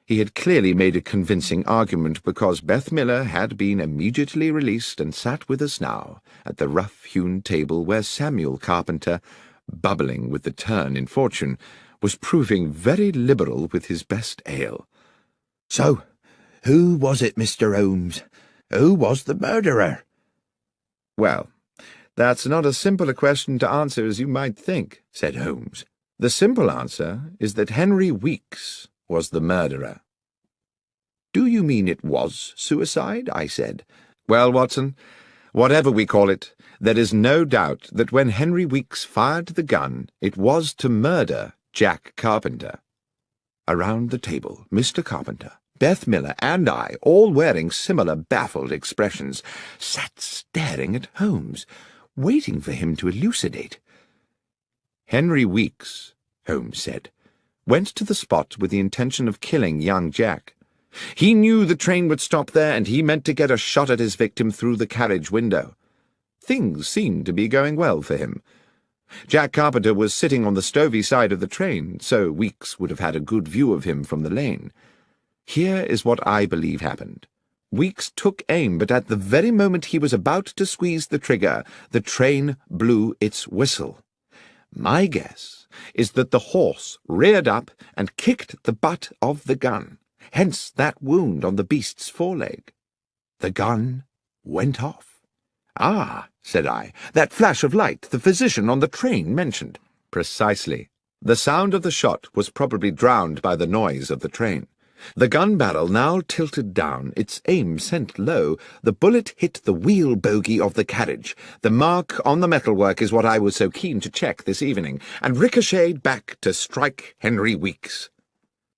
he had clearly made a convincing argument, because Beth Miller had been immediately released and sat with us now at the rough-hewn table where Samuel Carpenter, bubbling with the turn in fortune, was proving very liberal with his best ale. So, who was it, Mr. Holmes? Who was the murderer? Well, that's not as simple a question to answer as you might think, said Holmes. The simple answer is that Henry Weeks was the murderer. Do you mean it was suicide? I said. Well, Watson, whatever we call it, there is no doubt that when Henry Weeks fired the gun, it was to murder Jack Carpenter. Around the table, Mr. Carpenter, Beth Miller, and I, all wearing similar baffled expressions, sat staring at Holmes, waiting for him to elucidate. Henry Weeks, Holmes said, went to the spot with the intention of killing young Jack. He knew the train would stop there, and he meant to get a shot at his victim through the carriage window. Things seemed to be going well for him. Jack Carpenter was sitting on the Stovey side of the train, so Weeks would have had a good view of him from the lane. Here is what I believe happened. Weeks took aim, but at the very moment he was about to squeeze the trigger, the train blew its whistle. My guess is that the horse reared up and kicked the butt of the gun, hence that wound on the beast's foreleg. The gun went off. Ah, said I, that flash of light the physician on the train mentioned. Precisely. The sound of the shot was probably drowned by the noise of the train. The gun barrel now tilted down, its aim sent low. The bullet hit the wheel bogie of the carriage. The mark on the metalwork is what I was so keen to check this evening, and ricocheted back to strike Henry Weeks.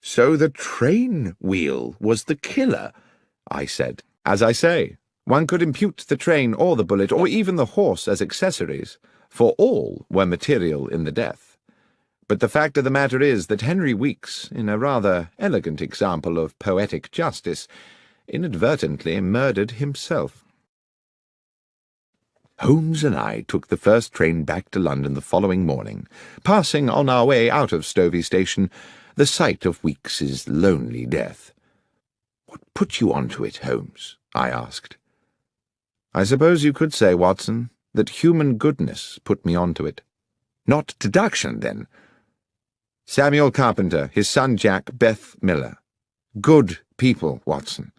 So the train wheel was the killer, I said. As I say, one could impute the train or the bullet or even the horse as accessories, for all were material in the death. But the fact of the matter is that Henry Weeks, in a rather elegant example of poetic justice, inadvertently murdered himself. Holmes and I took the first train back to London the following morning, passing on our way out of Stovey Station the sight of Weeks's lonely death. "What put you on to it, Holmes?" I asked. "I suppose you could say, Watson, that human goodness put me on to it." "Not deduction, then?" "Samuel Carpenter, his son Jack, Beth Miller. Good people, Watson.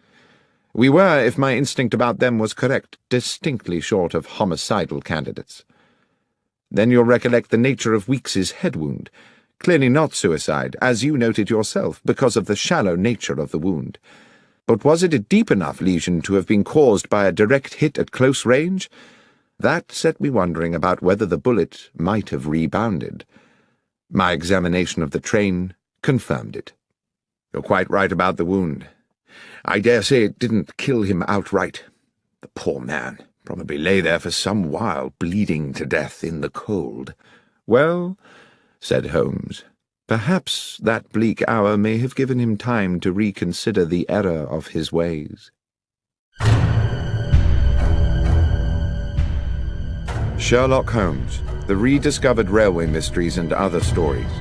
We were, if my instinct about them was correct, distinctly short of homicidal candidates. Then you'll recollect the nature of Weeks's head wound. Clearly not suicide, as you noted yourself, because of the shallow nature of the wound. But was it a deep enough lesion to have been caused by a direct hit at close range? That set me wondering about whether the bullet might have rebounded. My examination of the train confirmed it. You're quite right about the wound. I dare say it didn't kill him outright. The poor man probably lay there for some while, bleeding to death in the cold." "Well," said Holmes, "perhaps that bleak hour may have given him time to reconsider the error of his ways." Sherlock Holmes, The Rediscovered Railway Mysteries and Other Stories,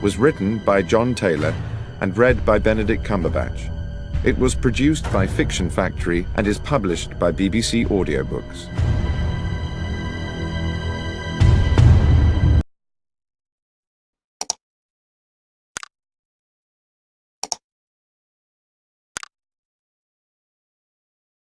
was written by John Taylor and read by Benedict Cumberbatch. It was produced by Fiction Factory and is published by BBC Audiobooks.